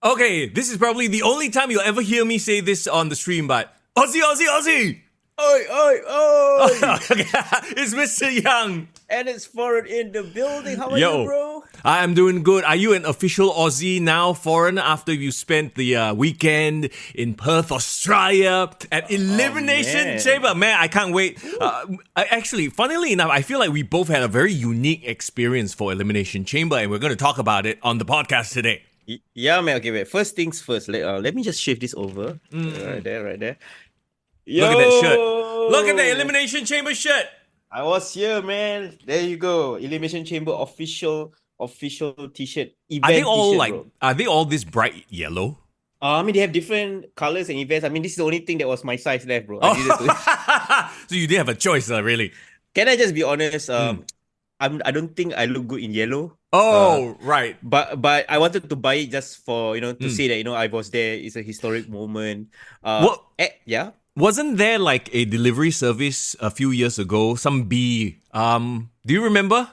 Okay, this is probably the only time you'll ever hear me say this on the stream, but Aussie, Aussie, Aussie! Oi, oi, oi! It's Mr. Young. And it's Foreign in the building. How are you, bro? I am doing good. Are you an official Aussie now, Foreign, after you spent the weekend in Perth, Australia at Elimination Chamber? Man, I can't wait. Actually, funnily enough, I feel like we both had a very unique experience for Elimination Chamber, and we're going to talk about it on the podcast today. Yeah, man. Okay, wait. First things first. Let me just shift this over. Right there. Yo! Look at that shirt. Look at the Elimination Chamber shirt. I was here, man. There you go. Elimination Chamber official t-shirt. Are they all t-shirt, like? bro. Are they all this bright yellow? I mean, they have different colors and events. I mean, this is the only thing that was my size left, bro. So you didn't have a choice, really. Can I just be honest? I don't think I look good in yellow. Right. But I wanted to buy it just for to say that I was there. It's a historic moment. Yeah. Wasn't there like a delivery service a few years ago? Some bee. Do you remember?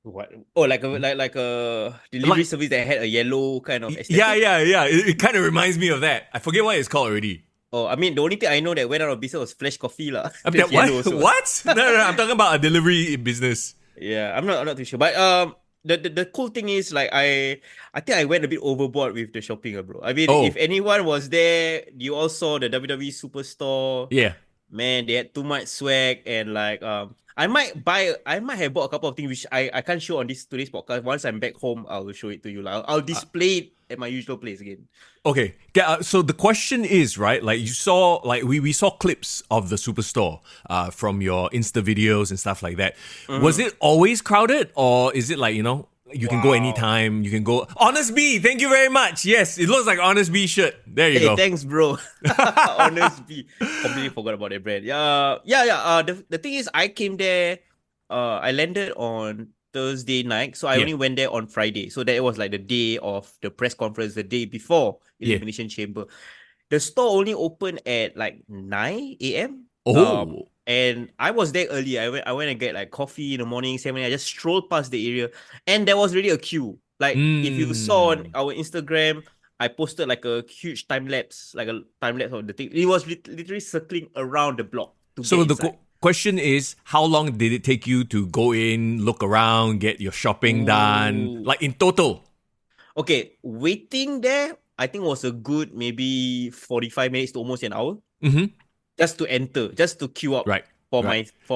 What? Oh, like a delivery service that had a yellow kind of aesthetic. Yeah. It kind of reminds me of that. I forget what it's called already. Oh, I mean, the only thing I know that went out of business was Flash Coffee lah. What? No, I'm talking about a delivery business. Yeah, I'm not too sure. But the cool thing is like I think I went a bit overboard with the shopping, bro. I mean, if anyone was there, you all saw the WWE Superstore. Yeah. Man, they had too much swag and like I might have bought a couple of things which I can't show on today's podcast. Once I'm back home, I will show it to you. I'll display it at my usual place again. Okay. So the question is, right, like you saw, like we saw clips of the Superstore from your Insta videos and stuff like that. Was it always crowded, or is it like, you can go anytime, you can go... Honest Bee, thank you very much. Yes, it looks like Honest Bee shirt. There you go. Thanks, bro. Honest Bee. Completely forgot about that brand. Yeah. The thing is, I came there, I landed on Thursday night, so I only went there on Friday. So that was like the day of the press conference, the day before Elimination Chamber. The store only opened at like 9 a.m. And I was there early. I went and get like coffee in the morning, 7 I just strolled past the area, and there was really a queue. Like if you saw on our Instagram, I posted like a huge time lapse of the thing. It was literally circling around the block. So the question is, how long did it take you to go in, look around, get your shopping done? Like in total? Okay, waiting there, I think was a good maybe 45 minutes to almost an hour. Just to enter, just to queue up for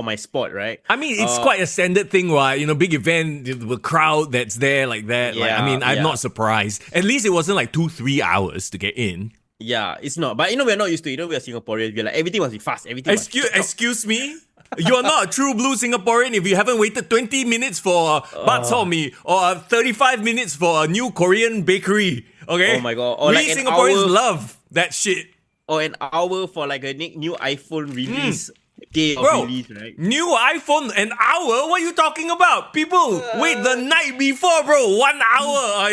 my spot, right? I mean, it's quite a standard thing, right? Big event, the crowd that's there like that. I'm not surprised. At least it wasn't like 2-3 hours to get in. Yeah, it's not. But we're not used to it. We are Singaporeans. We're like, everything must be fast. Excuse me? You are not a true blue Singaporean if you haven't waited 20 minutes for bak chor mee or 35 minutes for a new Korean bakery. Okay? Oh my god. Or we like Singaporeans love that shit. Or an hour for like a new iPhone release. Day of release, right? New iPhone, an hour? What are you talking about? People wait the night before, bro. 1 hour.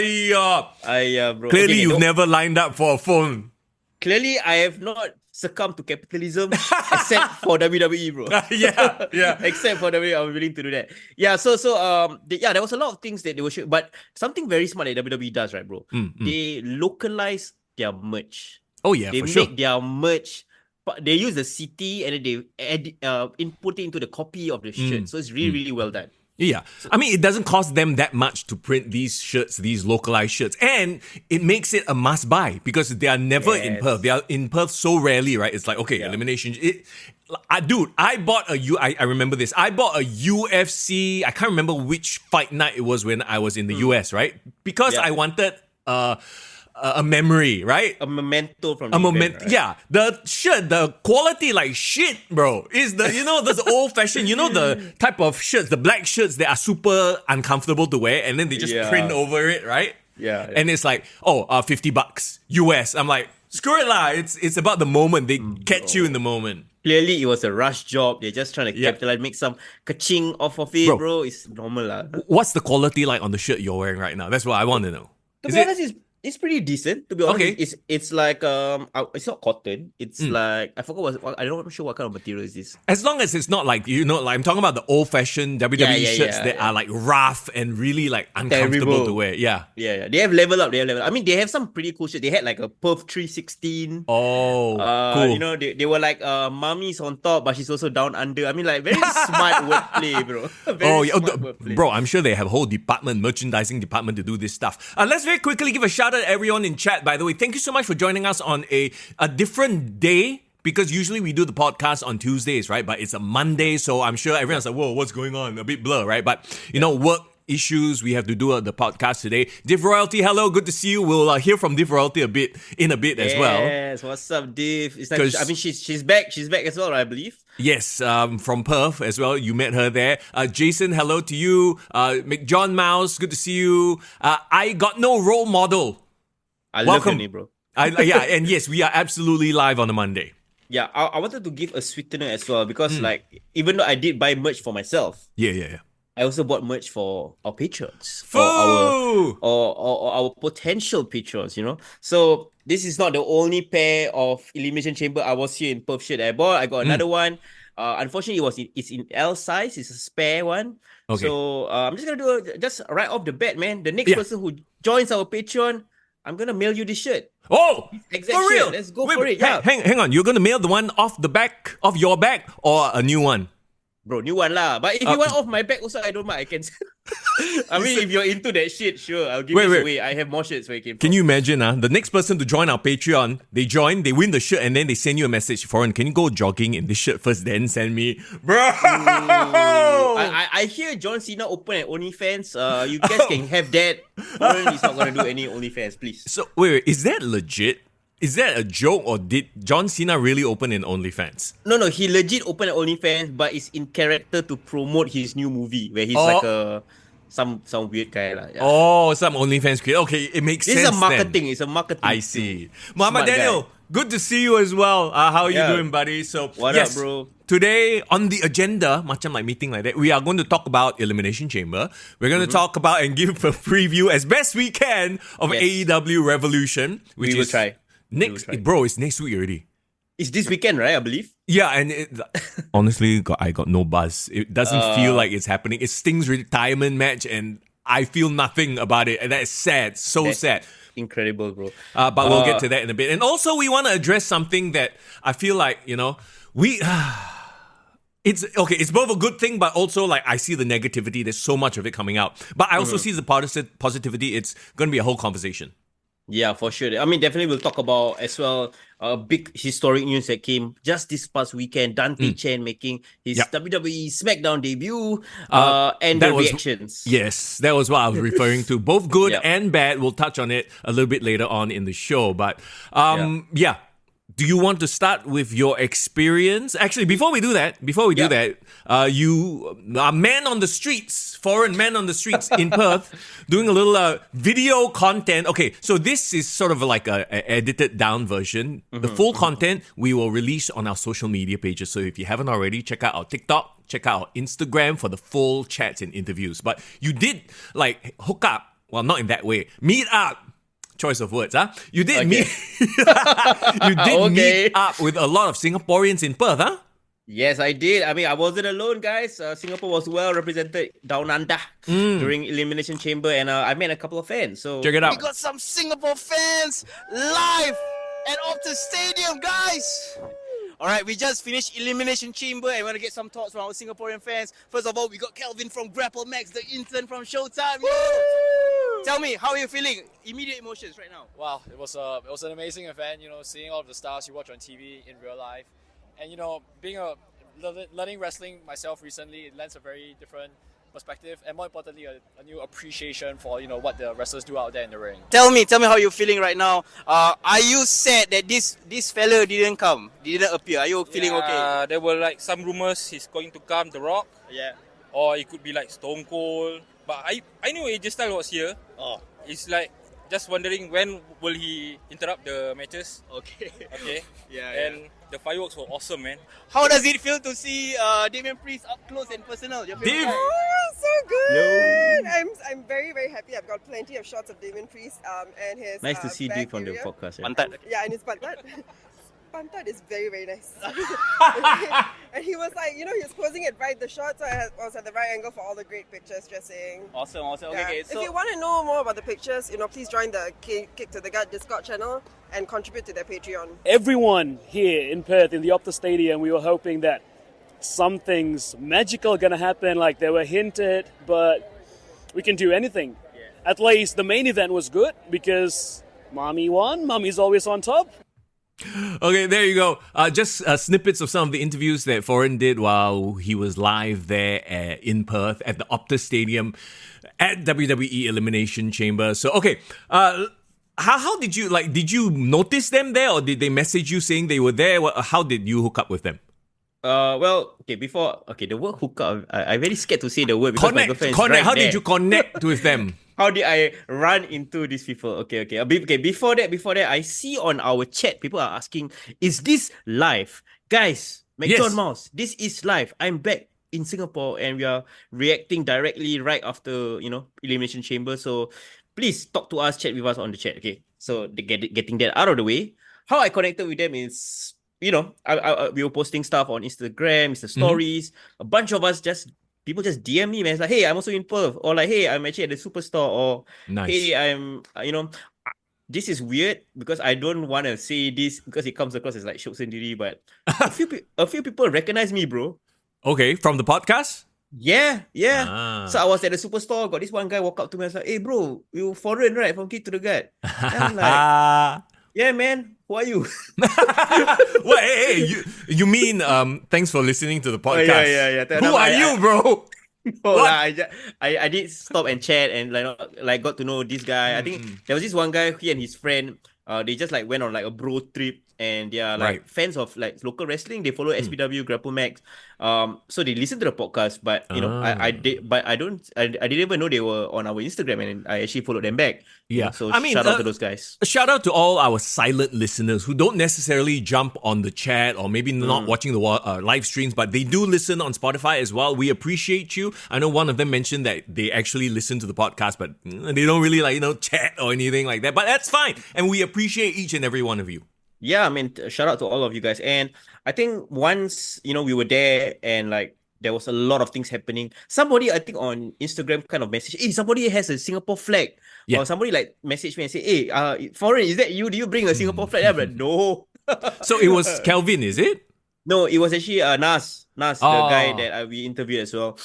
Bro. Clearly, you've never lined up for a phone. Clearly, I have not succumbed to capitalism except for WWE, bro. Yeah. Except for WWE, I'm willing to do that. Yeah, so there was a lot of things that they were showing, but something very smart that WWE does, right, bro? They localize their merch. Oh yeah, they for make their merch. But they use the city and then they input it into the copy of the shirt. So it's really, really well done. Yeah. I mean, it doesn't cost them that much to print these shirts, these localized shirts. And it makes it a must buy because they are never in Perth. They are in Perth so rarely, right? It's like, okay, Elimination. I bought I remember this. I bought a UFC. I can't remember which fight night it was when I was in the US, right? Because I wanted... a memory, right? A memento from the event, right? Yeah. The shirt, the quality like shit, bro. Is the, those old fashioned, the type of shirts, the black shirts that are super uncomfortable to wear and then they just print over it, right? Yeah. And it's like, $50 US. I'm like, screw it lah. It's about the moment. They catch you in the moment. Clearly, it was a rush job. They're just trying to capitalize, make some ka-ching off of it, bro. It's normal lah. What's the quality like on the shirt you're wearing right now? That's what I want to know. To be honest, It's pretty decent, to be honest. Okay. It's like it's not cotton. It's like I forgot I'm not sure what kind of material is this. As long as it's not like, like I'm talking about the old-fashioned WWE shirts that are like rough and really like uncomfortable to wear. Yeah. Yeah. They have level up. I mean, they have some pretty cool shit. They had like a Perf 316. Oh, cool. They were like mummies on top, but she's also down under. I mean, like very smart wordplay, bro. Wordplay. Bro, I'm sure they have a whole merchandising department to do this stuff. Let's very quickly give a shout out to everyone in chat, by the way. Thank you so much for joining us on a different day, because usually we do the podcast on Tuesdays, right? But it's a Monday, so I'm sure everyone's like, whoa, what's going on? A bit blur, right? But, work issues, we have to do the podcast today. Div Royalty, hello, good to see you. We'll hear from Div Royalty a bit as well. Yes, what's up, Div? It's like, I mean, she's back as well, I believe. Yes, from Perth as well. You met her there. Jason, hello to you. McJohn Mouse, good to see you. I got no role model. I Welcome. love your name, bro. And yes, we are absolutely live on a Monday. Yeah, I wanted to give a sweetener as well, because like, even though I did buy merch for myself, yeah, I also bought merch for our patrons, or our potential patrons. So this is not the only pair of Elimination Chamber I was here in Perth shirt I bought. I got another one. Unfortunately, it's in L size. It's a spare one. Okay. So I'm just gonna just right off the bat, man. The next person who joins our Patreon, I'm gonna mail you this shirt. Oh, exact for real? Shirt. Let's go for it. Hang on. You're gonna mail the one off the back of your back or a new one? Bro, new one lah. But if you want off my back also, I don't mind. I can. I mean, if you're into that shit, sure, I'll give it away. I have more shirts where it came from. Can you imagine, the next person to join our Patreon, they join, they win the shirt, and then they send you a message, Foreign, can you go jogging in this shirt first, then send me? Bro! I hear John Cena open at OnlyFans. You guys can have that. Foreign is not going to do any OnlyFans, please. So, wait, is that legit? Is that a joke, or did John Cena really open in OnlyFans? No, he legit opened at OnlyFans, but it's in character to promote his new movie, where he's like some weird guy. Yeah. Oh, some OnlyFans creator. Okay, it makes sense. It's a marketing. I see. Muhammad Daniel, good to see you as well. How are you doing, buddy? So, what up, bro? Today on the agenda, macam like meeting like that, we are going to talk about Elimination Chamber. We're going to talk about and give a preview as best we can of AEW Revolution, which we will try. Bro, it's next week already. It's this weekend, right? I believe. Yeah, and honestly, I got no buzz. It doesn't feel like it's happening. It's Sting's retirement match, and I feel nothing about it, and that is sad. That's sad. Incredible, bro. But we'll get to that in a bit. And also, we want to address something that I feel like, we... It's okay. It's both a good thing, but also like I see the negativity. There's so much of it coming out, but I also see the positivity. It's going to be a whole conversation. Yeah, for sure. I mean, definitely we'll talk about as well big historic news that came just this past weekend. Dante Chen making his WWE SmackDown debut and the reactions. Yes, that was what I was referring to. Both good and bad. We'll touch on it a little bit later on in the show. But do you want to start with your experience? Actually, before we do that, you are man on the streets, foreign man on the streets in Perth, doing a little video content. Okay, so this is sort of like a edited down version. The full content we will release on our social media pages. So if you haven't already, check out our TikTok, check out our Instagram for the full chats and interviews. But you did like hook up, well, not in that way, meet up. Choice of words, huh? You did meet up with a lot of Singaporeans in Perth, huh? Yes, I did. I mean, I wasn't alone, guys. Singapore was well represented down under during Elimination Chamber, and I met a couple of fans. So check it out. We got some Singapore fans live at Optus Stadium, guys. All right, we just finished Elimination Chamber and we want to get some thoughts from our Singaporean fans. First of all, we got Kelvin from Grapple Max, the intern from Showtime. Tell me, how are you feeling? Immediate emotions right now. Wow, it was an amazing event. Seeing all of the stars you watch on TV in real life, and learning wrestling myself recently, it lends a very different perspective, and more importantly, a new appreciation for what the wrestlers do out there in the ring. Tell me how you're feeling right now. Are you sad that this fella didn't appear? Are you feeling okay? There were like some rumors he's going to come, The Rock. Yeah. Or it could be like Stone Cold. But I knew AJ Styles was here. Oh. It's like just wondering when will he interrupt the matches. Okay. Yeah. And the fireworks were awesome, man. How does it feel to see Damian Priest up close and personal? Dave! Oh, so good! I'm very, very happy. I've got plenty of shots of Damien Priest and his Nice to see back Dave on the area. podcast. Yeah. Pantat. Yeah, and his pantat. Pantat is very, very nice. And he was like, he was posing it right. The shots was at the right angle for all the great pictures, dressing. Awesome. Yeah. Okay, so If you want to know more about the pictures, please join the Kick to the Gut Discord channel and contribute to their Patreon. Everyone here in Perth in the Optus Stadium, we were hoping that something's magical gonna happen, like they were hinted, but we can do anything. Yeah. At least the main event was good because Mommy won. Mommy's always on top. Okay, there you go. Just snippets of some of the interviews that Foreign did while he was live there in Perth at the Optus Stadium at WWE Elimination Chamber. So, okay, how did you, did you notice them there or did they message you saying they were there? How did you hook up with them? The word hookup, I'm very scared to say the word because my girlfriend is Connect. right How there. did you connect with them? How did I run into these people? Okay. Before that, I see on our chat, people are asking, is this live? Guys, McJohn Mouse, this is live. I'm back in Singapore and we are reacting directly right after, Elimination Chamber. So please talk to us, chat with us on the chat. Okay, so getting that out of the way. How I connected with them is, we were posting stuff on Instagram, Insta stories. A bunch of us people just DM me, man. It's like, hey, I'm also in Perth. Or like, hey, I'm actually at the Superstore. Or, hey, I'm, this is weird because I don't want to say this because it comes across as like shock sendiri, but a few people recognize me, bro. Okay, from the podcast? Yeah. So I was at the Superstore, got this one guy walk up to me and was like, hey, bro, you foreign, right? From Kick to the Gut. And I'm like, yeah, man. Who are you? Well, hey, you mean thanks for listening to the podcast? Yeah. Who are you, bro? I did stop and chat and got to know this guy. I think there was this one guy, he and his friend, they just went on a bro trip and they are fans of local wrestling. They follow SPW, Grapple Max. So they listen to the podcast, but I didn't even know they were on our Instagram and I actually followed them back. Yeah. So shout out to those guys. Shout out to all our silent listeners who don't necessarily jump on the chat or maybe not watching the live streams, but they do listen on Spotify as well. We appreciate you. I know one of them mentioned that they actually listen to the podcast, but they don't really chat or anything like that. But that's fine. And we appreciate each and every one of you. Yeah, I mean, shout out to all of you guys. And I think once, we were there and there was a lot of things happening. Somebody, I think on Instagram kind of messaged, hey, somebody has a Singapore flag. Yeah. Or somebody messaged me and said, hey, Foreign, is that you? Do you bring a Singapore flag? I'm like, no. So it was Kelvin, is it? No, it was actually Nas, the guy that we interviewed as well.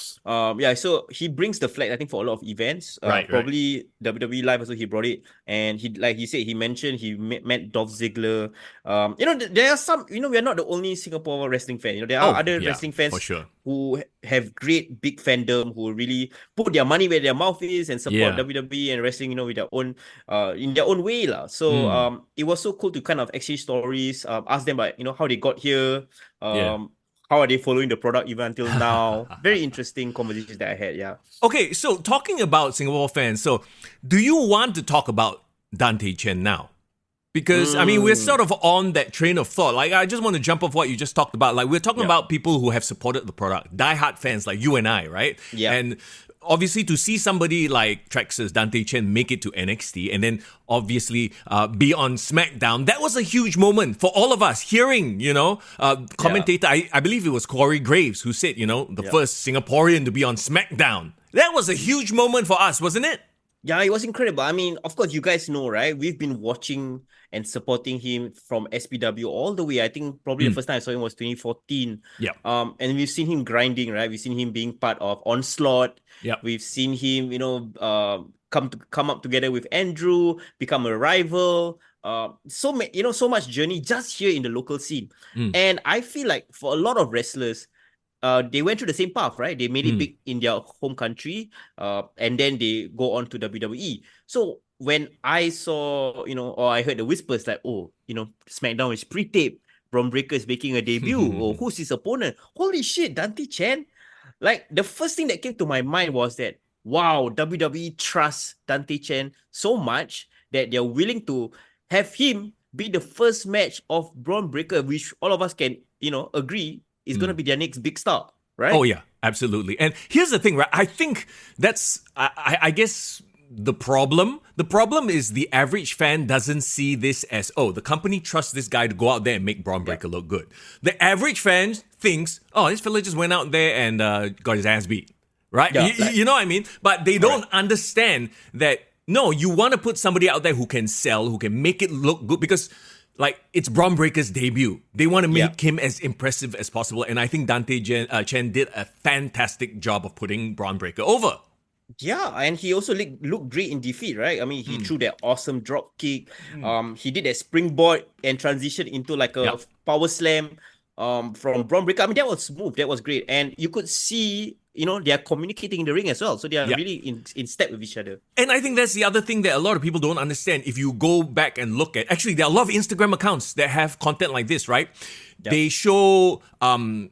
So he brings the flag, I think, for a lot of events. Probably WWE Live also, he brought it. And he said, he mentioned he met Dolph Ziggler. There are some, we are not the only Singapore wrestling fan. There are other wrestling fans for sure, who have great big fandom, who really put their money where their mouth is and support WWE and wrestling, with their own, in their own way. So it was so cool to kind of exchange stories, ask them about, how they got here. How are they following the product even until now? Very interesting conversations that I had, yeah. Okay, so talking about Singapore fans, so do you want to talk about Dante Chen now? Because, we're sort of on that train of thought. I just want to jump off what you just talked about. We're talking about people who have supported the product, diehard fans like you and I, right? Yeah. And obviously to see somebody like Traxxas, Dante Chen, make it to NXT and then obviously be on SmackDown, that was a huge moment for all of us hearing, commentator, I believe it was Corey Graves who said, the first Singaporean to be on SmackDown. That was a huge moment for us, wasn't it? Yeah, it was incredible. I mean, of course, you guys know, right? We've been watching and supporting him from SPW all the way. I think probably the first time I saw him was 2014. Yeah. And we've seen him grinding, right? We've seen him being part of Onslaught. Yeah. We've seen him, come up together with Andrew, become a rival. So much journey just here in the local scene. And I feel like for a lot of wrestlers, they went through the same path, right? They made it big in their home country, and then they go on to WWE. So when I saw, or I heard the whispers SmackDown is pre-taped, Braun Breaker is making a debut, or who's his opponent? Holy shit, Dante Chen. The first thing that came to my mind was that, wow, WWE trusts Dante Chen so much that they're willing to have him be the first match of Braun Breaker, which all of us can, agree is going to be their next big star, right? Oh, yeah, Absolutely. And here's the thing, right? I think that's, I guess, the problem. The problem is the average fan doesn't see this as, oh, the company trusts this guy to go out there and make Braun Breaker look good. The average fan thinks, oh, this fella just went out there and got his ass beat, right? Yeah, You know what I mean? But they don't understand that, no, you want to put somebody out there who can sell, who can make it look good, because like, it's Braun Breaker's debut. They want to make him as impressive as possible. And I think Dante Chen did a fantastic job of putting Braun Breaker over. Yeah, and he also looked great in defeat, right? I mean, he threw that awesome drop kick. He did that springboard and transitioned into like a power slam from Braun Breaker. I mean, that was smooth. That was great. And you could see, they are communicating in the ring as well. So they are really in step with each other. And I think that's the other thing that a lot of people don't understand. If you go back and look at, actually, there are a lot of Instagram accounts that have content like this, right? Yep. They show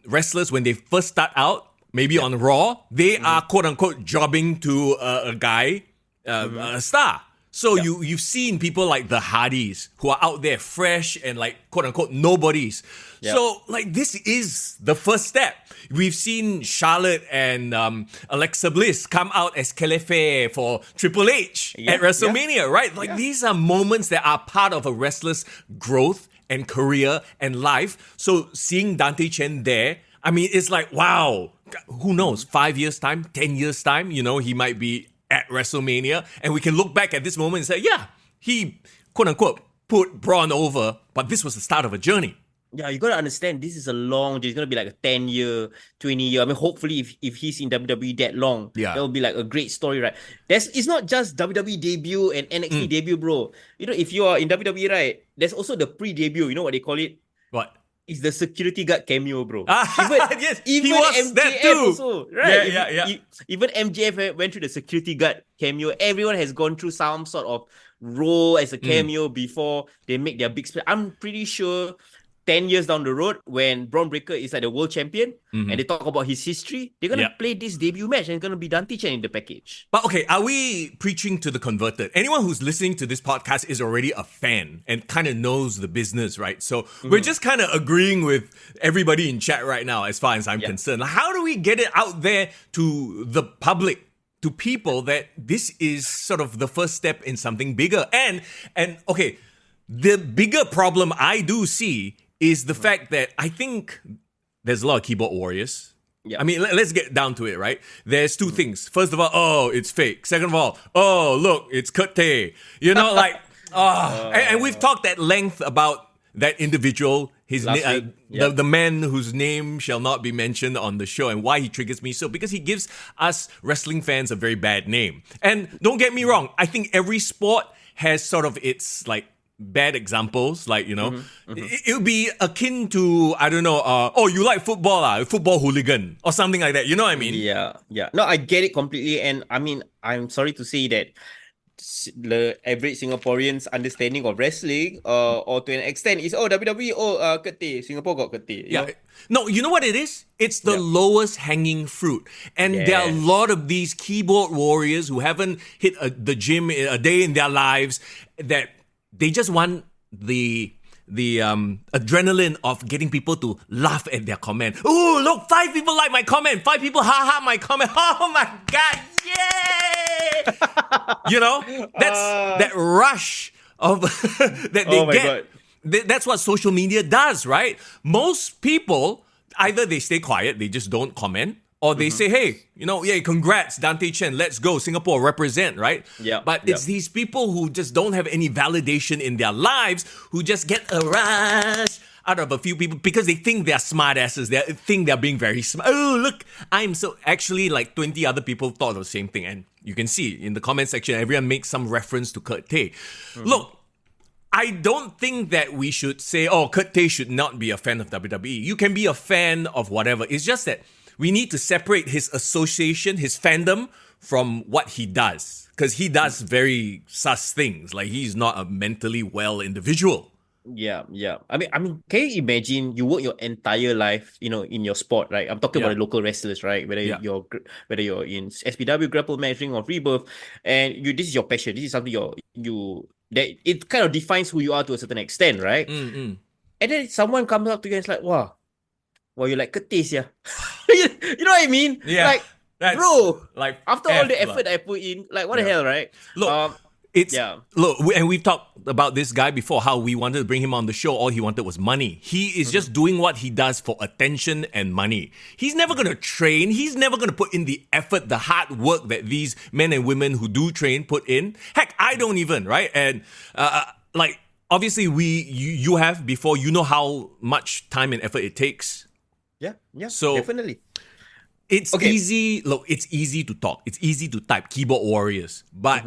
wrestlers when they first start out, maybe on Raw, they are quote unquote jobbing to a guy, a star. So you've seen people like the Hardys who are out there fresh and like quote unquote nobodies. So like this is the first step. We've seen Charlotte and Alexa Bliss come out as Kelefe for Triple H at WrestleMania, right? Like these are moments that are part of a wrestler's growth and career and life. So seeing Dante Chen there, I mean, it's like, wow, who knows, 5 years time, 10 years time, he might be at WrestleMania, and we can look back at this moment and say, yeah, he quote unquote put Braun over, but this was the start of a journey. Yeah, you gotta understand, this is a long, it's gonna be like a 10-year, 20-year. I mean, hopefully if he's in WWE that long, that'll be like a great story, right? It's not just WWE debut and NXT debut, bro. If you are in WWE, right, there's also the pre-debut, you know what they call it? What? It's the security guard cameo, bro. Yes, even he was MJF that too. Also, right? Yeah. Even MJF went through the security guard cameo. Everyone has gone through some sort of role as a cameo before they make their big splash. I'm pretty sure 10 years down the road, when Braun Breaker is like the world champion and they talk about his history, they're going to play this debut match and it's going to be Dante Chen in the package. But okay, are we preaching to the converted? Anyone who's listening to this podcast is already a fan and kind of knows the business, right? So we're just kind of agreeing with everybody in chat right now as far as I'm concerned. How do we get it out there to the public, to people, that this is sort of the first step in something bigger? And okay, the bigger problem I do see is the fact that I think there's a lot of keyboard warriors. I mean, let's get down to it, right? There's two things. First of all, oh, it's fake. Second of all, oh, look, it's Kurt Tay. And we've talked at length about that individual, the man whose name shall not be mentioned on the show, and why he triggers me so, because he gives us wrestling fans a very bad name. And don't get me wrong, I think every sport has sort of its like bad examples, like, it would be akin to, I don't know, oh, you like football, football hooligan, or something like that, you know what I mean? Yeah. No, I get it completely, and I mean, I'm sorry to say that the average Singaporean's understanding of wrestling, or to an extent, is, oh, WWE, Kurt Tay, Singapore got Kurt Tay. No, you know what it is? It's the lowest hanging fruit. And there are a lot of these keyboard warriors who haven't hit the gym a day in their lives, that they just want the adrenaline of getting people to laugh at their comment. Oh, look, 5 people like my comment. 5 people my comment. Oh my God, yay! That's that rush of that they get. God. That's what social media does, right? Most people, either they stay quiet, they just don't comment, or they say, hey, congrats, Dante Chen, let's go, Singapore, represent, right? But it's these people who just don't have any validation in their lives, who just get a rush out of a few people because they think they're smart asses. They think they're being very smart. Oh, look, I'm so... Actually, like 20 other people thought of the same thing. And you can see in the comment section, everyone makes some reference to Kurt Tay. Look, I don't think that we should say, oh, Kurt Tay should not be a fan of WWE. You can be a fan of whatever. It's just that we need to separate his association, his fandom, from what he does. Because he does very sus things. Like, he's not a mentally well individual. Yeah. I mean, can you imagine you work your entire life, in your sport, right? I'm talking about the local wrestlers, right? Whether you're in SPW, Grapple Matching, or Rebirth, and this is your passion. This is something that it kind of defines who you are to a certain extent, right? And then someone comes up to you and it's like, wow, Well, you're like ketis, yeah. You know what I mean? Yeah. Like, That's bro, like after all the F, effort I put in, like, what the Yeah. hell, right? Look, Yeah. and we've talked about this guy before, how we wanted to bring him on the show. All he wanted was money. He is just doing what he does for attention and money. He's never going to train. He's never going to put in the effort, the hard work that these men and women who do train put in. Heck, I don't even, right? And like, obviously you have before, you know how much time and effort it takes. Yeah, So- definitely. It's Okay. easy. Look, it's easy to talk. It's easy to type, keyboard warriors. But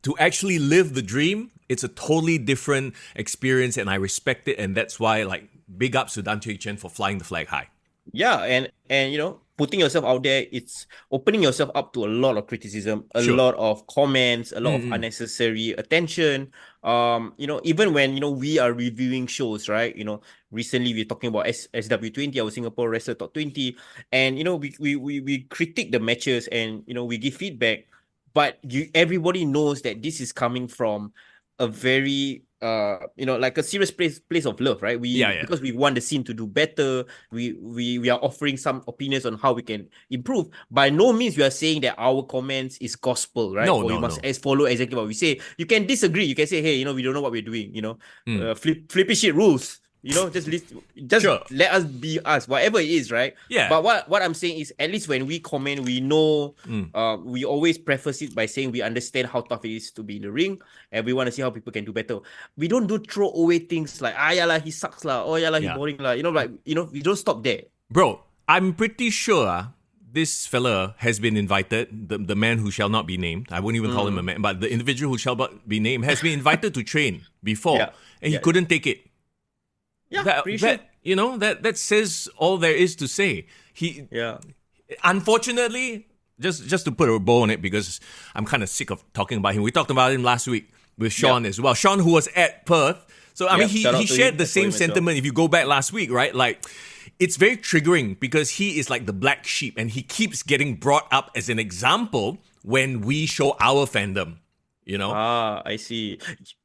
to actually live the dream, it's a totally different experience, and I respect it. And that's why, like, big ups to Dante Chen for flying the flag high. Yeah, and you know, putting yourself out there, it's opening yourself up to a lot of criticism, a Sure. lot of comments, a lot of unnecessary attention. You know, even when, you know, we are reviewing shows, right? You know, recently we're talking about SW20, our Singapore Wrestler Top 20, and you know, we critique the matches, and you know, we give feedback, but everybody knows that this is coming from a very you know, like a serious place of love, right? Because we want the scene to do better. We are offering some opinions on how we can improve. By no means we are saying that our comments is gospel, right? No, or no, you must no. follow exactly what we say. You can disagree. You can say, hey, you know, we don't know what we're doing. You know, flippy shit rules. You know, just Sure. let us be us, whatever it is, right? Yeah. But what I'm saying is, at least when we comment, we know. We always preface it by saying we understand how tough it is to be in the ring, and we want to see how people can do better. We don't do throw away things like yeah lah, he sucks lah, oh yeah lah, he Yeah. boring lah. You know, like, you know, we don't stop there. Bro, I'm pretty sure this fella has been invited, the man who shall not be named. I won't even call him a man, but the individual who shall not be named has been invited to train before, Yeah. and he Yeah. couldn't take it. Yeah, pretty sure. You know, that says all there is to say. Yeah. Unfortunately, just to put a bow on it, because I'm kind of sick of talking about him. We talked about him last week with Sean as well. Sean, who was at Perth. So, I mean, shout out he to shared him. the I saw him same as well. sentiment if you go back last week, right? Like, it's very triggering because he is like the black sheep, and he keeps getting brought up as an example when we show our fandom, you know? I see.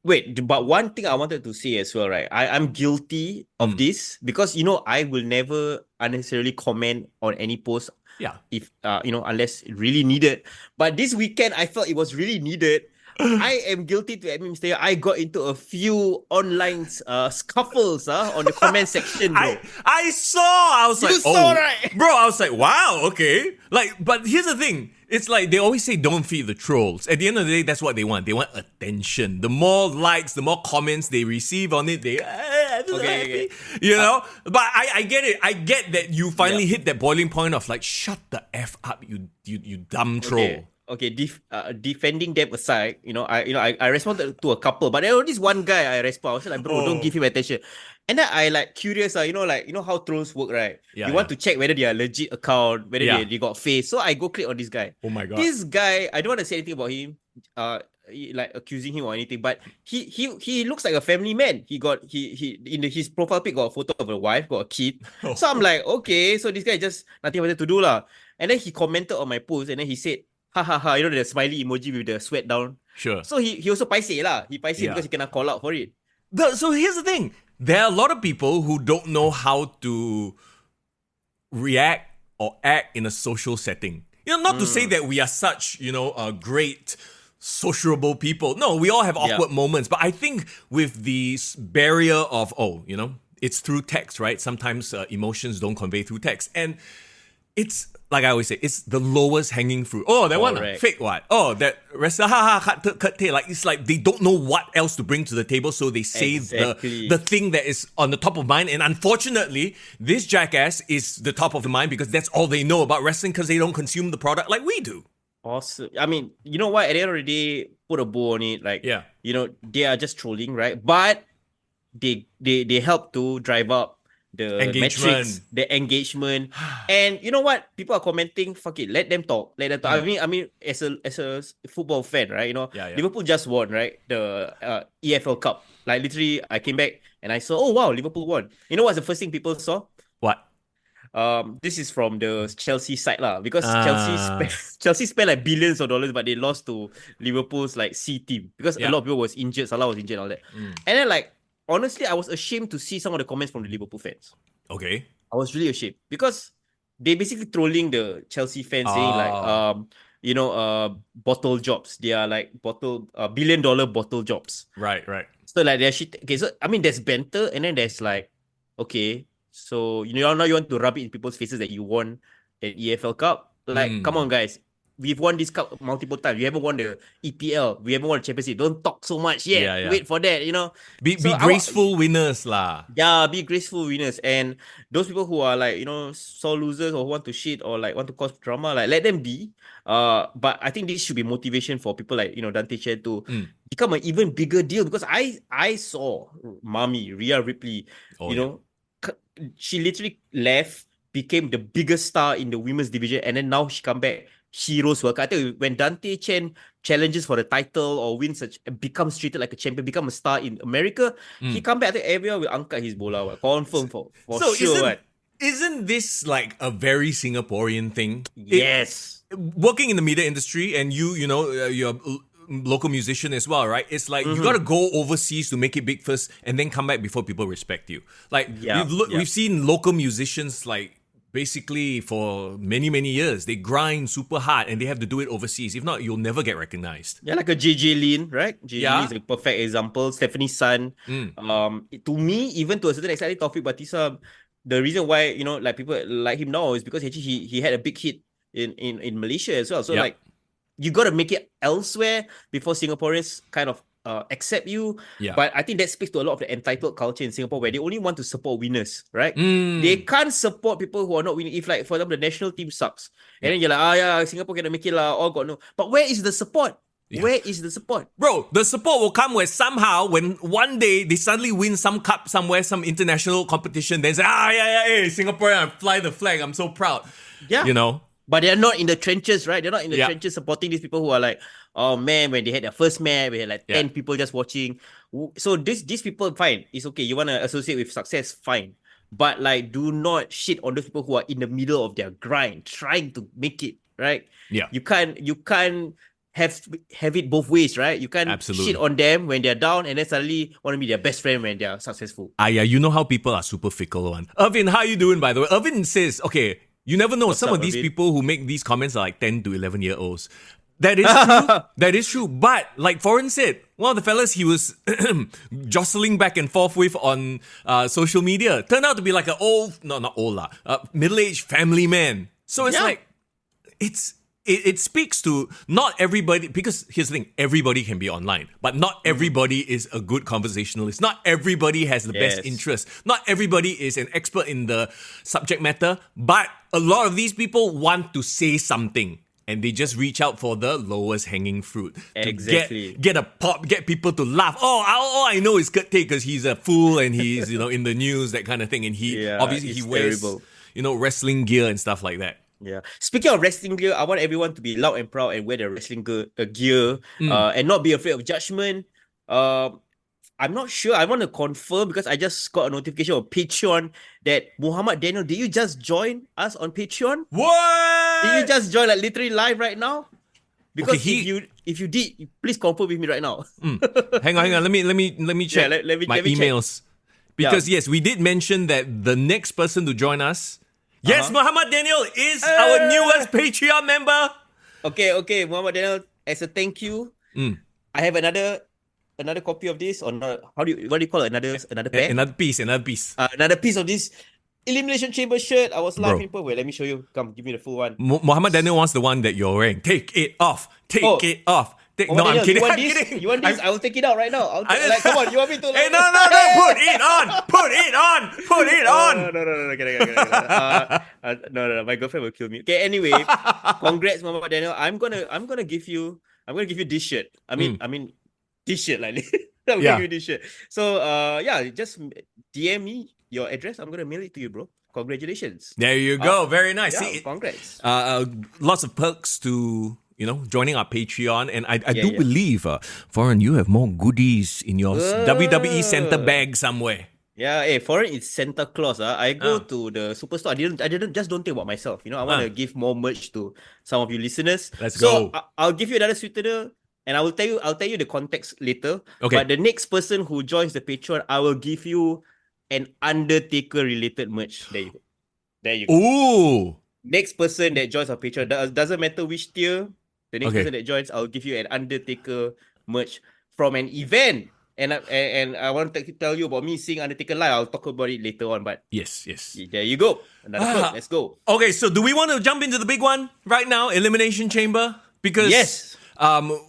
Wait, but one thing I wanted to say as well, right? I'm guilty of this because, you know, I will never unnecessarily comment on any post Yeah. if you know, unless really needed. But this weekend I felt it was really needed. I am guilty to admit, Mr. I got into a few online scuffles on the comment section, bro. I saw. I was like, saw, right? Bro, I was like, wow, okay. Like, but here's the thing. It's like they always say don't feed the trolls. At the end of the day, that's what they want. They want attention. The more likes, the more comments they receive on it, they Okay. you know? But I get it. I get that you finally hit that boiling point of like, shut the F up, you dumb troll. Okay, defending them aside, I responded to a couple, but there was this one guy I respond. I was like, bro, don't give him attention. And then I like curious, you know how trolls work, right? Yeah, you want to check whether they are legit account, whether they got face. So I go click on this guy. Oh my God. This guy, I don't want to say anything about him, like accusing him or anything, but he looks like a family man. He in his profile pic got a photo of a wife, got a kid. So I'm like, okay, so this guy just nothing better to do lah. And then he commented on my post, and then he said, ha ha ha, you know the smiley emoji with the sweat down. Sure. So he also paiseh lah. He paiseh because he cannot call out for it. So here's the thing. There are a lot of people who don't know how to react or act in a social setting. You know, not to say that we are such, great sociable people. No, we all have awkward moments. But I think with the barrier of, it's through text, right? Sometimes emotions don't convey through text. And it's, like I always say, it's the lowest hanging fruit. Oh, that one, fake what? Oh, that wrestler, cut tail. Like, it's like they don't know what else to bring to the table, so they say the thing that is on the top of mind. And unfortunately, this jackass is the top of the mind because that's all they know about wrestling because they don't consume the product like we do. Awesome. I mean, you know what? At the end of the day, put a bow on it. Like, they are just trolling, right? But they help to drive up the metrics, the engagement, and you know what? People are commenting. Fuck it, let them talk. I mean, as a football fan, right? Liverpool just won, right? The EFL Cup. Like literally, I came back and I saw, oh wow, Liverpool won. You know what's the first thing people saw? What? This is from the Chelsea side lah, because Chelsea spent like billions of dollars, but they lost to Liverpool's like C team because a lot of people was injured. Salah was injured and all that. And then like, honestly, I was ashamed to see some of the comments from the Liverpool fans. Okay. I was really ashamed because they basically trolling the Chelsea fans saying like, bottle jobs. They are like billion-dollar bottle jobs. Right, right. So like there's shit. Okay, so I mean there's banter and then there's like, okay, so now you want to rub it in people's faces that you won an EFL Cup. Like, come on, guys. We've won this cup multiple times. We haven't won the EPL. We haven't won the Champions League. Don't talk so much yet. Yeah, yeah. Wait for that, Be So graceful winners lah. Yeah, be graceful winners. And those people who are like, sore losers or want to shit or like want to cause drama, like let them be. But I think this should be motivation for people like, Dante Chen to become an even bigger deal because I saw Mommy, Rhea Ripley, she literally left, became the biggest star in the women's division, and then now she come back. Heroes work. I think when Dante Chen challenges for the title or wins, becomes treated like a champion, become a star in America, he come back. I think everyone will angkat his bola. Confirm for So sure. isn't this like a very Singaporean thing? Yes. Working in the media industry, and you're a local musician as well, right? It's like you got to go overseas to make it big first, and then come back before people respect you. Like we've seen local musicians like. Basically, for many, many years, they grind super hard and they have to do it overseas. If not, you'll never get recognized. Yeah, like a JJ Lin, right? JJ Lin is a perfect example. Stephanie Sun. To me, even to a certain extent, Taufik Batista, the reason why, like people like him now is because actually he had a big hit in Malaysia as well. So like, you got to make it elsewhere before Singaporeans kind of accept you. But I think that speaks to a lot of the entitled culture in Singapore where they only want to support winners, right? They can't support people who are not winning. If like, for example, the national team sucks and then you're like, Singapore cannot make it lah, all got no. But where is the support? Where is the support? Bro, the support will come where somehow when one day they suddenly win some cup somewhere, some international competition, then say, hey, Singaporean, fly the flag, I'm so proud. Yeah. But they're not in the trenches, right? They're not in the trenches supporting these people who are like, oh man, when they had their first match, we had like 10 people just watching. So these people, fine. It's okay. You want to associate with success, fine. But like, do not shit on those people who are in the middle of their grind, trying to make it, right? Yeah. You can't have it both ways, right? You can't shit on them when they're down and then suddenly want to be their best friend when they're successful. Yeah, you know how people are super fickle one. Irvin, how you doing, by the way? Irvin says, okay, you never know. Some of these people who make these comments are like 10 to 11-year-olds. That is true. That is true. But like Foreign said, one of the fellas he was jostling back and forth with on social media turned out to be like an middle-aged family man. So it's like, it speaks to not everybody, because here's the thing, everybody can be online, but not everybody is a good conversationalist. Not everybody has the best interest. Not everybody is an expert in the subject matter, but a lot of these people want to say something. And they just reach out for the lowest hanging fruit. Exactly. Get a pop, get people to laugh. All I know is Kurt Tate because he's a fool and he's, in the news, that kind of thing. And he obviously he wears, wrestling gear and stuff like that. Yeah. Speaking of wrestling gear, I want everyone to be loud and proud and wear the wrestling gear and not be afraid of judgment. I'm not sure. I want to confirm because I just got a notification on Patreon that Muhammad Daniel, did you just join us on Patreon? What? Did you just join like literally live right now? Because if you did, please confirm with me right now. Hang on. Let me check my emails. Check. Because yes, we did mention that the next person to join us, yes, Muhammad Daniel is our newest Patreon member. Okay, Muhammad Daniel, as a thank you, I have another copy of this, or not, what do you call it? Another pair? Another piece. Another piece of this Elimination Chamber shirt. I was live in Perth. Wait, let me show you. Come, give me the full one. Muhammad Daniel wants the one that you're wearing. Take it off. Take it off. No, Daniel, I'm kidding. You want this? I will take it out right now. Come on, you want me to? Hey, no. Put it on. No. My girlfriend will kill me. Okay, anyway, congrats, Muhammad Daniel. I'm gonna give you this shirt. I mean, this shirt, like I'm gonna give you this shirt. So, just DM me your address. I'm gonna mail it to you, bro. Congratulations. There you go. Very nice. Yeah, see, congrats. Lots of perks to joining our Patreon, and I do believe, Foreign, you have more goodies in your WWE Center bag somewhere. Yeah, Foreign is Santa Claus. I go to the superstore. I didn't just don't think about myself. I want to give more merch to some of you listeners. Let's go. I'll give you another sweetener. And I'll tell you the context later. Okay. But the next person who joins the Patreon, I will give you an Undertaker related merch. There you go. There you go. Ooh. Next person that joins our Patreon, doesn't matter which tier, the next Okay. person that joins, I'll give you an Undertaker merch from an event. And I want to tell you about me seeing Undertaker live. I'll talk about it later on, but Yes. there you go. Another plug. Let's go. Okay, so do we want to jump into the big one right now, Elimination Chamber? Because Yes.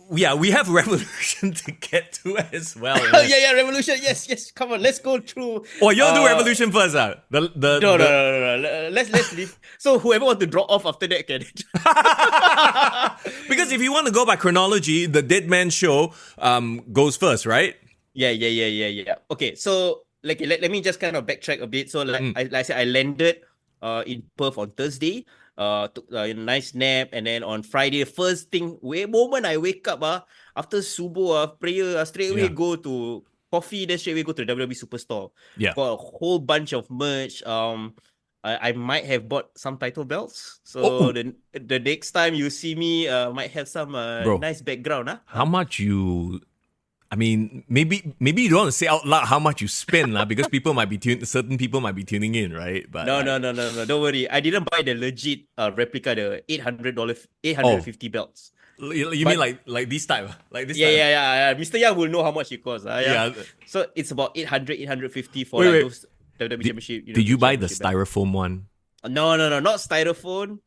we have Revolution to get to as well. yeah, Revolution. Yes. Come on, let's go through. Oh, you'll do Revolution first, No. Let's leave. So whoever want to drop off after that can. Because if you want to go by chronology, the Dead Man Show goes first, right? Yeah. Okay, so let me just kind of backtrack a bit. So like I said, I landed in Perth on Thursday. Took a nice nap, and then on Friday, first thing, moment I wake up, after subuh, prayer, straight away go to coffee, then straight away go to the WWE Superstore. Yeah. Got a whole bunch of merch. I might have bought some title belts. So the next time you see me, might have some nice background. How much you... I mean, maybe you don't want to say out loud how much you spend, because people might be certain people might be tuning in, right? But No. Don't worry. I didn't buy the legit replica, the $850 belts. You mean like this type? Like this type? Yeah. Mr. Young will know how much it costs. Yeah. So it's about 850 for Wait. those WWE Championship. Did you buy the styrofoam one? No, not styrofoam.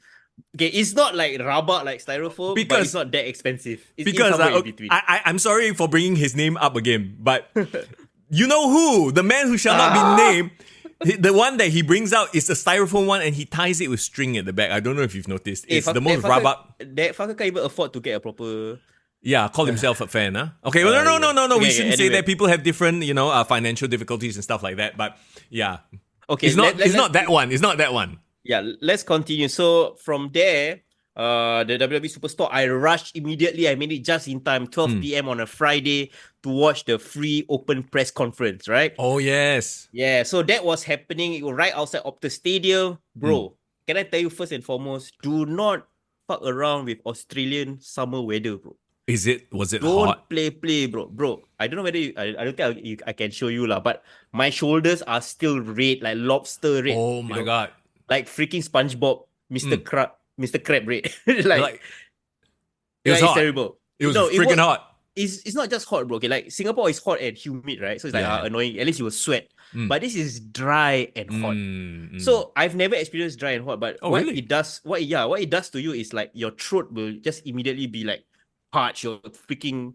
Okay, it's not like rabak like styrofoam, but it's not that expensive. It's somewhere in between. I'm sorry for bringing his name up again, but you know who? The man who shall not be named. The one that he brings out is a styrofoam one, and he ties it with string at the back. I don't know if you've noticed. It's the most rabak. That fucker can't even afford to get a proper... Yeah, call himself a fan, huh? Okay, well, no. Okay, we shouldn't say anyway. that. People have different, financial difficulties and stuff like that. But yeah, Okay, it's not that one. It's not that one. Yeah, let's continue. So from there, the WWE Superstore, I rushed immediately. I made it just in time, 12 p.m. on a Friday to watch the free open press conference, right? Oh, yes. Yeah, so that was happening. It was right outside Optus Stadium. Bro, can I tell you first and foremost, do not fuck around with Australian summer weather, bro. Was it Don't hot? play, bro. Bro, I don't know whether I don't think I can show you, but my shoulders are still red, like lobster red. Oh, my God. Like freaking SpongeBob, Mr. Crab red. It was it's hot. terrible. It was freaking hot. It's not just hot, bro. Okay, like Singapore is hot and humid, right? So it's like annoying. At least you will sweat. But this is dry and hot. So I've never experienced dry and hot, but really? it does to you is like your throat will just immediately be like parched. You're freaking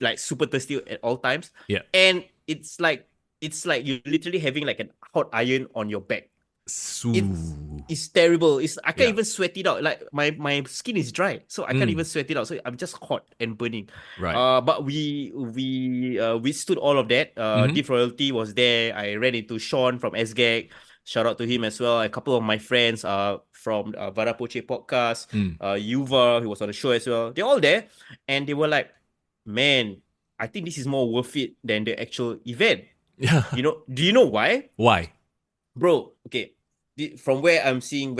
like super thirsty at all times. Yeah. And it's like you're literally having like a hot iron on your back. It's terrible. I can't even sweat it out. Like my skin is dry, so I can't even sweat it out. So I'm just hot and burning. Right. But we withstood all of that. Deep Royalty was there. I ran into Sean from SGAG. Shout out to him as well. A couple of my friends from Varapoche podcast. Yuva, who was on the show as well. They're all there, and they were like, "Man, I think this is more worth it than the actual event." Yeah. Do you know why? Why? Bro, okay. From where I'm sitting,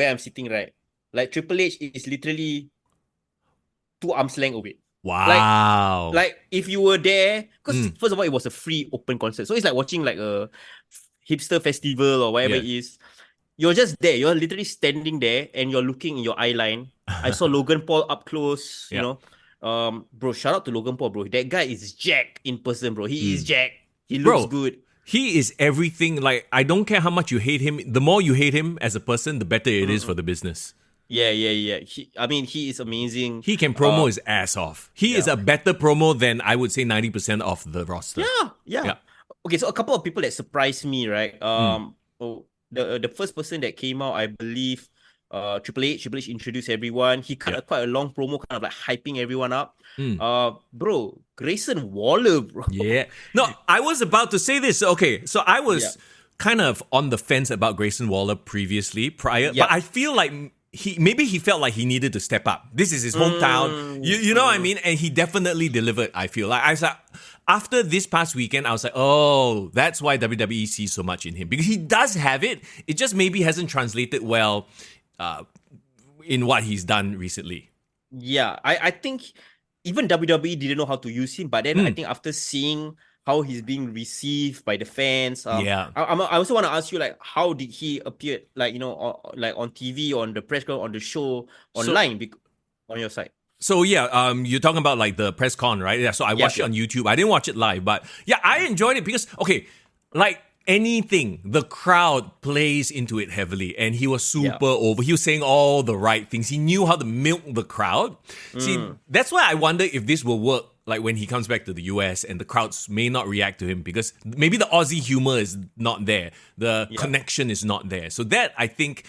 right? Like Triple H is literally 2 arms length away. Wow. Like if you were there, because first of all, it was a free open concert. So it's like watching like a hipster festival or whatever it is. You're just there. You're literally standing there and you're looking in your eye line. I saw Logan Paul up close, you know. Bro, shout out to Logan Paul, bro. That guy is jacked in person, bro. He is jacked. He looks good. He is everything. Like, I don't care how much you hate him. The more you hate him as a person, the better it is for the business. Yeah. He is amazing. He can promo his ass off. He is a better promo than, I would say, 90% of the roster. Yeah. Okay, so a couple of people that surprised me, right? The first person that came out, I believe, Triple H introduced everyone. He cut quite a long promo, kind of like hyping everyone up. Bro, Grayson Waller, bro. Yeah. No, I was about to say this. Okay, so I was kind of on the fence about Grayson Waller prior, but I feel like he felt like he needed to step up. This is his hometown. You know what I mean? And he definitely delivered, I feel. Like, I was like, after this past weekend, I was like, oh, that's why WWE sees so much in him. Because he does have it. It just maybe hasn't translated well in what he's done recently. Yeah, I think even WWE didn't know how to use him. But then I think after seeing how he's being received by the fans. Yeah. I also want to ask you, like, how did he appear, like, like on TV, on the press con, on the show, online, on your side? So yeah, you're talking about like the press con, right? Yeah. So I watched it on YouTube. I didn't watch it live, but yeah, I enjoyed it because like anything, the crowd plays into it heavily, and he was super over. He was saying all the right things. He knew how to milk the crowd. See, that's why I wonder if this will work. Like when he comes back to the US and the crowds may not react to him because maybe the Aussie humor is not there, the connection is not there. So that I think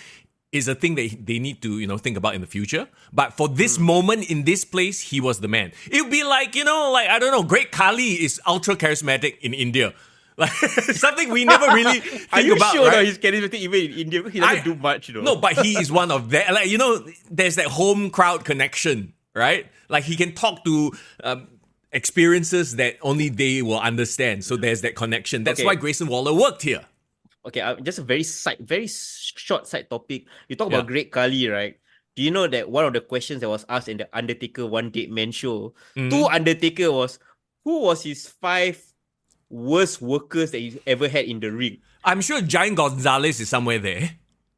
is a thing that they need to, think about in the future. But for this moment in this place, he was the man. It would be like, I don't know, Great Khali is ultra charismatic in India. Like something we never really think about. Are you sure right? he's charismatic even in India? He doesn't do much, No, but he is one of that. Like, there's that home crowd connection, right? Like he can talk to experiences that only they will understand. So there's that connection. That's why Grayson Waller worked here. Okay, just a very short side topic. You talk about Great Khali, right? Do you know that one of the questions that was asked in the Undertaker One Dead Man show to Undertaker was, who was his 5 worst workers that he's ever had in the ring? I'm sure Giant Gonzalez is somewhere there.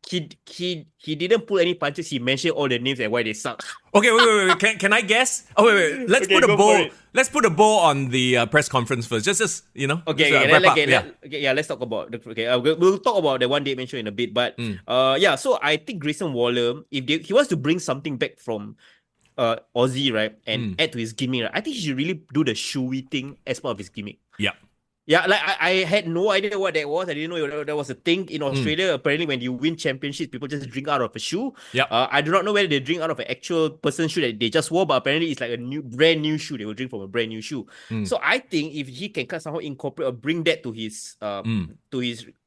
He didn't pull any punches. He mentioned all the names and why they suck. Okay, wait. Can I guess? Oh, wait. Let's put a bow. Let's put a bow on the press conference first. Just Okay, let's talk about we'll talk about the One Day Man show in a bit. But so I think Grayson Waller, if he wants to bring something back from Aussie, right, and add to his gimmick, right, I think he should really do the shoey thing as part of his gimmick. Yeah. Yeah, like I had no idea what that was. I didn't know that was a thing in Australia. Apparently, when you win championships, people just drink out of a shoe. Yep. I do not know whether they drink out of an actual person's shoe that they just wore, but apparently it's like a brand new shoe. They will drink from a brand new shoe. So I think if he can somehow incorporate or bring that to his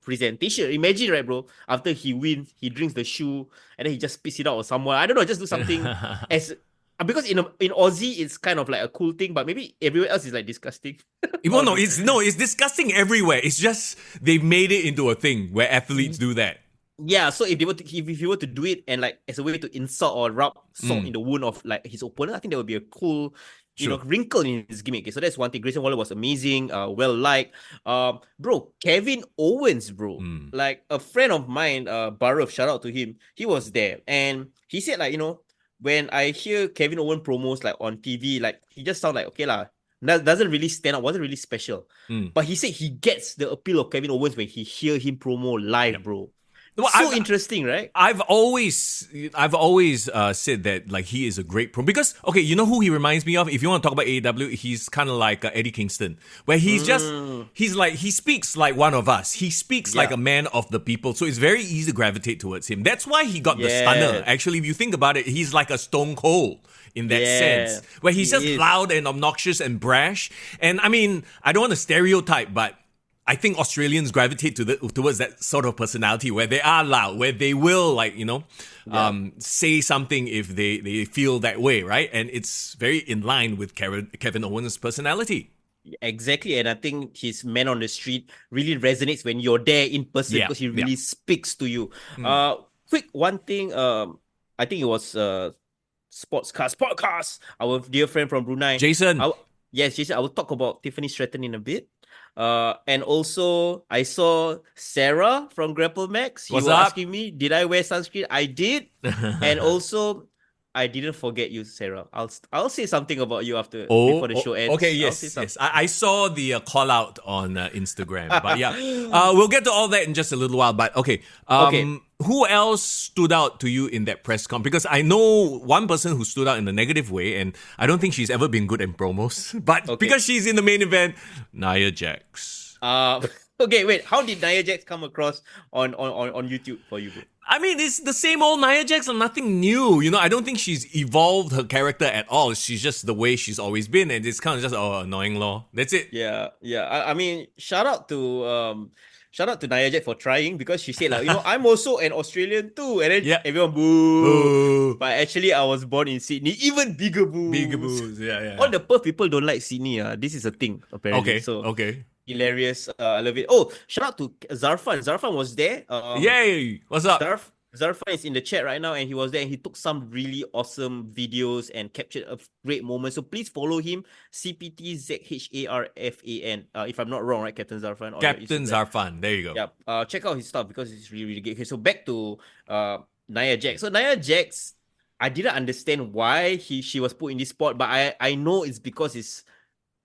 presentation. Imagine, right, bro? After he wins, he drinks the shoe and then he just spits it out or somewhere. I don't know, just do something as. Because in Aussie it's kind of like a cool thing, but maybe everywhere else is like disgusting. It's disgusting everywhere. It's just they've made it into a thing where athletes do that. Yeah, so if he were to do it and like as a way to insult or rub salt in the wound of like his opponent, I think that would be a cool wrinkle in his gimmick. Okay, so that's one thing. Grayson Waller was amazing, well liked. Bro, Kevin Owens, bro. Like a friend of mine, Barav, shout out to him. He was there and he said like, when I hear Kevin Owens promos like on TV, like he just sound like okay lah. That doesn't really stand out, wasn't really special. But he said he gets the appeal of Kevin Owens when he hear him promo live, bro. Well, interesting, right? I've always said that like he is a great pro because you know who he reminds me of? If you want to talk about AEW, he's kind of like Eddie Kingston, where he speaks like one of us. He speaks like a man of the people, so it's very easy to gravitate towards him. That's why he got the stunner. Actually, if you think about it, he's like a Stone Cold in that sense, where he's just loud and obnoxious and brash. And I mean, I don't want to stereotype, but I think Australians gravitate towards that sort of personality where they are loud, where they will say something if they feel that way, right? And it's very in line with Kevin Owens' personality. Exactly, and I think his man on the street really resonates when you're there in person because he really speaks to you. Quick one thing, I think it was Sportscast Podcast, our dear friend from Brunei. Jason. Jason, I will talk about Tiffany Stratton in a bit. And also, I saw Sarah from Grapple Max. You were asking me, did I wear sunscreen? I did. And also, I didn't forget you, Sarah. I'll say something about you before the show ends. Okay, yes. I saw the call out on Instagram. But yeah, we'll get to all that in just a little while. But okay. Who else stood out to you in that press con? Because I know one person who stood out in a negative way, and I don't think she's ever been good in promos. But because she's in the main event, Nia Jax. Okay, wait. How did Nia Jax come across on YouTube for you, bro? I mean, it's the same old Nia Jax and nothing new. I don't think she's evolved her character at all. She's just the way she's always been, and it's kind of just annoying law. That's it. Yeah. I mean, shout out to Nia Jax for trying because she said like, I'm also an Australian too, and then everyone boo. But actually, I was born in Sydney. Even bigger boos. Bigger boos. Yeah. All the Perth people don't like Sydney. This is a thing apparently. Okay. Hilarious. I love it. Oh, shout out to Zarfan. Zarfan was there. Yay! What's up? Zarfan is in the chat right now, and he was there and he took some really awesome videos and captured a great moment. So please follow him, CPTZHARFAN. If I'm not wrong, right, Captain Zarfan? Captain Zarfan. There you go. Yeah. Check out his stuff because it's really, really good. Okay, so back to Nia Jax. So Nia Jax, I didn't understand why she was put in this spot, but I know it's because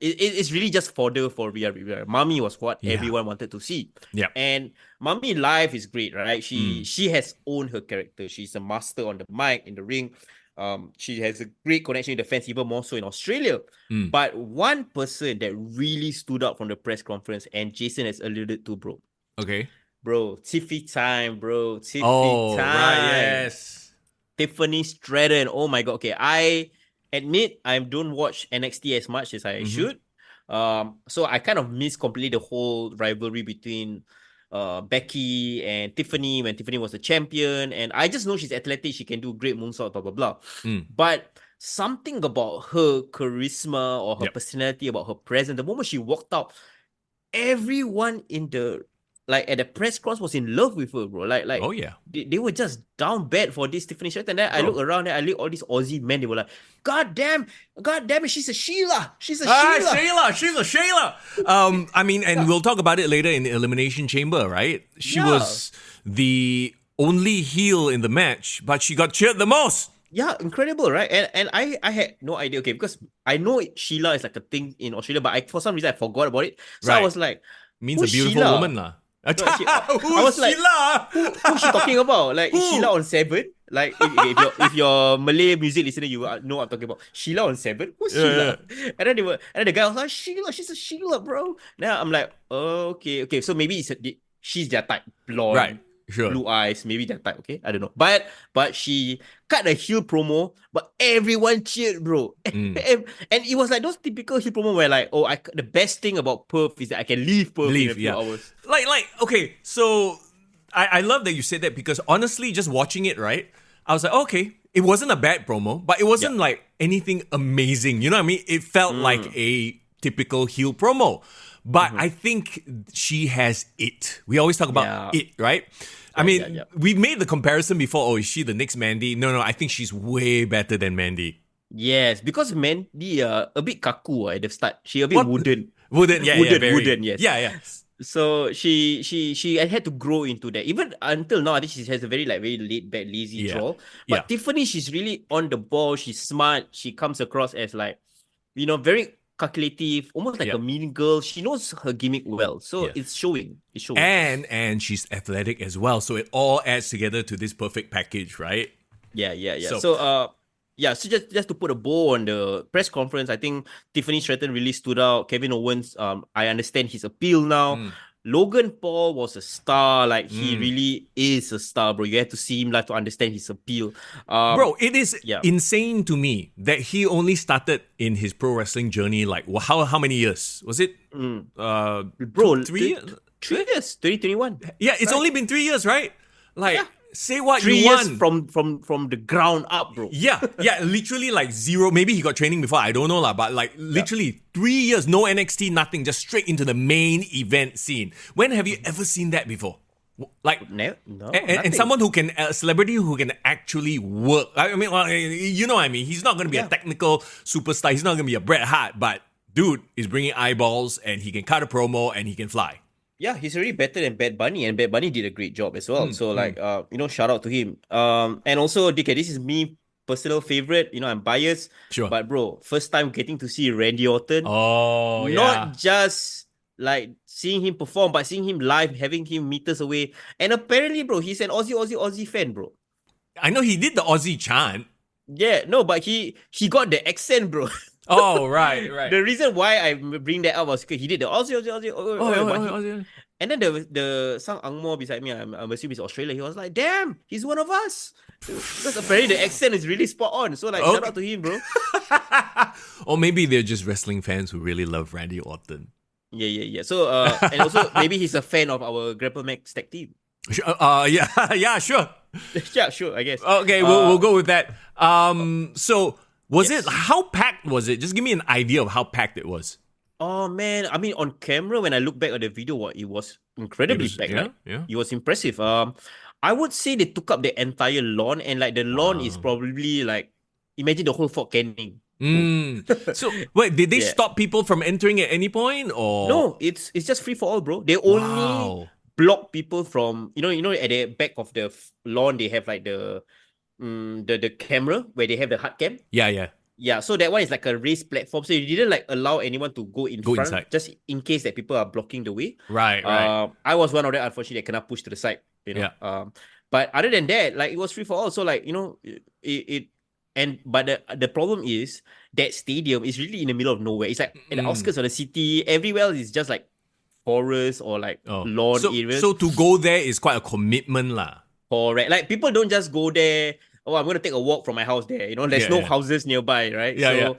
it's really just fodder for Rhea. Mami was what everyone wanted to see. Yeah. And Mami live is great, right? She has owned her character. She's a master on the mic, in the ring. She has a great connection with the fans, even more so in Australia. But one person that really stood out from the press conference, and Jason has alluded to, bro. Okay. Bro, Tiffy time, bro. Tiffy time. Right, yes. Tiffany Stratton. Oh my god. Okay, I admit I don't watch NXT as much as I should. So I kind of miss completely the whole rivalry between Becky and Tiffany when Tiffany was the champion. And I just know she's athletic, she can do great moonsault, blah, blah, blah. But something about her charisma or her personality, about her presence, the moment she walked out, everyone in the at the press cross was in love with her, bro. Oh yeah, they were just down bad for this Tiffany Stratton. And then I look around and I look all these Aussie men. They were like, God damn it, she's a Sheila. She's a Sheila. She's a Sheila. I mean, and we'll talk about it later in the Elimination Chamber, right? She was the only heel in the match, but she got cheered the most. Yeah, incredible, right? And I had no idea, okay, because I know Sheila is like a thing in Australia, but for some reason I forgot about it. So I was like, means a beautiful Sheila? woman, lah. I was like, who's she talking about? Like, is Sheila on 7? Like, if you're Malay music listener, you know what I'm talking about. Sheila on 7? Who's Sheila? And then the guy was like, Sheila, she's a Sheila, bro. Now I'm like, oh, okay. So maybe she's their type, blonde, right? Sure. Blue eyes, maybe that type. Okay, I don't know. But she cut a heel promo, but everyone cheered, bro. And it was like those typical heel promo where like, the best thing about Perth is that I can leave Perth in a few hours. Like okay, so I love that you said that, because honestly, just watching it, right, I was like, okay, it wasn't a bad promo, but it wasn't like anything amazing. You know what I mean? It felt like a typical heel promo. But I think she has it. We always talk about it, right? I mean, we made the comparison before. Oh, is she the next Mandy? No, I think she's way better than Mandy. Yes, because Mandy a bit kaku at the start. She a bit wooden. Wooden, yes. Yeah. So she had to grow into that. Even until now, I think she has a very laid back, lazy draw. But Tiffany, she's really on the ball. She's smart. She comes across as very calculative, almost like a mean girl. She knows her gimmick well, so it's showing. And she's athletic as well, so it all adds together to this perfect package, right? Yeah. So just to put a bow on the press conference, I think Tiffany Stratton really stood out. Kevin Owens, I understand his appeal now. Logan Paul was a star. Like, he really is a star, bro. You have to see him live to understand his appeal. Bro, it is insane to me that he only started in his pro wrestling journey, like, how many years? Was it? Bro, 3 years? 3 years, 2021. Yeah, it's only been 3 years, right? Like, say what 3 you years want. from the ground up, bro. Yeah, literally like zero. Maybe he got training before, I don't know lah. But like literally 3 years, no NXT, nothing, just straight into the main event scene. When have you ever seen that before? Like, no, and someone who can, a celebrity who can actually work. I mean, well, you know what I mean. He's not going to be a technical superstar. He's not going to be a Bret Hart, but dude is bringing eyeballs, and he can cut a promo, and he can fly. Yeah, he's already better than Bad Bunny, and Bad Bunny did a great job as well. So shout out to him. And also, DK, this is me personal favorite. I'm biased. Sure. But bro, first time getting to see Randy Orton. Oh, yeah. Not just like seeing him perform, but seeing him live, having him meters away. And apparently, bro, he's an Aussie fan, bro. I know he did the Aussie chant. Yeah, no, but he got the accent, bro. Oh, right. The reason why I bring that up was because he did the Aussie. Aussie. And then the Sang Angmo beside me, I'm assuming he's Australia. He was like, damn, he's one of us. Because apparently the accent is really spot on. So shout out to him, bro. Or maybe they're just wrestling fans who really love Randy Orton. Yeah. So and also maybe he's a fan of our Grapple Max tag team. Yeah, sure. Yeah, sure, I guess. Okay, we'll go with that. So was it, how packed was it? Just give me an idea of how packed it was. Oh man, I mean, on camera, when I look back at the video, it was incredibly packed. Yeah. It was impressive. I would say they took up the entire lawn, and like the lawn is Wow. probably like, imagine the whole Fort Canning. So wait, did they Yeah. stop people from entering at any point, or No, it's just free for all, bro. They only Wow. block people from, at the back of the lawn they have like the camera where they have the hard cam. Yeah. Yeah, so that one is like a raised platform. So you didn't like allow anyone to go in front, inside. just in case that people are blocking the way. Right. I was one of them, unfortunately, that cannot push to the side. Yeah. But other than that, like it was free for all. So like, but the problem is that stadium is really in the middle of nowhere. It's like at the outskirts of the city. Everywhere is just like forest or like lawn areas. So to go there is quite a commitment, lah. Correct. Like people don't just go there. Oh, I'm gonna take a walk from my house there. There's no houses nearby, right? Yeah,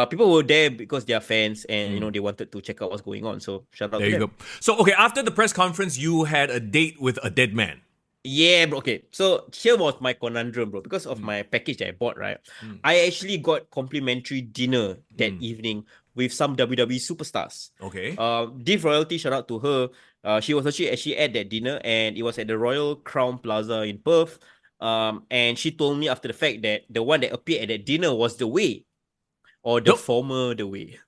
people were there because they are fans and they wanted to check out what's going on. So shout out There to you them. go. So okay, after the press conference, you had a date with a dead man. Yeah, bro. Okay. So here was my conundrum, bro. Because of my package that I bought, right? I actually got complimentary dinner that evening with some WWE superstars. Okay. Div Royalty, shout out to her. She was actually at that dinner, and it was at the Royal Crown Plaza in Perth. And she told me after the fact that the one that appeared at that dinner was The Way, or the former The Way.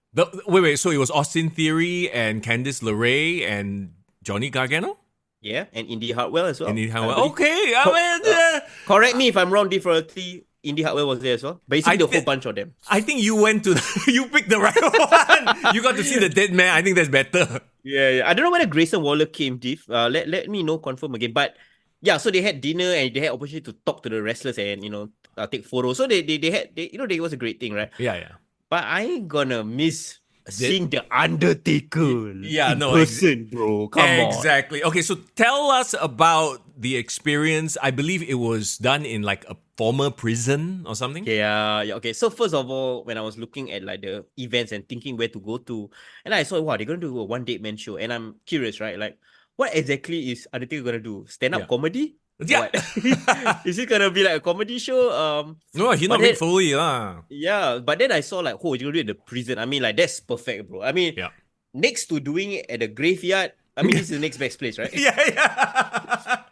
Wait. So it was Austin Theory and Candice LeRae and Johnny Gargano? Yeah, and Indy Hartwell as well. Indy Hartwell. Okay. I mean, correct me if I'm wrong, Div Royalty. Indy Hartwell was there as well. Basically, the whole bunch of them. I think you went to you picked the right one. You got to see the dead man. I think that's better. Yeah. I don't know whether Grayson Waller came, Div. Let me know, confirm again. But yeah, so they had dinner and they had opportunity to talk to the wrestlers and take photos. So it was a great thing, right? Yeah. But I ain't gonna miss seeing the Undertaker in person, bro. Come on. Exactly. Okay, so tell us about the experience. I believe it was done in like a former prison or something. Yeah. Okay. So first of all, when I was looking at like the events and thinking where to go to, and I saw, wow, they're gonna do a one date man show, and I'm curious, right? Like, what exactly is Undertaker gonna do? Stand up comedy? Yeah. Is it gonna be like a comedy show? No, he's not Mick Foley, lah. Yeah, but then I saw like, oh, you're gonna do it in the prison. I mean, like that's perfect, bro. I mean, next to doing it at the graveyard, I mean, this is the next best place, right? Yeah.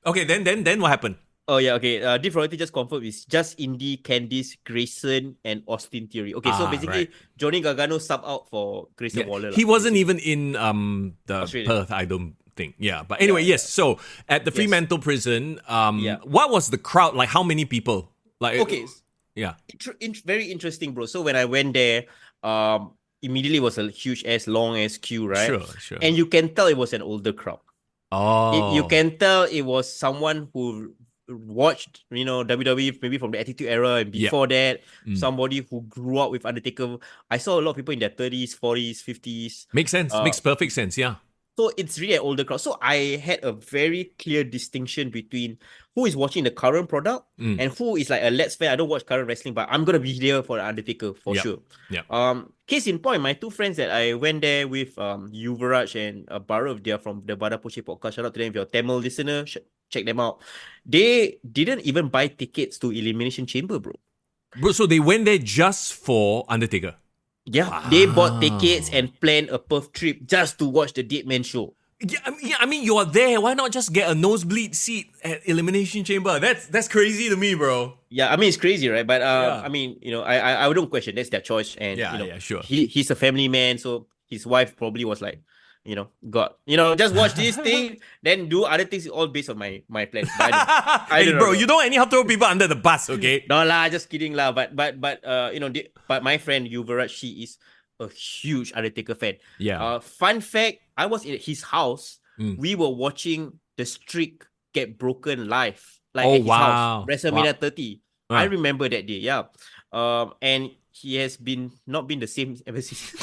Okay, then what happened? Oh yeah, okay. Div Royalty just confirmed it's just Indy, Candice, Grayson, and Austin Theory. Okay, so basically Johnny Gargano sub out for Grayson Waller. He wasn't even in the Australia. Perth, I don't think. Yeah, but anyway, yes. So at the Fremantle prison, what was the crowd like? How many people? Like Very interesting, bro. So when I went there, immediately was a huge long ass queue, right? Sure. And you can tell it was an older crowd. Oh, You can tell it was someone who watched, WWE maybe from the Attitude Era and before that, somebody who grew up with Undertaker. I saw a lot of people in their 30s, 40s, 50s. Makes sense. Makes perfect sense. Yeah. So it's really an older crowd. So I had a very clear distinction between who is watching the current product and who is like a let's fan. I don't watch current wrestling, but I'm gonna be there for the Undertaker for sure. Yeah. Case in point, my two friends that I went there with, Yuvraj and Bhairav, they're from the Bada Poche podcast. Shout out to them. If you're a Tamil listener, check them out. They didn't even buy tickets to Elimination Chamber, bro. Bro, so they went there just for Undertaker. Yeah, they bought tickets and planned a Perth trip just to watch the Dead Man show. Yeah, I mean, you're there. Why not just get a nosebleed seat at Elimination Chamber? That's crazy to me, bro. Yeah, I mean it's crazy, right? But I mean, I wouldn't question. That's their choice, and sure. He's a family man, so his wife probably was like, just watch this thing, then do other things. All based on my plan. I don't know, bro. You don't anyhow throw people under the bus, okay? No lah, just kidding lah. But my friend Yuvraj, she is a huge Undertaker fan. Yeah. Fun fact, I was at his house. We were watching the streak get broken live, like at his house, WrestleMania 30. I remember that day. Yeah. And he has not been the same ever since.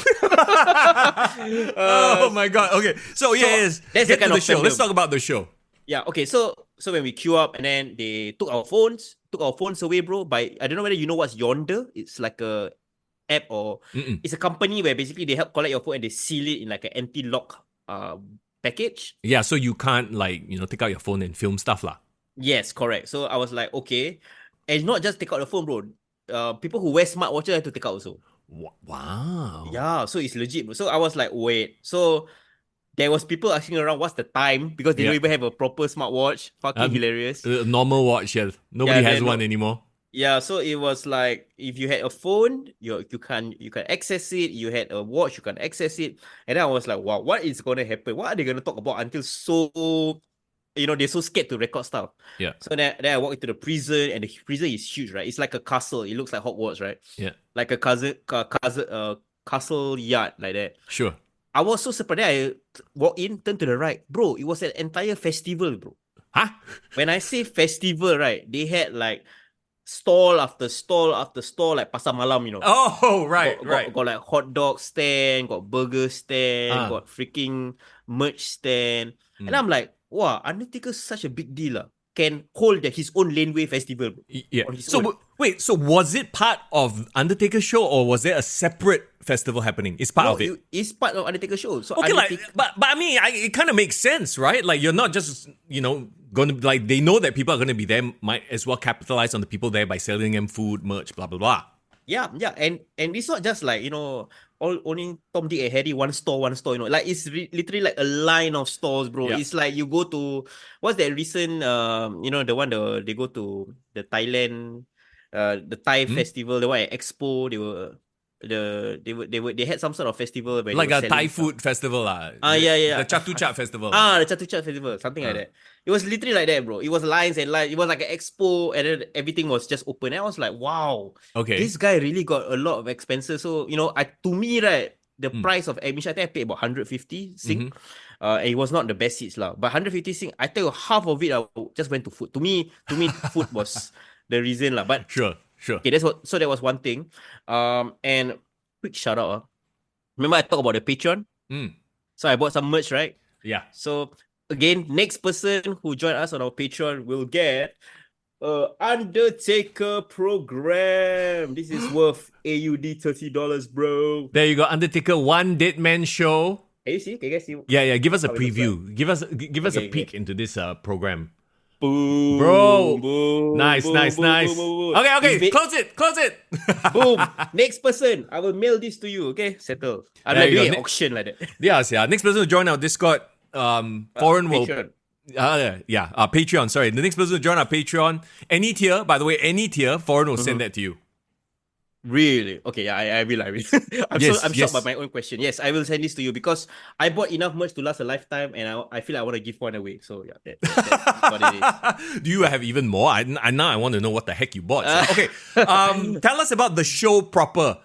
Oh my god. Okay. So yes. That's Get the kind to the of show. fandom. Let's talk about the show. Yeah, okay. So when we queue up and then they took our phones away, bro. I don't know whether you know what's Yonder. It's like a app or it's a company where basically they help collect your phone and they seal it in like an anti-lock package. Yeah, so you can't take out your phone and film stuff lah. Yes, correct. So I was like, okay. And not just take out the phone, bro. People who wear smartwatches have to take out also. Wow. Yeah, so it's legit, bro. So I was like, wait. So there was people asking around what's the time because they don't even have a proper smartwatch. Fucking hilarious. Normal watch, yeah. Nobody has one anymore. Yeah, so it was like if you had a phone, you can access it. You had a watch, you can access it. And then I was like, wow, what is gonna happen? What are they gonna talk about until so they're so scared to record stuff. Yeah. So then I walked into the prison, and the prison is huge, right? It's like a castle. It looks like Hogwarts, right? Yeah. Like a castle yard like that. Sure. I was so surprised. Then I walked in, turned to the right. Bro, it was an entire festival, bro. Huh? When I say festival, right, they had like stall after stall after stall, like pasar malam, Oh, right. Got like hot dog stand, got burger stand, got freaking merch stand. And I'm like, wow, Undertaker's such a big deal. Can hold his own laneway festival. Yeah. So wait, so was it part of Undertaker's show, or was there a separate festival happening? It's part of it. It's part of Undertaker's show. So okay, but I mean, it kind of makes sense, right? Like you're not just going to like they know that people are going to be there. Might as well capitalize on the people there by selling them food, merch, blah blah blah. Yeah, and it's not just like only Tom, Dick, and Harry, one store, like it's literally like a line of stores, bro. Yeah. It's like you go to what's that recent the one they go to the Thailand the Thai festival, the one at Expo. They had some sort of festival where like they were a Thai selling food festival, yeah. The Chatuchak festival. The Chatuchak festival, something like that. It was literally like that, bro. It was lines and lines. It was like an expo, and then everything was just open. And I was like, wow, okay, this guy really got a lot of expenses. So to me, right, the price of admission, I think I paid about 150 Sing. And it was not the best seats lah. But 150 Sing, I tell you, half of it I just went to food. To me, food was the reason lah. But sure. Okay, so that was one thing. And quick shout out. Remember I talked about the Patreon? So I bought some merch, right? Yeah. So again, next person who joined us on our Patreon will get a Undertaker program. This is worth AUD $30, bro. There you go, Undertaker One Dead Man Show. Can you see? Can you guys see? Yeah. Give us a preview. Give us a peek into this program. Boom, bro. Boom, nice. Boom, boom. Okay. Close it. Boom. Next person, I will mail this to you. Okay, settle. I'm like doing an auction like that. Yeah. Next person to join our Discord. Foreign will. Patreon. Patreon. Sorry, the next person to join our Patreon. Any tier, by the way, Foreign will send that to you. Really? Okay, yeah, I will. I'm shocked by my own question. Yes, I will send this to you because I bought enough merch to last a lifetime, and I feel I want to give one away. So yeah, that's what it is. Do you have even more? Now I want to know what the heck you bought. So, okay, tell us about the show proper.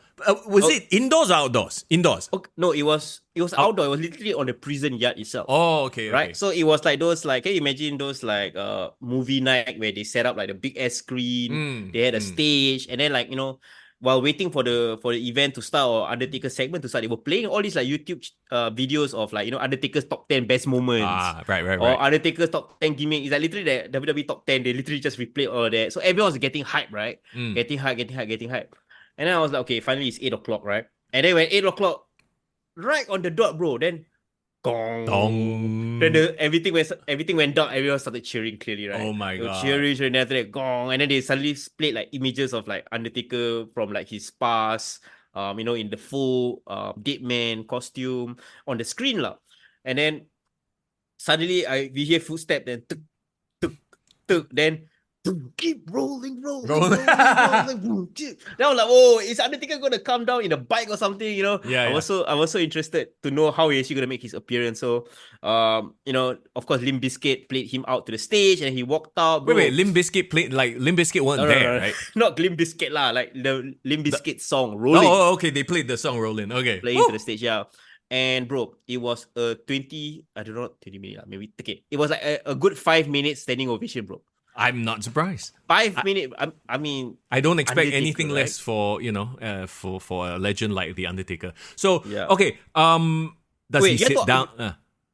Was it indoors or outdoors? Indoors. Okay, no, it was outdoor. It was literally on the prison yard itself. Oh, okay. Right. So it was like those can you imagine those movie night where they set up like a big ass screen, they had a stage, and then while waiting for the event to start or Undertaker segment to start, they were playing all these YouTube videos of Undertaker's top 10 best moments. Right. Or Undertaker's top 10 gimmick. It's like literally the WWE top 10. They literally just replay all that. So everyone was getting hype, right? Getting hype. And then I was like, okay, finally it's 8 o'clock, right? And then when 8 o'clock, right on the dot, bro, then gong. Then everything went down. Everyone started cheering clearly, right? Oh my god! Cheering, and after that, gong. And then they suddenly played images of Undertaker from his past, in the full dead man costume on the screen lah. And then suddenly we hear footsteps, then tuk tuk tuk, then keep rolling. Then I was like, oh, is Undertaker gonna come down in a bike or something? I was so interested to know how he's actually gonna make his appearance. So, of course, Limp Bizkit played him out to the stage, and he walked out. Bro. Wait, Limp Bizkit played Limp Bizkit weren't there, right? Not Limp Bizkit lah, like the Limp Bizkit song Rolling. Oh, okay, they played the song Rolling. Okay, playing to the stage, yeah. And bro, it was a 20 minutes, maybe. Okay, it was like a good 5 minutes standing ovation, bro. I'm not surprised. 5 minutes. I mean, I don't expect Undertaker, anything right? less for for a legend like the Undertaker. So Yeah. okay, does he sit down?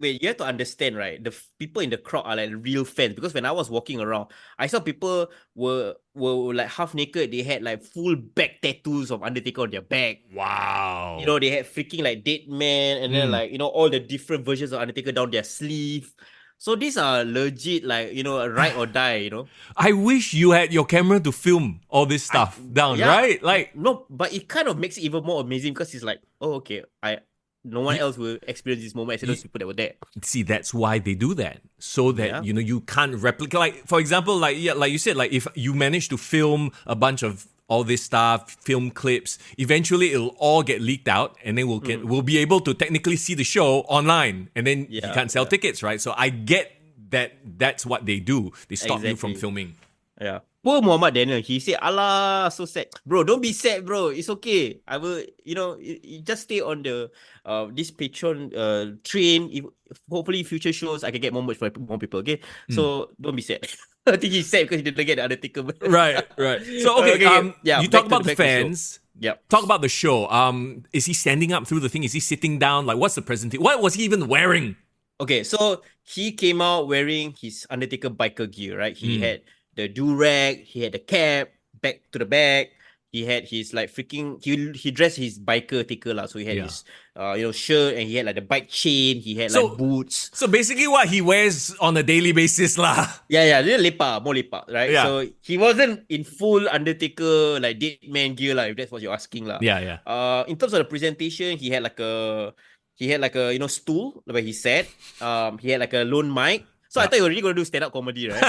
Wait, you have to understand, right? The people in the crowd are like real fans because when I was walking around, I saw people were like half naked. They had like full back tattoos of Undertaker on their back. Wow. They had freaking dead man, and then all the different versions of Undertaker down their sleeve. So these are legit ride or die. I wish you had your camera to film all this stuff down, yeah. right? Like No, but it kind of makes it even more amazing because it's like, oh, okay, no one else will experience this moment except those people that were there. See, that's why they do that, so that you can't replicate. Like, for example, like you said, like if you manage to film a bunch of all this stuff, film clips, eventually it'll all get leaked out, and then we'll be able to technically see the show online, and then you can't sell tickets, right? So I get that that's what they do. They stop you from filming. Yeah. Poor Muhammad Daniel, he said, "Allah, so sad, bro. Don't be sad, bro. It's okay. I will, you just stay on the this Patreon train. If hopefully future shows I can get more merch for more people. Okay, so don't be sad." I think he's sad because he didn't get the Undertaker. Right. So okay, you talk about the fans. Yep. Talk about the show. Is he standing up through the thing? Is he sitting down? Like, what's the presentation? What was he even wearing? Okay, so he came out wearing his Undertaker biker gear, right? He had the do-rag, he had the cap, back to the back. He had his like freaking he dressed his biker taker lah. So he had his shirt, and he had like the bike chain, he had like boots. So basically what he wears on a daily basis lah. Yeah, more lepak, right? Yeah. So he wasn't in full Undertaker like dead man gear lah, if that's what you're asking lah. Yeah. In terms of the presentation, he had like a stool where he sat. He had like a lone mic. So I thought you were really going to do stand-up comedy, right?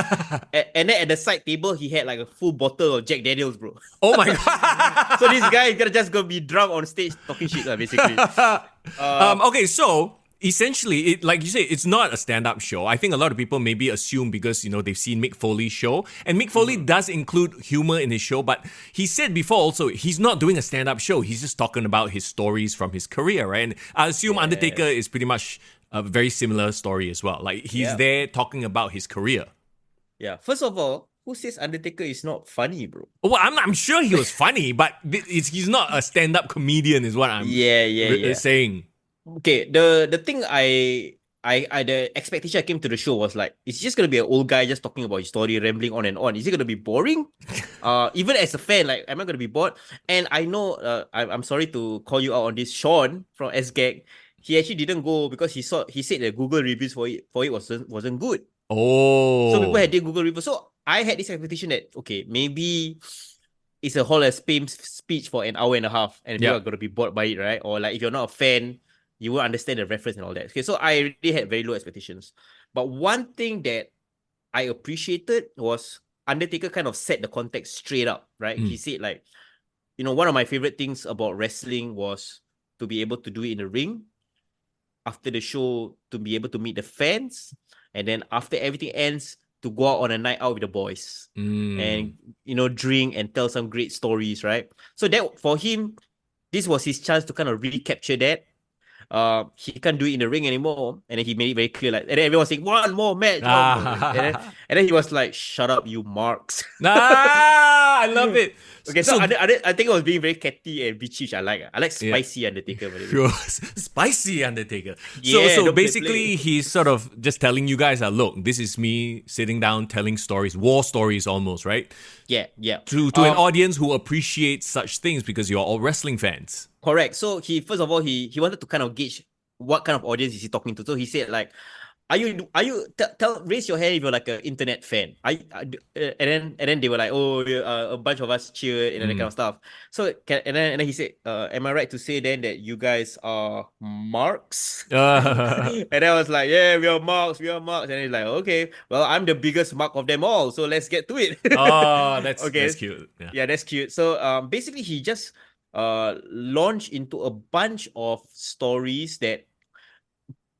And then at the side table, he had like a full bottle of Jack Daniels, bro. Oh my God. So this guy is just going to be drunk on stage talking shit, basically. Okay, so essentially, like you say, it's not a stand-up show. I think a lot of people maybe assume because, they've seen Mick Foley's show. And Mick Foley does include humor in his show, but he said before also, he's not doing a stand-up show. He's just talking about his stories from his career, right? And I assume Undertaker is pretty much a very similar story as well. Like, he's there talking about his career. Yeah. First of all, who says Undertaker is not funny, bro? Well, I'm sure he was funny, but he's not a stand-up comedian is what I'm saying. Okay, the thing the expectation I came to the show was like, it's just gonna be an old guy just talking about his story, rambling on and on. Is it gonna be boring? Even as a fan, like, am I gonna be bored? And I know, I'm sorry to call you out on this, Sean from SGAG. He actually didn't go because he said the Google reviews for it wasn't good. Oh. So people had their Google reviews. So I had this expectation that, okay, maybe it's a Hall of Fame speech for an hour and a half, and people are gonna be bored by it, right? Or like, if you're not a fan, you won't understand the reference and all that. Okay, so I really had very low expectations. But one thing that I appreciated was Undertaker kind of set the context straight up, right? He said like, one of my favorite things about wrestling was to be able to do it in the ring, after the show to be able to meet the fans, and then after everything ends to go out on a night out with the boys and drink and tell some great stories, right? So that for him, this was his chance to kind of really capture that. He can't do it in the ring anymore, and then he made it very clear, like, and then everyone was saying, one more match, and then he was like, "Shut up, you marks." I love it. Okay, so I think I was being very catty and bitchy, which I like spicy Undertaker. Sure. Spicy Undertaker. So basically, he's sort of just telling you guys, look, this is me sitting down telling stories, war stories almost, right? Yeah. To an audience who appreciates such things because you're all wrestling fans. Correct. So he wanted to kind of gauge what kind of audience is he talking to. So he said like, raise your hand if you're like an internet fan. And then they were like, a bunch of us cheered and that kind of stuff. So and then he said, am I right to say then that you guys are marks? And I was like, yeah, we are marks. And he's like, okay, well, I'm the biggest mark of them all, so let's get to it. Oh, that's cute. Yeah, that's cute. So basically he just launched into a bunch of stories that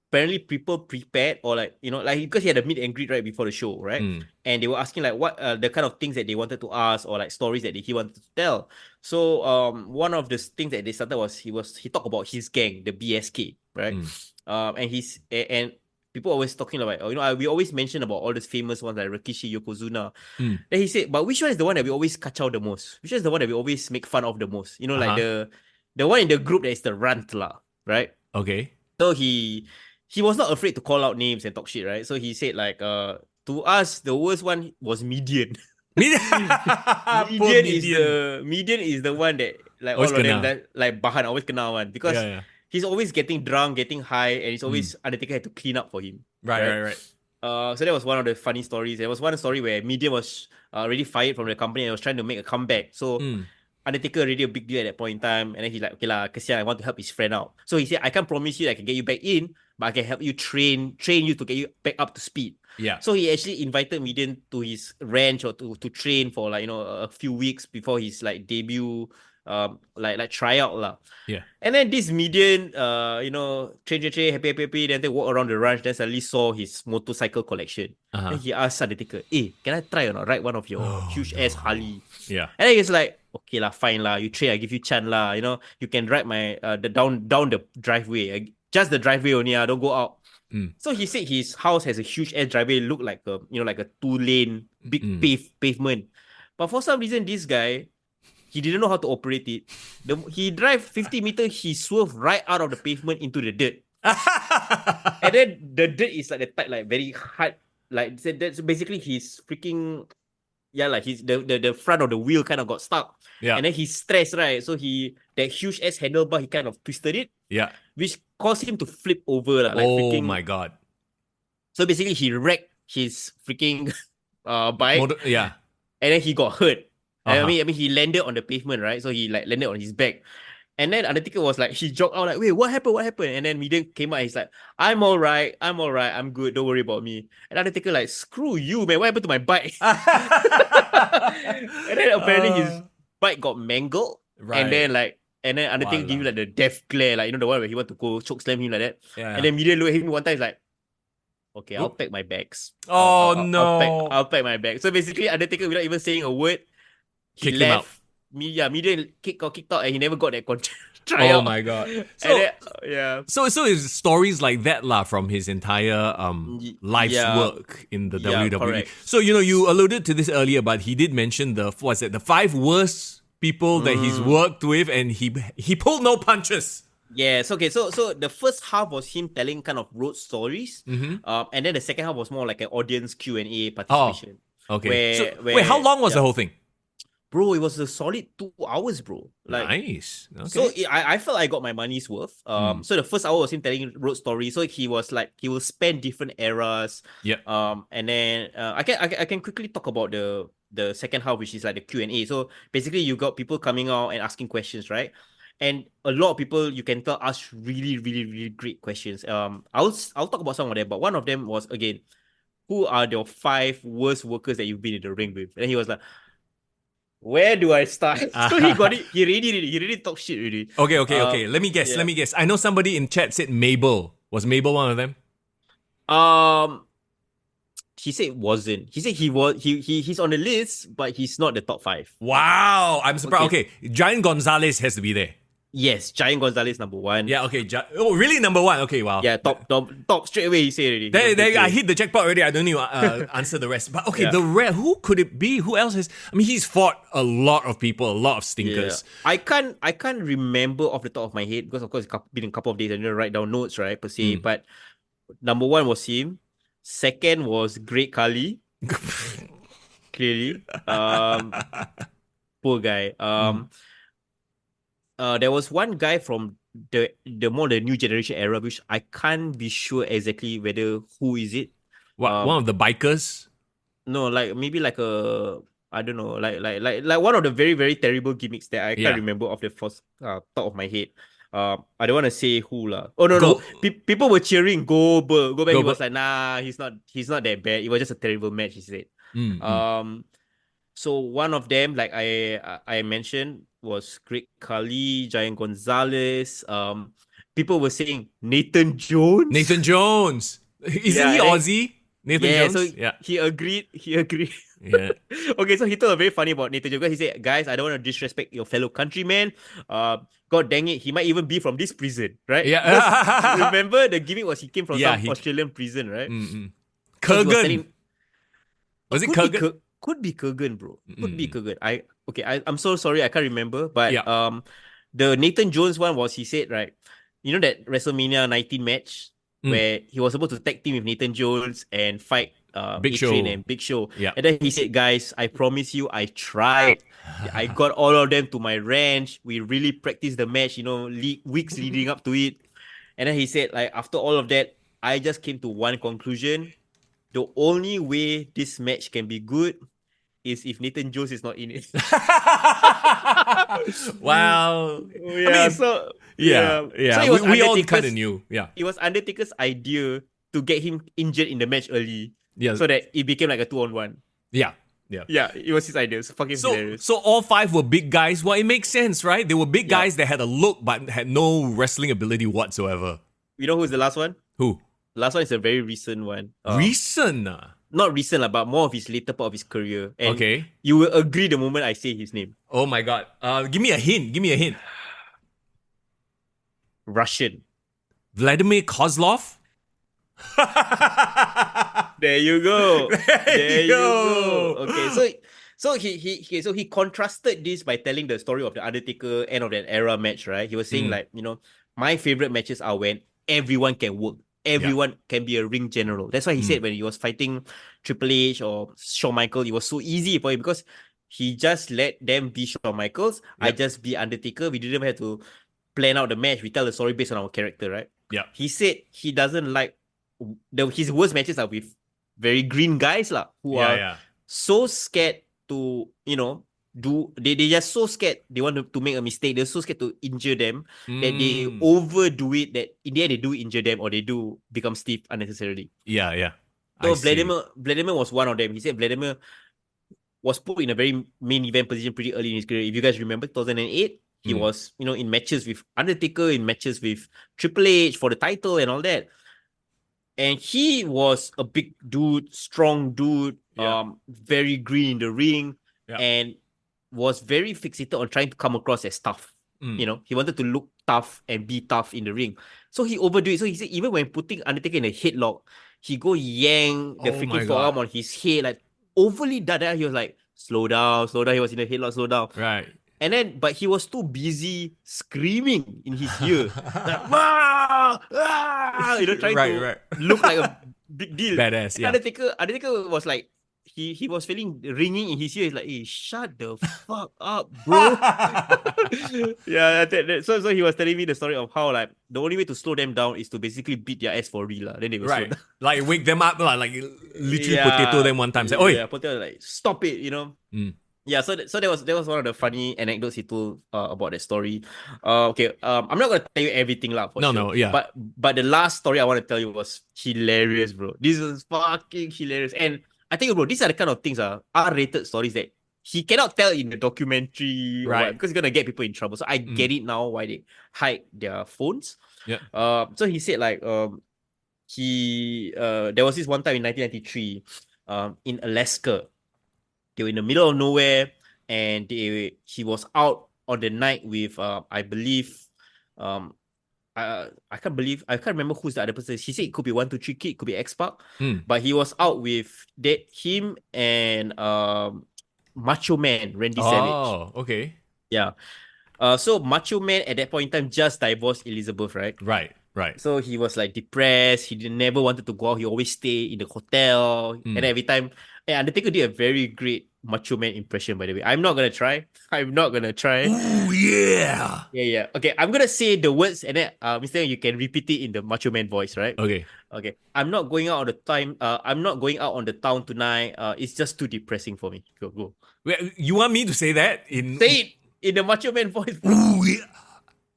apparently people prepared, or like, because he had a meet and greet right before the show, right? And they were asking like what the kind of things that they wanted to ask, or like stories that he wanted to tell. So one of the things that they started was he talked about his gang, the BSK, right? And people always talking about, we always mention about all those famous ones like Rikishi, Yokozuna. Then he said, but which one is the one that we always catch out the most? Which one is the one that we always make fun of the most? Like the one in the group that is the rant lah, right? Okay. So he was not afraid to call out names and talk shit, right? So he said like, to us, the worst one was Median. Median is the one that like always all of them that, like Bahan always kena one, because he's always getting drunk, getting high, and it's always Undertaker had to clean up for him. Right. So that was one of the funny stories. There was one story where Median was already fired from the company and was trying to make a comeback. So Undertaker already a big deal at that point in time, and then he's like, okay lah, kesian, I want to help his friend out. So he said, I can't promise you that I can get you back in, but I can help you train you to get you back up to speed. Yeah. So he actually invited Midian to his ranch or to train for like, a few weeks before his like debut, like tryout lah. Yeah. And then this Midian, train, happy, then they walk around the ranch, then suddenly saw his motorcycle collection. Then he asked Undertaker, hey, can I try or not ride one of your huge ass Harley? Yeah. And then he's like, okay lah, fine lah, you train, I give you Chen lah, you can ride my the down the driveway, just the driveway only, don't go out. So he said his house has a huge ass driveway, look like a like a 2-lane big pavement. But for some reason, this guy, he didn't know how to operate it. He drive 50 meters, he swerved right out of the pavement into the dirt. And then the dirt is like the type like very hard, like that's basically his freaking like he's the front of the wheel kind of got stuck. Yeah. And then he's stressed, right? So that huge ass handlebar, he kind of twisted it. Yeah. Which caused him to flip over. Like oh my god. So basically he wrecked his freaking bike. Yeah. And then he got hurt. I mean he landed on the pavement, right? So he like landed on his back. And then Undertaker was like, he jogged out like, wait, what happened? And then Midian came out, he's like, I'm all right, I'm good, don't worry about me. And Undertaker like, screw you, man, what happened to my bike? And then apparently his bike got mangled. Right. And then Undertaker gave him like the death glare, like, the one where he want to go choke slam him like that. Yeah. And then Midian looked at him one time, he's like, okay, I'll pack my bags. No. I'll pack my bags. So basically, Undertaker, without even saying a word, he Kicked him out. Midian kicked out, and he never got that tryout. Oh my god! So it's stories like that lah from his entire life's work in the WWE. Correct. So you alluded to this earlier, but he did mention the 5 worst people that he's worked with, and he pulled no punches. Yes. Okay. So the first half was him telling kind of road stories, and then the second half was more like an audience Q&A participation. Oh, okay. Wait, how long was the whole thing? Bro, it was a solid 2 hours, bro. Like, nice. Okay. So I felt I got my money's worth. So the first hour was him telling road stories. So he was like, he will span different eras. Yeah. And then I can quickly talk about the second half, which is like the Q&A. So basically, you got people coming out and asking questions, right? And a lot of people, you can tell, ask really, really, really great questions. I'll talk about some of them, but one of them was, again, who are the 5 worst workers that you've been in the ring with? And he was like, where do I start? So he got it. He really talked shit already. Okay. Let me guess. I know somebody in chat said Mabel. Was Mabel one of them? He said it wasn't. He said he's on the list, but he's not the top 5. Wow, I'm surprised. Okay, Giant Gonzalez has to be there. Yes, Giant Gonzalez number 1. Yeah, okay. Really number 1? Okay, wow. Yeah, top straight away. He said already. There, I hit the jackpot already. I don't need to answer the rest. But okay, the rest. Who could it be? Who else has? I mean, he's fought a lot of people, a lot of stinkers. Yeah. I can't remember off the top of my head because of course it's been a couple of days. I didn't write down notes, right, per se. But number 1 was him. Second was Great Khali. Clearly, poor guy. There was one guy from the new generation era, which I can't be sure exactly who is it. What, one of the bikers? No, like maybe like a, I don't know, like one of the very, very terrible gimmicks that I can't remember off the first top of my head. I don't want to say who lah. Oh no. People were cheering Goldberg. He was like, nah, he's not that bad. It was just a terrible match, he said. So one of them, like I mentioned, was Great Khali, Giant Gonzalez. People were saying Nathan Jones. Isn't he Aussie? Nathan Jones? So he agreed. Yeah. Okay, so he told a very funny about Nathan Jones. He said, guys, I don't want to disrespect your fellow countrymen. God dang it, he might even be from this prison, right? Yeah. Remember the gimmick was he came from some Australian prison, right? Kurgan. Was it Kurgan? Could be Kurgan, bro. Could be Kurgan. I'm so sorry, I can't remember. But the Nathan Jones one was, he said, right, you know that WrestleMania 19 match where he was supposed to tag team with Nathan Jones and fight Big Show and Big Show. Yeah. And then he said, guys, I promise you, I tried. I got all of them to my ranch. We really practiced the match, weeks leading up to it. And then he said, like, after all of that, I just came to one conclusion. The only way this match can be good is if Nathan Jones is not in it. Wow. Yeah, So So it was we all Undertaker's- kind of knew. Yeah. It was Undertaker's idea to get him injured in the match early, Yeah. so that it became like a 2-on-1. Yeah. Yeah. Yeah, it was his idea. It's fucking hilarious. So all 5 were big guys. Well, it makes sense, right? They were big guys that had a look but had no wrestling ability whatsoever. You know who's the last one? Who? Last one is a very recent one. Recent. Not recent, but more of his later part of his career. And Okay. you will agree the moment I say his name. Oh my god. Give me a hint. Russian. Vladimir Kozlov? There you go. There you go. Okay, so he contrasted this by telling the story of the Undertaker end of that era match, right? He was saying like, my favorite matches are when everyone can work. Everyone can be a ring general. That's why he said when he was fighting Triple H or Shawn Michaels, it was so easy for him because he just let them be Shawn Michaels. I just be Undertaker. We didn't have to plan out the match. We tell the story based on our character, right? Yeah. He said he doesn't like his worst matches are with very green guys who are so scared to they just so scared they want to make a mistake. They're so scared to injure them that they overdo it, that in the end they do injure them or they do become stiff unnecessarily. Yeah. So Vladimir was one of them. He said Vladimir was put in a very main event position pretty early in his career. If you guys remember 2008, he was in matches with Undertaker, in matches with Triple H for the title and all that. And he was a big dude, strong dude, very green in the ring, and was very fixated on trying to come across as tough. He wanted to look tough and be tough in the ring. So he overdo it. So he said even when putting Undertaker in a headlock, he go yank the freaking forearm on his head, like overly dada. He was like, slow down. He was in the headlock, slow down. Right. And then, but he was too busy screaming in his ear, like, "Ah! Ah!" Trying to look like a big deal. Badass, yeah. Undertaker was like, he was feeling ringing in his ear. He's like, hey, shut the fuck up, bro. So he was telling me the story of how like the only way to slow them down is to basically beat their ass for real. Then they will slow down. Like wake them up, like literally potato them one time. Say, oi! Yeah, potato, like, stop it, Yeah, so that was one of the funny anecdotes he told about that story. Okay, I'm not gonna tell you everything for sure. No, yeah. But the last story I want to tell you was hilarious, bro. This is fucking hilarious. And I think, bro, these are the kind of things R-rated stories that he cannot tell in the documentary, right? Because it's gonna get people in trouble. So I get it now why they hide their phones. Yeah. So he said like there was this one time in 1993, in Alaska. They were in the middle of nowhere, and he was out on the night with I believe I can't remember who's the other person. He said it could be 123 Kid, it could be X-Pac, but he was out with him and Macho Man Randy Savage. Oh, okay. Yeah. So Macho Man at that point in time just divorced Elizabeth, right? Right. So he was like depressed. He never wanted to go out. He always stay in the hotel, and every time. Undertaker did a very great Macho Man impression, by the way. I'm not gonna try. Ooh, yeah. Yeah. Okay, I'm gonna say the words, and then Mr. you can repeat it in the Macho Man voice, right? Okay. I'm not going out on the time. I'm not going out on the town tonight. It's just too depressing for me. Go. Wait, you want me to say that Say it in the Macho Man voice, bro. Ooh, yeah.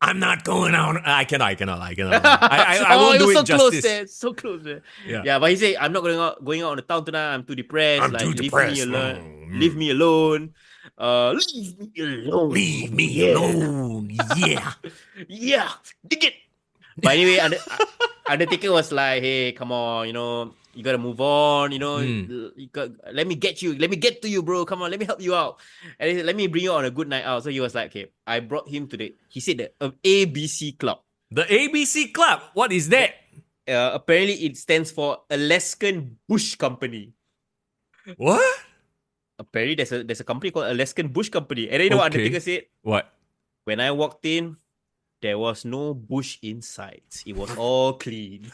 I'm not going out. I cannot. I won't do it justice. So close there. Yeah. But he said, I'm not going out on the town tonight. I'm too depressed. I'm too depressed. Leave me alone. Leave me alone. Yeah. Yeah. Dig it. But anyway, Undertaker was like, hey, come on, you gotta move on, let me get to you, bro. Come on, let me help you out. And he said, let me bring you on a good night out. So he was like, okay, I brought him to he said the ABC Club. The ABC Club? What is that? Apparently it stands for Alaskan Bush Company. What? Apparently there's a company called Alaskan Bush Company. And then you know what Undertaker said? What? When I walked in, there was no bush inside. It was all clean.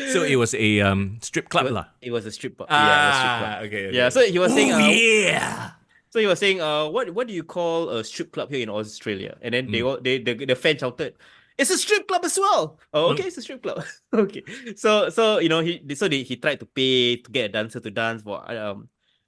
So it was a strip club lah. It was a strip club. Yeah, a strip club. Okay. Yeah, so he was saying, yeah. So he was saying, what do you call a strip club here in Australia? And then the fan shouted, it's a strip club as well. Oh, okay, it's a strip club. Okay. So he tried to pay to get a dancer to dance for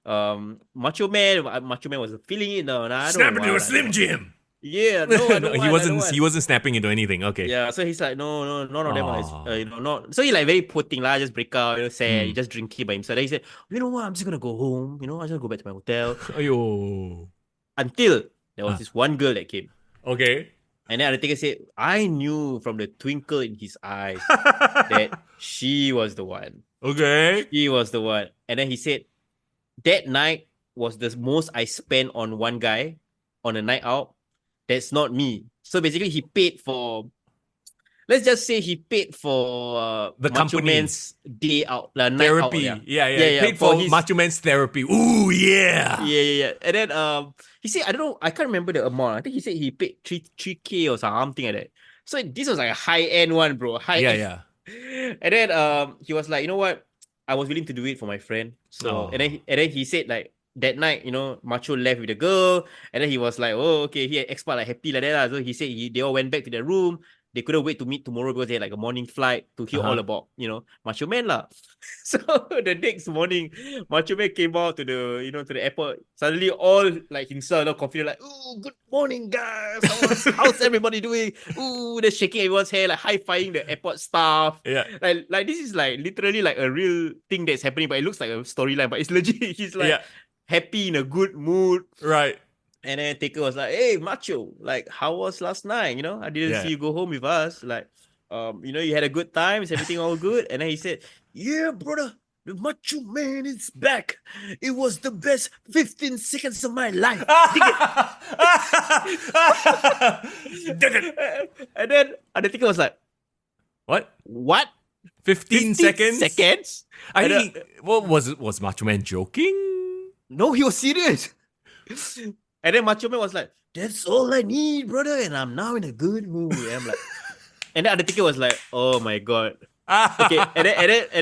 Macho Man was feeling it now. Nah, I Snap don't into a want. Slim Jim. Yeah, no, I don't No, want. I don't want. he wasn't snapping into anything. Okay. Yeah, so he's like, no, none of them are, Aw. not. So he like very poor thing lah, just break out, sad, he Mm. just drinking by himself. Then he said, you know what, I'm just gonna go home, I'm just gonna go back to my hotel. Ayo. Until there was Ah. this one girl that came. Okay. And then Undertaker said, I knew from the twinkle in his eyes that she was the one. Okay. She was the one. And then he said, that night was the most I spent on one guy on a night out. That's not me. So basically, he paid for. Let's just say he paid for The Macho company. Man's day out, night Therapy. out. Yeah. He paid for his, Macho Man's therapy. Ooh, yeah. Yeah. And then he said, I don't know, I can't remember the amount. I think he said he paid 3K or something like that. So this was like a high end one, bro. Yeah. And then he was like, you know what? I was willing to do it for my friend. So Oh. and then he said like that night, Macho left with the girl, and then he was like, oh, okay, he expat like happy like that lah. So he said they all went back to their room. They couldn't wait to meet tomorrow because they had like a morning flight to hear all about, Macho Man lah. So the next morning, Macho Man came out to the, to the airport. Suddenly all like himself, confident, like, ooh, good morning, guys. How's everybody doing? Ooh, they're shaking everyone's hair, like high-fiving the airport staff. Yeah. Like this is like literally like a real thing that's happening, but it looks like a storyline, but it's legit. He's like happy in a good mood. Right. And then Taker was like, hey, Macho, like, how was last night? I didn't see you go home with us. Like, you had a good time. Is everything all good? And then he said, yeah, brother, the Macho Man is back. It was the best 15 seconds of my life. And then Undertaker was like, What? 15 seconds? Seconds? I think, what was Macho Man joking? No, he was serious. And then Macho Man was like, that's all I need, brother. And I'm now in a good mood. And I'm like, and then Undertaker was like, oh my God. Okay. And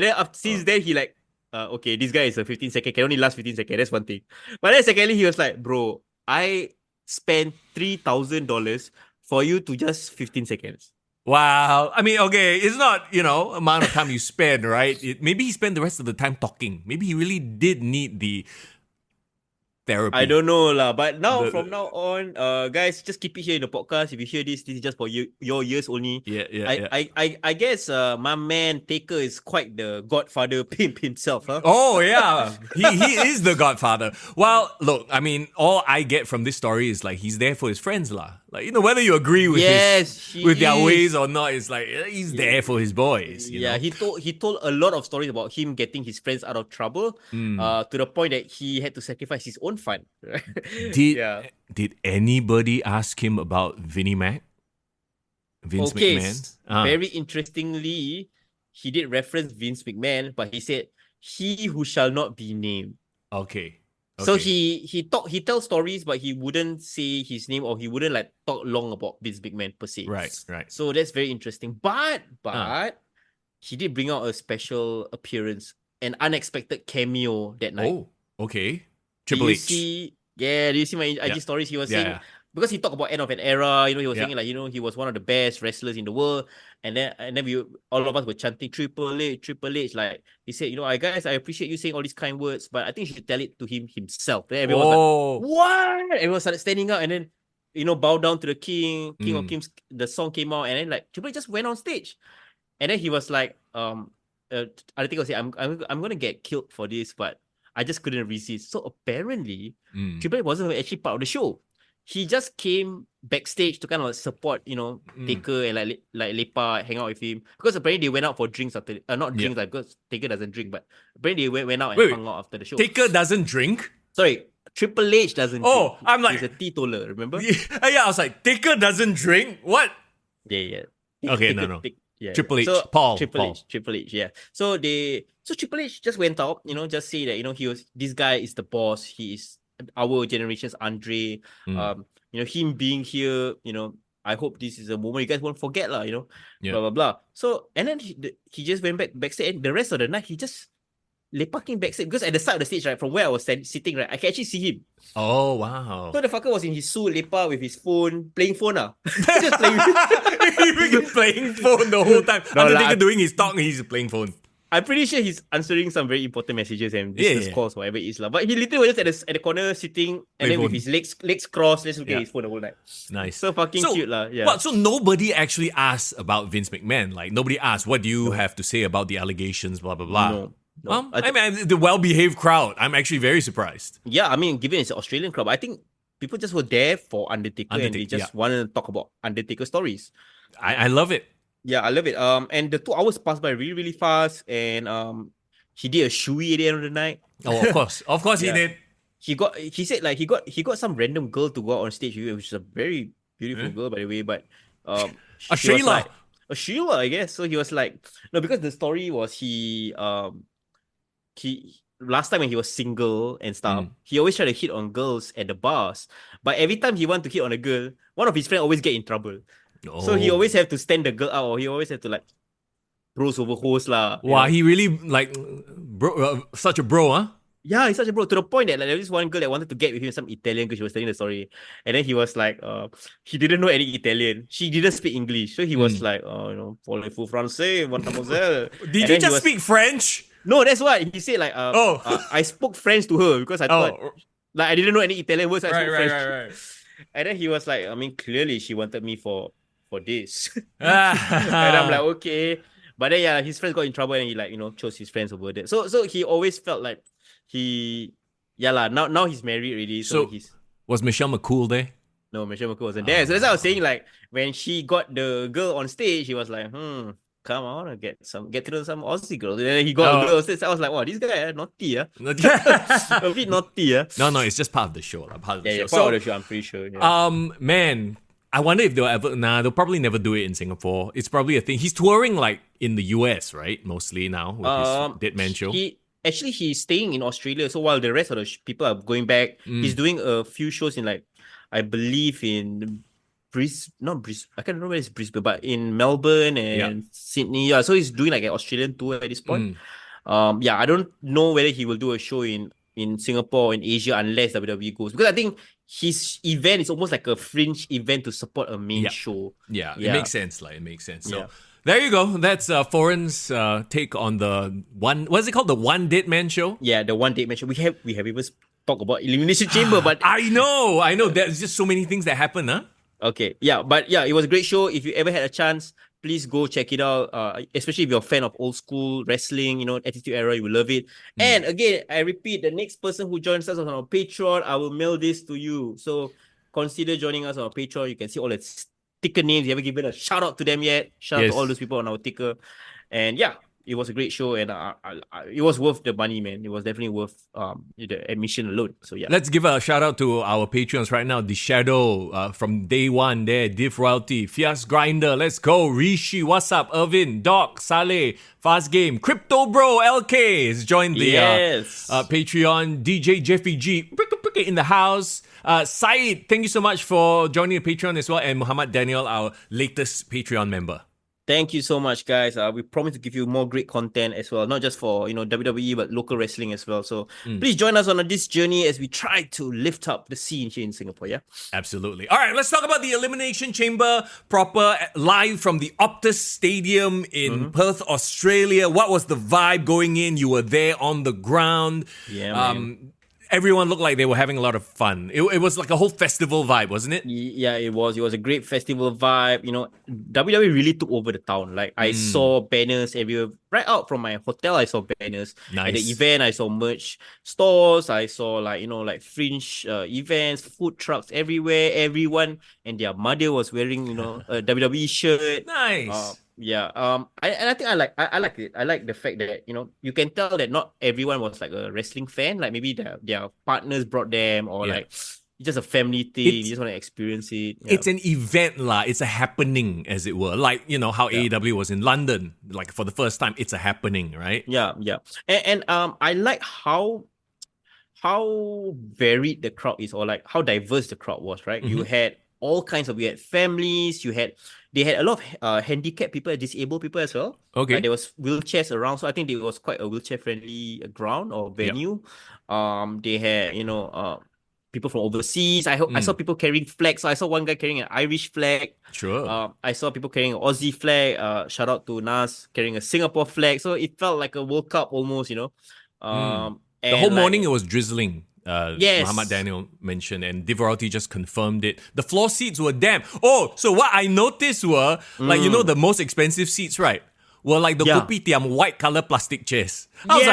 then since then, he like, okay, this guy is a 15 second, can only last 15 seconds. That's one thing. But then secondly, he was like, bro, I spent $3,000 for you to just 15 seconds. Wow. I mean, okay, it's not, amount of time you spend, right? Maybe he spent the rest of the time talking. Maybe he really did need the therapy. I don't know lah, but from now on, guys, just keep it here in the podcast. If you hear this is just for your ears only. Yeah. I guess my man Taker is quite the Godfather pimp himself, huh? Oh yeah, he is the Godfather. Well, look, I mean, all I get from this story is like he's there for his friends lah. Like whether you agree with their ways or not, it's like he's there for his boys. You know? He told a lot of stories about him getting his friends out of trouble, to the point that he had to sacrifice his own fun. Did anybody ask him about Vinnie Mac? Vince McMahon? Very interestingly, he did reference Vince McMahon, but he said, he who shall not be named. Okay. So he tells stories, but he wouldn't say his name, or he wouldn't like talk long about Vince McMahon per se. Right. So that's very interesting. But he did bring out a special appearance, an unexpected cameo that night. Oh, okay. Triple H. Do you see my IG stories? He was saying, because he talked about end of an era, he was saying like, he was one of the best wrestlers in the world. And then all of us were chanting Triple H. Like he said, guys, I appreciate you saying all these kind words, but I think you should tell it to him himself. Then everyone was like, what? Everyone started standing up and then, bow down to the King of Kings. The song came out, and then like Triple H just went on stage. And then he was like, I think I was saying, I'm gonna get killed for this, but I just couldn't resist. So apparently, Triple H wasn't actually part of the show. He just came backstage to kind of support, Taker and like lepak, hang out with him. Because apparently they went out for drinks after, not drinks, like, because Taker doesn't drink, but apparently they went out and hung out after the show. Taker doesn't drink? Sorry, Triple H doesn't drink. Oh, I'm like... He's a teetotaler, remember? Yeah, I was like, Taker doesn't drink? What? Yeah. Okay, no. Yeah. Triple H, so, Paul. Triple H, yeah. So Triple H just went out, just say that, this guy is the boss. He is our generation's Andre. Him being here, I hope this is a moment you guys won't forget lah, blah, blah, blah. So, and then he just went backstage, and the rest of the night, he just lepaking backstage, because at the side of the stage, right, from where I was sitting, right, I can actually see him. Oh, wow. So the fucker was in his suit, lepa with his phone, playing phone now. Just playing. He's playing phone the whole time. Undertaker doing his talk, he's playing phone. I'm pretty sure he's answering some very important messages and business calls, whatever it is. But he literally was just at the corner sitting and then with his legs crossed, let's look at his phone the whole night. Nice. So fucking cute. Yeah. But so nobody actually asked about Vince McMahon. Like nobody asked, what do you have to say about the allegations, blah, blah, blah. No. Well, I mean, the well-behaved crowd. I'm actually very surprised. Yeah, I mean, given it's an Australian club, I think people just were there for Undertaker and they just wanted to talk about Undertaker stories. I love it. Yeah, I love it. And the 2 hours passed by really, really fast. And he did a shoey at the end of the night. Oh, of course he did. He said like he got some random girl to go out on stage with, which is a very beautiful girl, by the way. But a Sheila. A Sheila, I guess. So he was like, no, because the story was he last time when he was single and stuff, he always tried to hit on girls at the bars. But every time he want to hit on a girl, one of his friends always get in trouble. Oh. So he always have to stand the girl out, or he always have to like bros over hoes lah. Wow, he really like such a bro, huh? Yeah, he's such a bro, to the point that like, there was this one girl that wanted to get with him, some Italian girl. She was telling the story, and then he was like, he didn't know any Italian. She didn't speak English, so he was like, parlez-vous français, mademoiselle. Did you just speak French? No, that's what he said. Like, I spoke French to her because I thought, like, I didn't know any Italian words. I spoke French. Right. And then he was like, I mean, clearly she wanted me for this. And I'm like, okay. But then yeah, his friends got in trouble and he like, chose his friends over that. So he always felt like now he's married already. So was Michelle McCool there? No, Michelle McCool wasn't there. So that's what I was saying. Like when she got the girl on stage, he was like, come on, I get to know some Aussie girls. And then he got a girl on stage. So I was like, wow, this guy naughty, a bit naughty, No, it's just part of the show, part of the show. Part of the show, I'm pretty sure. Yeah. Man, I wonder if they'll ever. They'll probably never do it in Singapore. It's probably a thing. He's touring like in the US, right? Mostly now with his Dead Man show. He's staying in Australia. So while the rest of the people are going back, he's doing a few shows in like, I believe in not Brisbane. I can't remember where it's Brisbane, but in Melbourne and Sydney. Yeah, so he's doing like an Australian tour at this point. I don't know whether he will do a show in Singapore or in Asia unless WWE goes, because I think his event is almost like a fringe event to support a main show. Yeah, it makes sense. It makes sense. So there you go. That's Foreign's take on the one. What's it called? The One Dead Man show. Yeah, the One Dead Man show. We have even talked about Elimination Chamber, but I know. There's just so many things that happen, huh? Okay, but it was a great show. If you ever had a chance, please go check it out. Especially if you're a fan of old school wrestling, Attitude Era, you will love it. And again, I repeat, the next person who joins us on our Patreon, I will mail this to you. So consider joining us on our Patreon. You can see all the sticker names. You haven't given a shout out to them yet. Shout out to all those people on our ticker. And it was a great show, and it was worth the money, man. It was definitely worth the admission alone. So let's give a shout out to our Patreons right now. The Shadow from day one there, Div Royalty, Fias Grinder, let's go. Rishi, what's up? Irvin, Doc, Saleh, Fast Game, Crypto Bro, LK has joined the Patreon. DJ Jeffy G in the house. Saeed, thank you so much for joining the Patreon as well, and Muhammad Daniel, our latest Patreon member. Thank you so much, guys. We promise to give you more great content as well, not just for WWE, but local wrestling as well. So please join us on this journey as we try to lift up the scene here in Singapore. Yeah, absolutely. All right, let's talk about the Elimination Chamber proper, live from the Optus Stadium in Perth, Australia. What was the vibe going in? You were there on the ground. Yeah, man. Everyone looked like they were having a lot of fun. It was like a whole festival vibe, wasn't it? Yeah, it was. It was a great festival vibe. WWE really took over the town. Like I saw banners everywhere. Right out from my hotel, I saw banners. Nice. At the event, I saw merch stores. I saw like fringe events, food trucks everywhere. Everyone and their mother was wearing a WWE shirt. Nice. I think I like it. I like the fact that you can tell that not everyone was like a wrestling fan. Like maybe their partners brought them, or like it's just a family thing. You just want to experience it. It's an event lah. It's a happening, as it were. Like how AEW was in London, like for the first time. It's a happening, right? Yeah. And I like how varied the crowd is, or like how diverse the crowd was. Right, you had all kinds of. We had families. They had a lot of handicapped people, disabled people as well. Okay. There was wheelchairs around, so I think it was quite a wheelchair-friendly ground or venue. They had, people from overseas. I saw people carrying flags. So I saw one guy carrying an Irish flag. Sure. I saw people carrying an Aussie flag. Shout out to Nas carrying a Singapore flag. So it felt like a World Cup almost, The and whole like, morning it was drizzling. Yes. Muhammad Daniel mentioned, and Divarati just confirmed it. The floor seats were damp. Oh, so what I noticed were, the most expensive seats, right? Were like the kopitiam white color plastic chairs. I was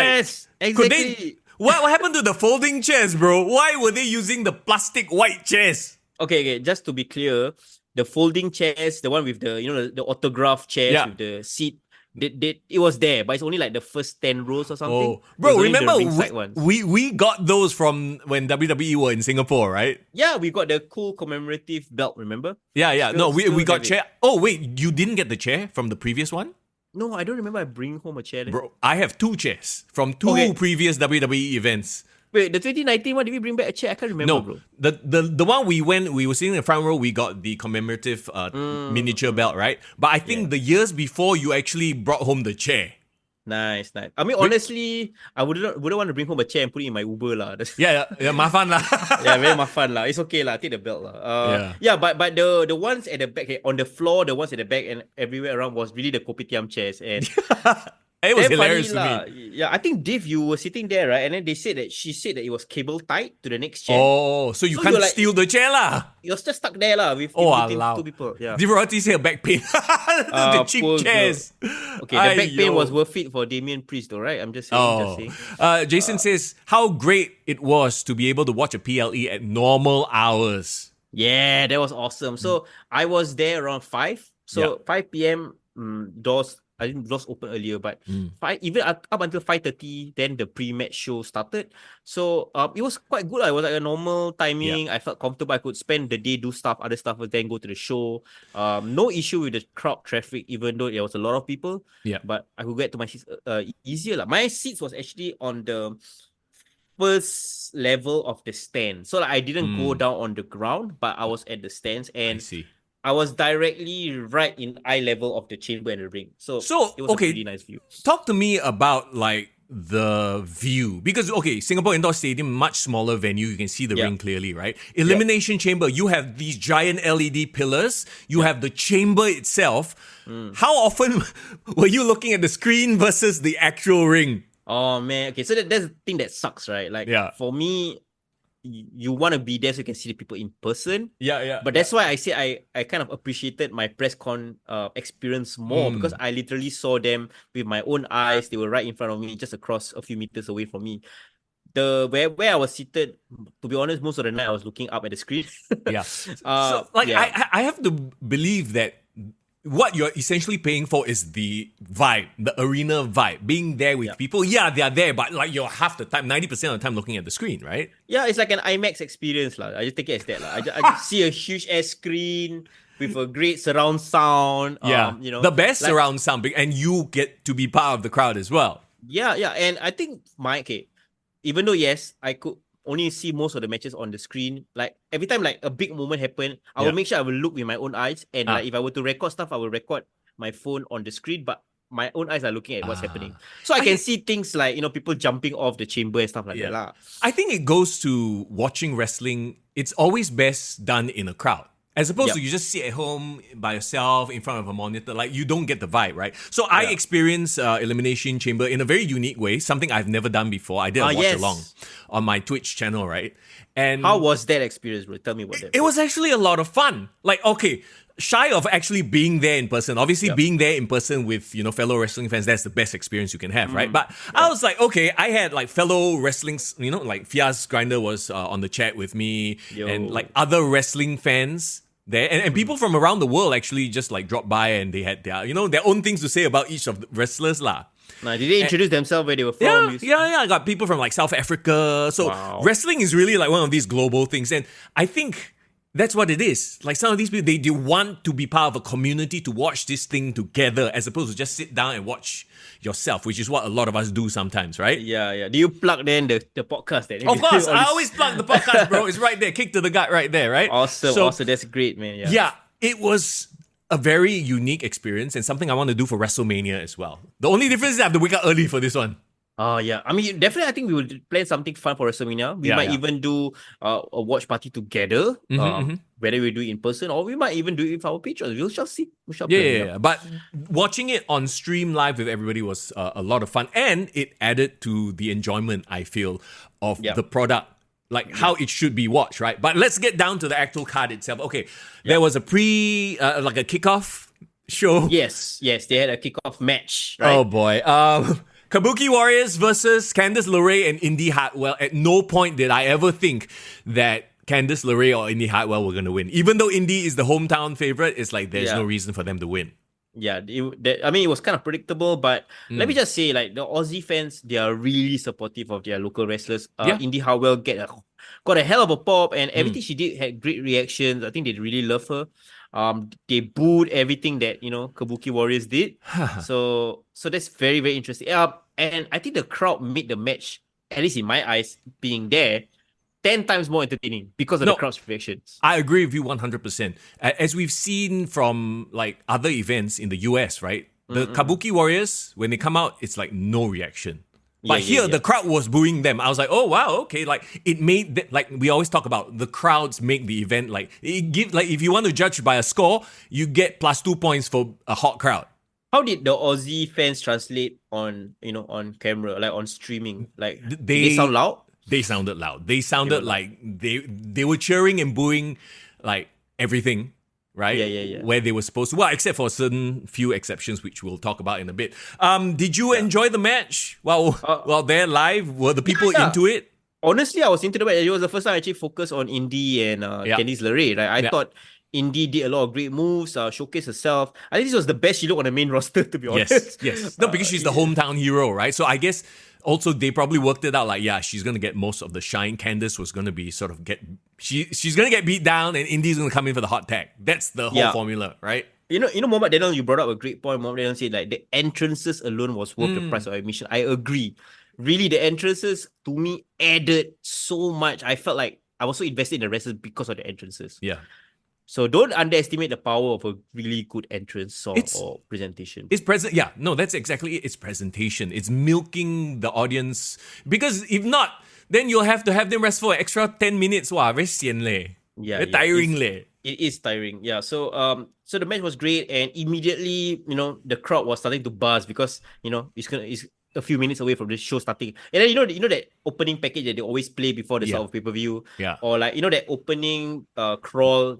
like, could exactly. they? What happened to the folding chairs, bro? Why were they using the plastic white chairs? Okay. Just to be clear, the folding chairs, the one with the autograph chairs with the seat, it was there, but it's only like the first 10 rows or something. Oh, bro, It was only remember the ringside ones. we got those from when WWE were in Singapore, right? Yeah, we got the cool commemorative belt, remember? Yeah. Still- we still got have it. chair. Oh wait, you didn't get the chair from the previous one? No, I don't remember I bring home a chair. Then. Bro, I have 2 chairs from 2 previous WWE events. Wait, the 2019 one, did we bring back a chair? I can't remember, No, bro. the one we were sitting in the front row, we got the commemorative miniature belt, right? But I think the years before, you actually brought home the chair. Nice. I mean, honestly, I wouldn't want to bring home a chair and put it in my Uber lah. Yeah, mafan lah. Yeah, very mafan lah. It's okay lah. Take the belt lah. But the ones at the back on the floor, the ones at the back and everywhere around was really the kopitiam chairs and. It was damn hilarious funny to lah. me. Yeah, I think Div, you were sitting there, right? And then she said that it was cable tied to the next chair. Oh, so you So can't you're like- steal the chair lah. You're just stuck there lah with Oh, in between allow. 2 people. Yeah. Divarati said back pain. The cheap poor chairs. Okay, the back pain Aiyo. was worth it for Damien Priest, though, right? I'm just saying. Jason says how great it was to be able to watch a PLE at normal hours. Yeah, that was awesome. So I was there around 5. So 5 p.m. Doors. I think doors open earlier, but even up until 5:30, then the pre-match show started. So it was quite good. It was like a normal timing. I felt comfortable. I could spend the day, do stuff, other stuff, and then go to the show. No issue with the crowd traffic, even though there was a lot of people. Yeah. But I could get to my seats easier. My seats was actually on the first level of the stand. So I didn't go down on the ground, but I was at the stands and I see. I was directly right in eye level of the chamber and the ring. So it was a pretty nice view. Talk to me about like the view, because Singapore Indoor Stadium, much smaller venue, you can see the ring clearly, right? Elimination Chamber, you have these giant LED pillars, you have the chamber itself. How often were you looking at the screen versus the actual ring? Oh man, okay, so that's the thing that sucks, right? Like for me, you want to be there so you can see the people in person. But that's why I say I kind of appreciated my press con experience more because I literally saw them with my own eyes. They were right in front of me, just across a few meters away from me. Where I was seated, to be honest, most of the night I was looking up at the screen. I have to believe that what you're essentially paying for is the vibe, the arena vibe, being there with people. Yeah, they are there, but like you're half the time, 90% of the time looking at the screen, right? Yeah, it's like an IMAX experience. I just take it as that. I just see a huge ass screen with a great surround sound. The best surround sound, and you get to be part of the crowd as well. Yeah. And I think even though, yes, I could only see most of the matches on the screen. Like every time like a big moment happened, I will make sure I will look with my own eyes. And like if I were to record stuff, I will record my phone on the screen, but my own eyes are looking at what's happening. So I can see things like, people jumping off the chamber and stuff like that lah. I think it goes to watching wrestling. It's always best done in a crowd. As opposed to you just sit at home by yourself in front of a monitor, like you don't get the vibe, right? So I experienced Elimination Chamber in a very unique way, something I've never done before. I did a watch along on my Twitch channel, right? And how was that experience, bro? Tell me about that. It was actually a lot of fun. Like, shy of actually being there in person, obviously being there in person with, fellow wrestling fans, that's the best experience you can have, right? But I was like, I had like fellow wrestling, like Fiaz Grinder was on the chat with me and like other wrestling fans there and people from around the world actually just like dropped by and they had their, their own things to say about each of the wrestlers lah. Did they introduce themselves where they were from? Yeah. I got people from like South Africa. So wrestling is really like one of these global things. And I think that's what it is. Like some of these people, they want to be part of a community to watch this thing together as opposed to just sit down and watch yourself, which is what a lot of us do sometimes, right? Yeah. Do you plug then the podcast then? Of course, I always plug the podcast, bro. It's right there. Kick to the gut right there, right? Awesome. That's great, man. Yeah, it was a very unique experience and something I want to do for WrestleMania as well. The only difference is I have to wake up early for this one. Oh yeah, I mean definitely. I think we will plan something fun for WrestleMania. We Yeah, might yeah. even do a watch party together. Mhm. Whether we do it in person or we might even do it with our patrons. We shall see. We shall Yeah, plan. yeah, yeah. But watching it on stream live with everybody was a lot of fun, and it added to the enjoyment, I feel, of Yep. the product, like how it should be watched, right? But let's get down to the actual card itself. Okay, there was a like a kickoff show. Yes, they had a kickoff match. Oh Right? boy. Kabuki Warriors versus Candice LeRae and Indy Hartwell. At no point did I ever think that Candice LeRae or Indy Hartwell were going to win. Even though Indy is the hometown favorite, it's like there's no reason for them to win. Yeah, I mean, it was kind of predictable, but let me just say, like, the Aussie fans, they are really supportive of their local wrestlers. Indy Hartwell got a hell of a pop, and everything she did had great reactions. I think they really love her. They booed everything that Kabuki Warriors did. so that's very, very interesting. And I think the crowd made the match, at least in my eyes, being there, 10 times more entertaining because of the crowd's reactions. I agree with you 100%. As we've seen from like other events in the US, right? The Kabuki Warriors, when they come out, it's like no reaction. But here, the crowd was booing them. I was like, oh, wow, okay. Like, it made, like, we always talk about the crowds make the event, like, if you want to judge by a score, you get +2 points for a hot crowd. How did the Aussie fans translate on camera, like on streaming? Like, did they sound loud? They sounded loud. They sounded like they were cheering and booing like everything, right? Yeah. Where they were supposed to. Well, except for certain few exceptions, which we'll talk about in a bit. Did you enjoy the match while they're live? Were the people into it? Honestly, I was into the match. It was the first time I actually focused on Indy and Candice LeRae. Right? I thought Indy did a lot of great moves, showcased herself. I think this was the best she looked on the main roster, to be honest. Yes. No, because she's the hometown hero, right? So I guess also they probably worked it out like, yeah, she's going to get most of the shine. Candice was going to be she's going to get beat down and Indy's going to come in for the hot tag. That's the whole formula, right? Mohamed Daniel, you brought up a great point. Mohamed Daniel said like the entrances alone was worth the price of admission. I agree. Really, the entrances to me added so much. I felt like I was so invested in the wrestlers because of the entrances. Yeah. So don't underestimate the power of a really good entrance or presentation. It's present. Yeah, no, that's exactly it. It's presentation. It's milking the audience because if not, then you'll have to have them rest for an extra 10 minutes. Wow, very sian leh. Yeah, very tiring leh. It is tiring. Yeah. So the match was great, and immediately the crowd was starting to buzz because it's a few minutes away from the show starting. And then you know that opening package that they always play before the start of pay-per-view? Yeah. Or like that opening crawl,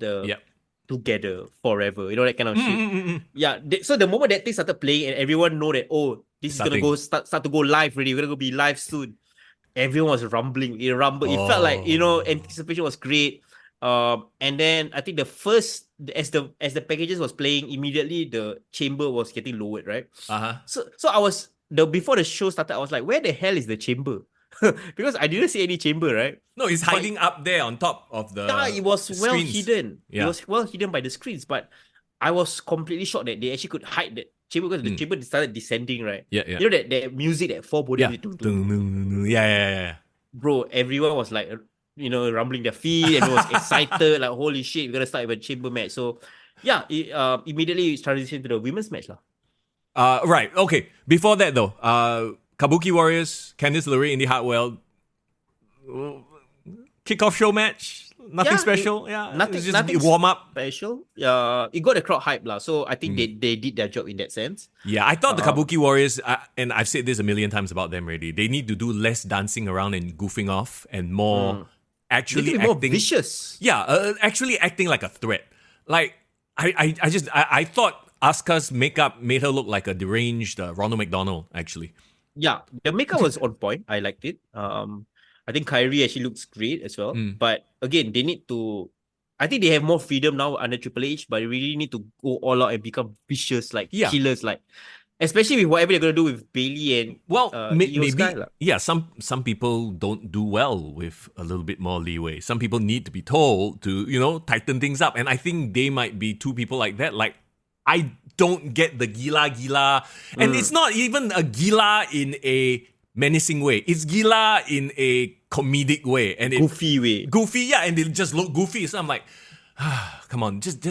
together forever, that kind of shit. Yeah. So the moment that thing started playing and everyone know that, this is gonna start to go live already. We're gonna go be live soon. Everyone was rumbling. It rumbled. It felt like, anticipation was great. And then I think the first as the packages was playing, immediately the chamber was getting lowered, right? So I was before the show started, I was like, where the hell is the chamber? Because I didn't see any chamber, right? No, it's hiding up there on top of the it was well screens. hidden. Yeah. It was well hidden by the screens, but I was completely shocked that they actually could hide that chamber because the chamber started descending, right? Yeah. You know that music that foreboding. Yeah. Bro, everyone was like, rumbling their feet. Everyone was excited, like, holy shit, we're gonna start with a chamber match. So yeah, immediately it transitioned to the women's match lah. Right. Okay. Before that though, Kabuki Warriors, Candice LeRae, Indy Hartwell, kickoff show match. Nothing special. Nothing. It's just warm up. Special. It got the crowd hype lah. So I think they did their job in that sense. Yeah, I thought the Kabuki Warriors, and I've said this a million times about them already. They need to do less dancing around and goofing off and more actually acting more vicious. Yeah, actually acting like a threat. Like I thought Asuka's makeup made her look like a deranged Ronald McDonald. Actually. Yeah, the makeup was on point. I liked it. I think Kyrie actually looks great as well. But again, they need to. I think they have more freedom now under Triple H, but they really need to go all out and become vicious, like killers, like especially with whatever they're gonna do with Bailey and maybe some people don't do well with a little bit more leeway. Some people need to be told to tighten things up, and I think they might be two people like that. Like I don't get the gila, and it's not even a gila in a menacing way. It's gila in a comedic way and goofy way. Goofy, yeah, and they just look goofy. So I'm like, come on, just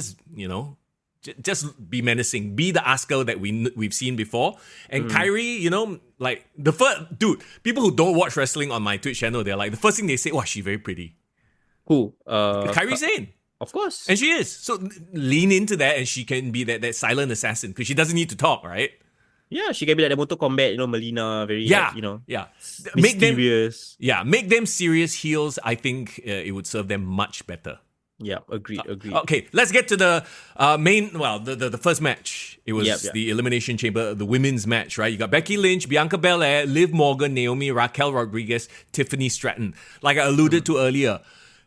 just be menacing. Be the Asuka that we've seen before. And Kyrie, you know, like the first dude, people who don't watch wrestling on my Twitch channel, they're like the first thing they say, "Wow, she's very pretty." Who? Kyrie Sane. Of course. And she is. So lean into that, and she can be that silent assassin because she doesn't need to talk, right? Yeah, she can be like the Mortal Kombat, you know, Melina, very, Yeah, like, you know, yeah. mysterious. Make them serious heels. I think it would serve them much better. Yeah, agreed. Okay, let's get to the the first match. It was the Elimination Chamber, the women's match, right? You got Becky Lynch, Bianca Belair, Liv Morgan, Naomi, Raquel Rodriguez, Tiffany Stratton. Like I alluded to earlier,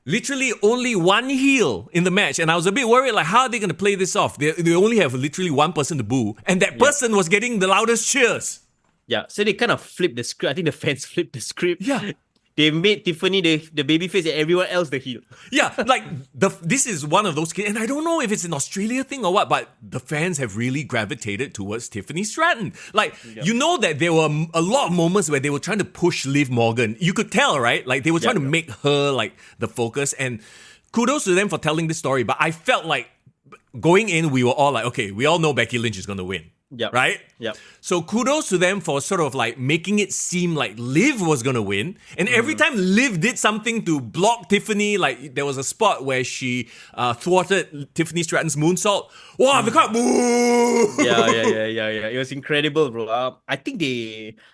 literally only one heel in the match, and I was a bit worried, like, how are they going to play this off? They only have literally one person to boo, and that person was getting the loudest cheers. Yeah, so they kind of flipped the script. I think the fans flipped the script. Yeah. They made Tiffany the babyface and everyone else the heel. Yeah, like this is one of those, and I don't know if it's an Australia thing or what, but the fans have really gravitated towards Tiffany Stratton. Like, you know that there were a lot of moments where they were trying to push Liv Morgan. You could tell, right? Like, they were trying to make her, like, the focus, and kudos to them for telling this story, but I felt like going in, we were all like, okay, we all know Becky Lynch is going to win. Yep. Right? Yep. So kudos to them for sort of like making it seem like Liv was going to win. And every time Liv did something to block Tiffany, like there was a spot where she thwarted Tiffany Stratton's moonsault. Wow, the crowd, boo! Yeah. It was incredible, bro. I think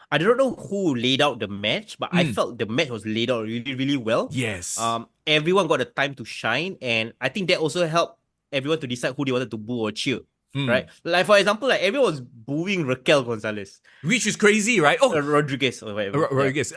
I don't know who laid out the match, but I felt the match was laid out really, really well. Yes. Everyone got the time to shine, and I think that also helped everyone to decide who they wanted to boo or cheer. Right? Like, for example, like everyone was booing Raquel Gonzalez. Which is crazy, right? Oh, Rodriguez or whatever. Rodriguez.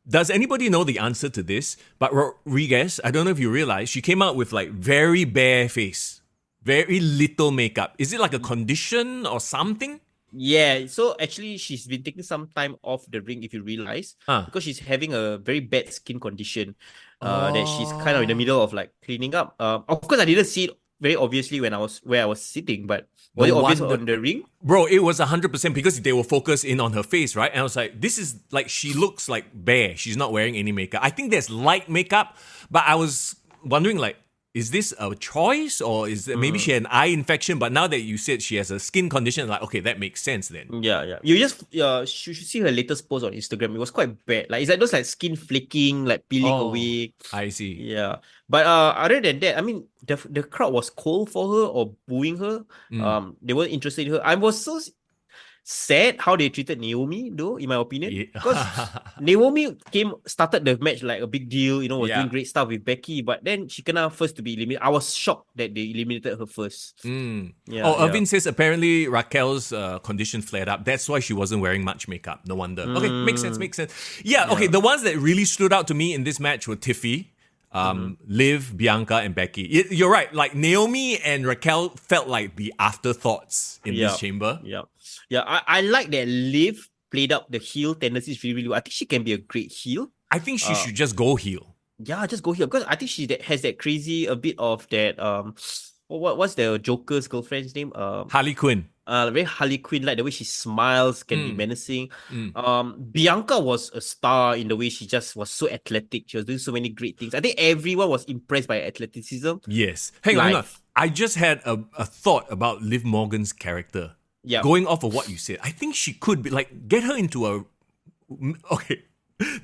Does anybody know the answer to this? But Rodriguez, I don't know if you realize, she came out with like very bare face. Very little makeup. Is it like a condition or something? Yeah, so actually she's been taking some time off the ring, if you realize, because she's having a very bad skin condition that she's kind of in the middle of like cleaning up. Of course, I didn't see it very obviously when I was sitting, but was it obvious on the ring? Bro, it was 100% because they were focused in on her face, right? And I was like, this is like, she looks like bare. She's not wearing any makeup. I think there's light makeup, but I was wondering, like, is this a choice or is it, maybe she had an eye infection? But now that you said she has a skin condition, like, okay, that makes sense then. Yeah. You just you should see her latest post on Instagram. It was quite bad. Like, it's like those like skin flaking, like peeling away. I see. Yeah. But other than that, I mean, the crowd was cold for her or booing her. They weren't interested in her. I was so sad how they treated Naomi, though, in my opinion. Because Naomi started the match like a big deal, you know, was doing great stuff with Becky, but then she kena first to be eliminated. I was shocked that they eliminated her first. Irvin says apparently Raquel's condition flared up. That's why she wasn't wearing much makeup. No wonder. Okay, makes sense. Yeah, okay, the ones that really stood out to me in this match were Tiffy, Liv, Bianca, and Becky. You're right. Like, Naomi and Raquel felt like the afterthoughts in this chamber. Yeah, I like that Liv played up the heel tendencies really, really well. I think she can be a great heel. I think she should just go heel. Yeah, just go heel. Because I think she has that crazy, a bit of that, what's the Joker's girlfriend's name? Harley Quinn. Very Harley Quinn, like the way she smiles can be menacing. Bianca was a star in the way she just was so athletic. She was doing so many great things. I think everyone was impressed by her athleticism. Yes. Hang on. I just had a thought about Liv Morgan's character. Yeah. Going off of what you said, I think she could be like, get her into a. Okay.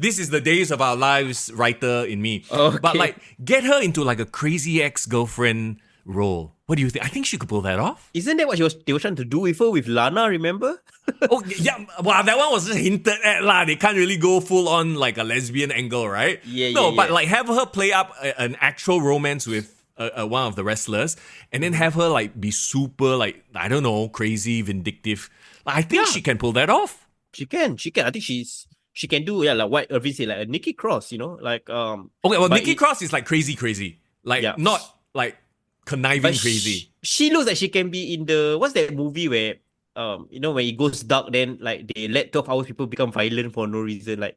This is the days of our lives writer in me. Okay. But like, get her into like a crazy ex-girlfriend role. What do you think? I think she could pull that off. Isn't that what they were trying to do with her with Lana, remember? Oh, yeah. Well, that one was just hinted at lah. They can't really go full on like a lesbian angle, right? But like have her play up an actual romance with one of the wrestlers, and then have her like be super like, I don't know, crazy, vindictive. Like, I think she can pull that off. She can. I think she can do like what Irvin said, like a Nikki Cross, you know, like Okay, well, Nikki Cross is like crazy, like not like conniving crazy. She looks like she can be in the what's that movie where you know, when it goes dark, then like they let 12 hours people become violent for no reason, like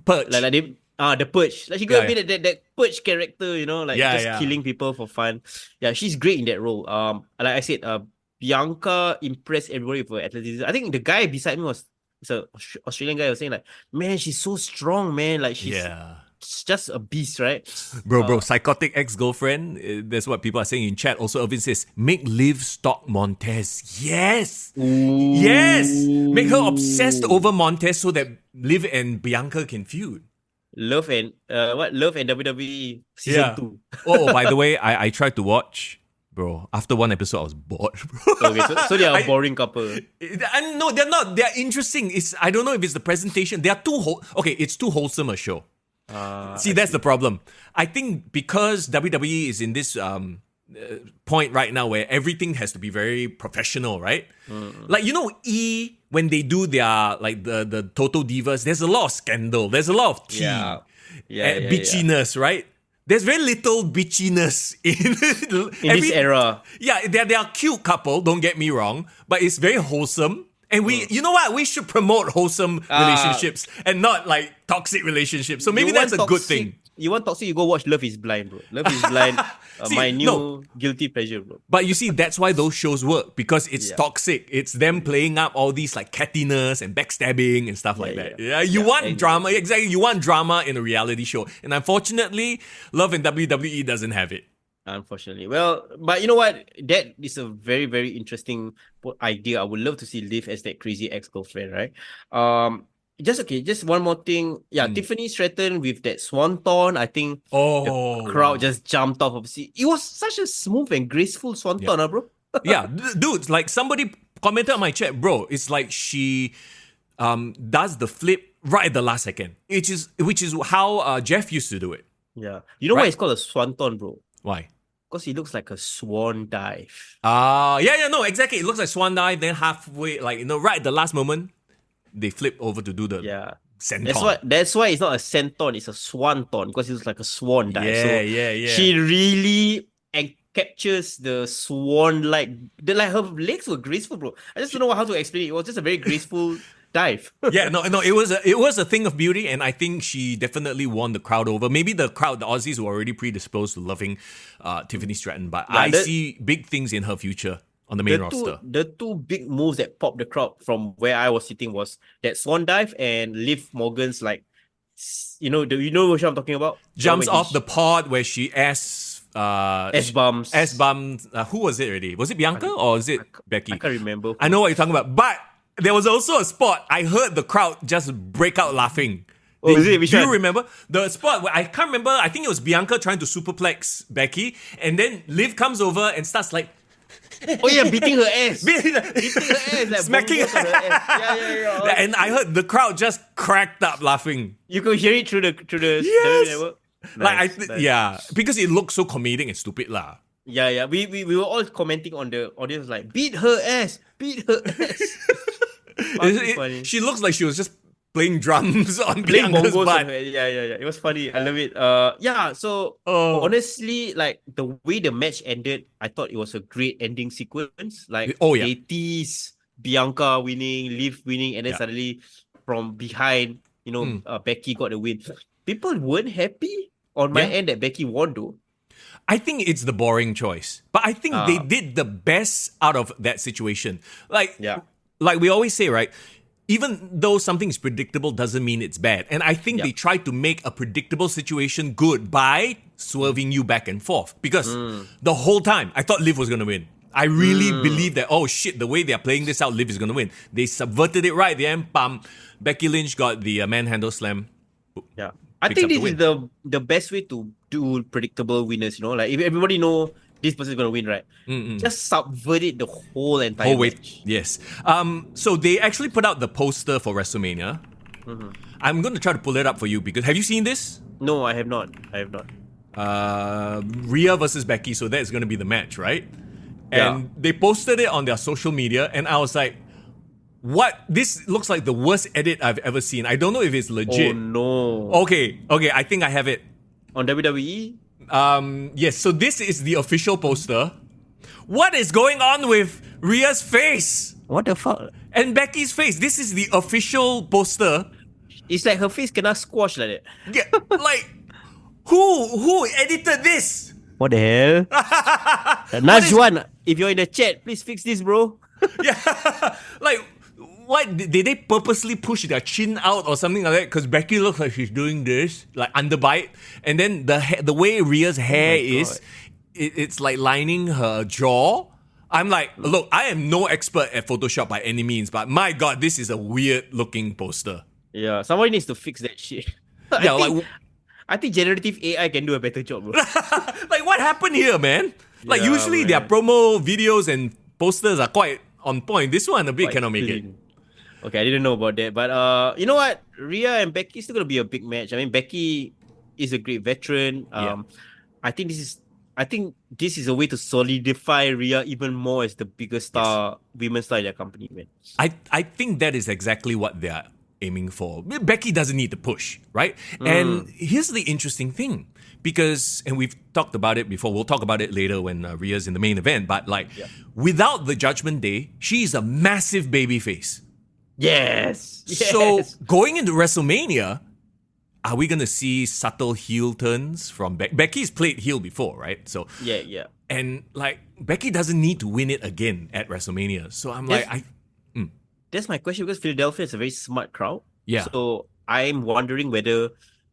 Purge. Like they the Purge. Like she could be that Purge character, you know, like killing people for fun. Yeah, she's great in that role. Like I said, Bianca impressed everybody with her athleticism. I think the guy beside me was an Australian guy was saying like, man, she's so strong, man. Like she's just a beast, right? Bro, psychotic ex-girlfriend. That's what people are saying in chat. Also, Irvin says, make Liv stalk Montez. Yes! Yes! Make her obsessed over Montez so that Liv and Bianca can feud. Love and WWE season 2. By the way, I tried to watch. Bro, after one episode, I was bored, bro. Okay, so they are a boring couple. No, they're not. They're interesting. I don't know if it's the presentation. They are it's too wholesome a show. See, that's the problem. I think because WWE is in this point right now where everything has to be very professional, right? Like, when they do their, like, the Total Divas, there's a lot of scandal. There's a lot of tea. Bitchiness, right? There's very little bitchiness in this era. Yeah, they are a cute couple, don't get me wrong, but it's very wholesome. And you know what? We should promote wholesome relationships and not like toxic relationships. So maybe that's a good thing. You want toxic, you go watch Love is Blind, bro. Love is Blind, my new guilty pleasure, bro. But you see, that's why those shows work, because it's toxic. It's them playing up all these like cattiness and backstabbing and stuff like that. Yeah, you want drama. Exactly. You want drama in a reality show. And unfortunately, Love in WWE doesn't have it. Unfortunately. Well, but you know what? That is a very, very interesting idea. I would love to see Liv as that crazy ex-girlfriend, right? Just one more thing. Yeah, Tiffany Stratton with that swanton. I think the crowd just jumped off of the seat. It was such a smooth and graceful swanton, bro. Yeah, dude, like somebody commented on my chat, bro. It's like she does the flip right at the last second, which is how Jeff used to do it. Yeah. You know why it's called a swanton, bro? Why? Because it looks like a swan dive. No, exactly. It looks like swan dive, then halfway, like, right at the last moment, they flip over to do the senton. That's why it's not a senton, it's a swanton, because it looks like a swan dive. Yeah. She really captures the swan-like, her legs were graceful, bro. I just don't know how to explain it. It was just a very graceful dive. It was a thing of beauty, and I think she definitely won the crowd over. Maybe the Aussies were already predisposed to loving Tiffany Stratton, but I see big things in her future on the main roster. The two big moves that popped the crowd from where I was sitting was that swan dive and Liv Morgan's, like, you know what I'm talking about? Jumps off the pod where she S-bumps. Who was it already? Was it Bianca or was it Becky? I can't remember. I know what you're talking about, but there was also a spot I heard the crowd just break out laughing. Is it? Do you remember the spot where I can't remember? I think it was Bianca trying to superplex Becky, and then Liv comes over and starts like, beating her ass. Beating her ass, like smacking her ass. Yeah. And I heard the crowd just cracked up laughing. You could hear it through the yes. network. Nice. Because it looked so comedic and stupid lah. Yeah. We were all commenting on the audience like, beat her ass. Funny. She looks like she was just playing drums on playing Bianca's bongos. butt. Yeah. It was funny. I love it. So honestly, like the way the match ended, I thought it was a great ending sequence. Like they tease Bianca winning, Liv winning, and then suddenly from behind, Becky got the win. People weren't happy on my end that Becky won though. I think it's the boring choice, but I think they did the best out of that situation. Like we always say, right? Even though something is predictable doesn't mean it's bad. And I think they tried to make a predictable situation good by swerving you back and forth. Because the whole time, I thought Liv was going to win. I really believed that, the way they're playing this out, Liv is going to win. They subverted it right at the end. Bam. Becky Lynch got the manhandle slam. Yeah. I think this is the best way to do predictable winners, Like if everybody know this person's going to win, right? Just subvert it the whole entire match. Yes. So they actually put out the poster for WrestleMania. I'm going to try to pull it up for you because have you seen this? No, I have not. Rhea versus Becky, so that's going to be the match, right? And they posted it on their social media, and I was like, what? This looks like the worst edit I've ever seen. I don't know if it's legit. Oh, no. Okay, I think I have it. On WWE? Yes, so this is the official poster. What is going on with Rhea's face? What the fuck? And Becky's face. This is the official poster. It's like her face cannot squash like that. Yeah, like, who edited this? What the hell? Najwan, if you're in the chat, please fix this, bro. Yeah, like, what did they purposely push their chin out or something like that? Because Becky looks like she's doing this, like underbite, and then the way Rhea's hair is, it's like lining her jaw. I'm like, look, I am no expert at Photoshop by any means, but my God, this is a weird looking poster. Yeah, somebody needs to fix that shit. I think generative AI can do a better job, bro. Like, what happened here, man? Like, usually their promo videos and posters are quite on point. This one a bit cannot make it. Okay, I didn't know about that. But you know what? Rhea and Becky still gonna be a big match. I mean, Becky is a great veteran. I think this is a way to solidify Rhea even more as the biggest star, women's star in their company, man. I think that is exactly what they're aiming for. Becky doesn't need to push, right? And here's the interesting thing, because, and we've talked about it before, we'll talk about it later when Rhea's in the main event, but without the Judgment Day, she's a massive babyface. Yes. So going into WrestleMania, are we going to see subtle heel turns from Becky? Becky's played heel before, right? So yeah. And like, Becky doesn't need to win it again at WrestleMania. So I'm that's my question, because Philadelphia is a very smart crowd. Yeah. So I'm wondering whether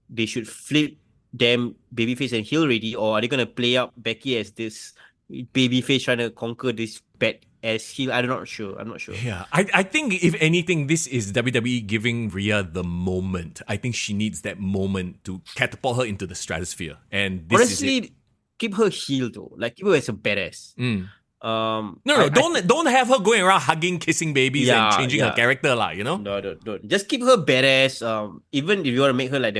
they should flip them babyface and heel ready, or are they gonna play up Becky as this babyface trying to conquer this bad ass heel? I'm not sure. Yeah. I think if anything, this is WWE giving Rhea the moment. I think she needs that moment to catapult her into the stratosphere. And this honestly, is it. Keep her heel though. Like, keep her as a badass. Don't have her going around hugging, kissing babies and changing her character, you know? No, don't. Just keep her badass. Even if you want to make her like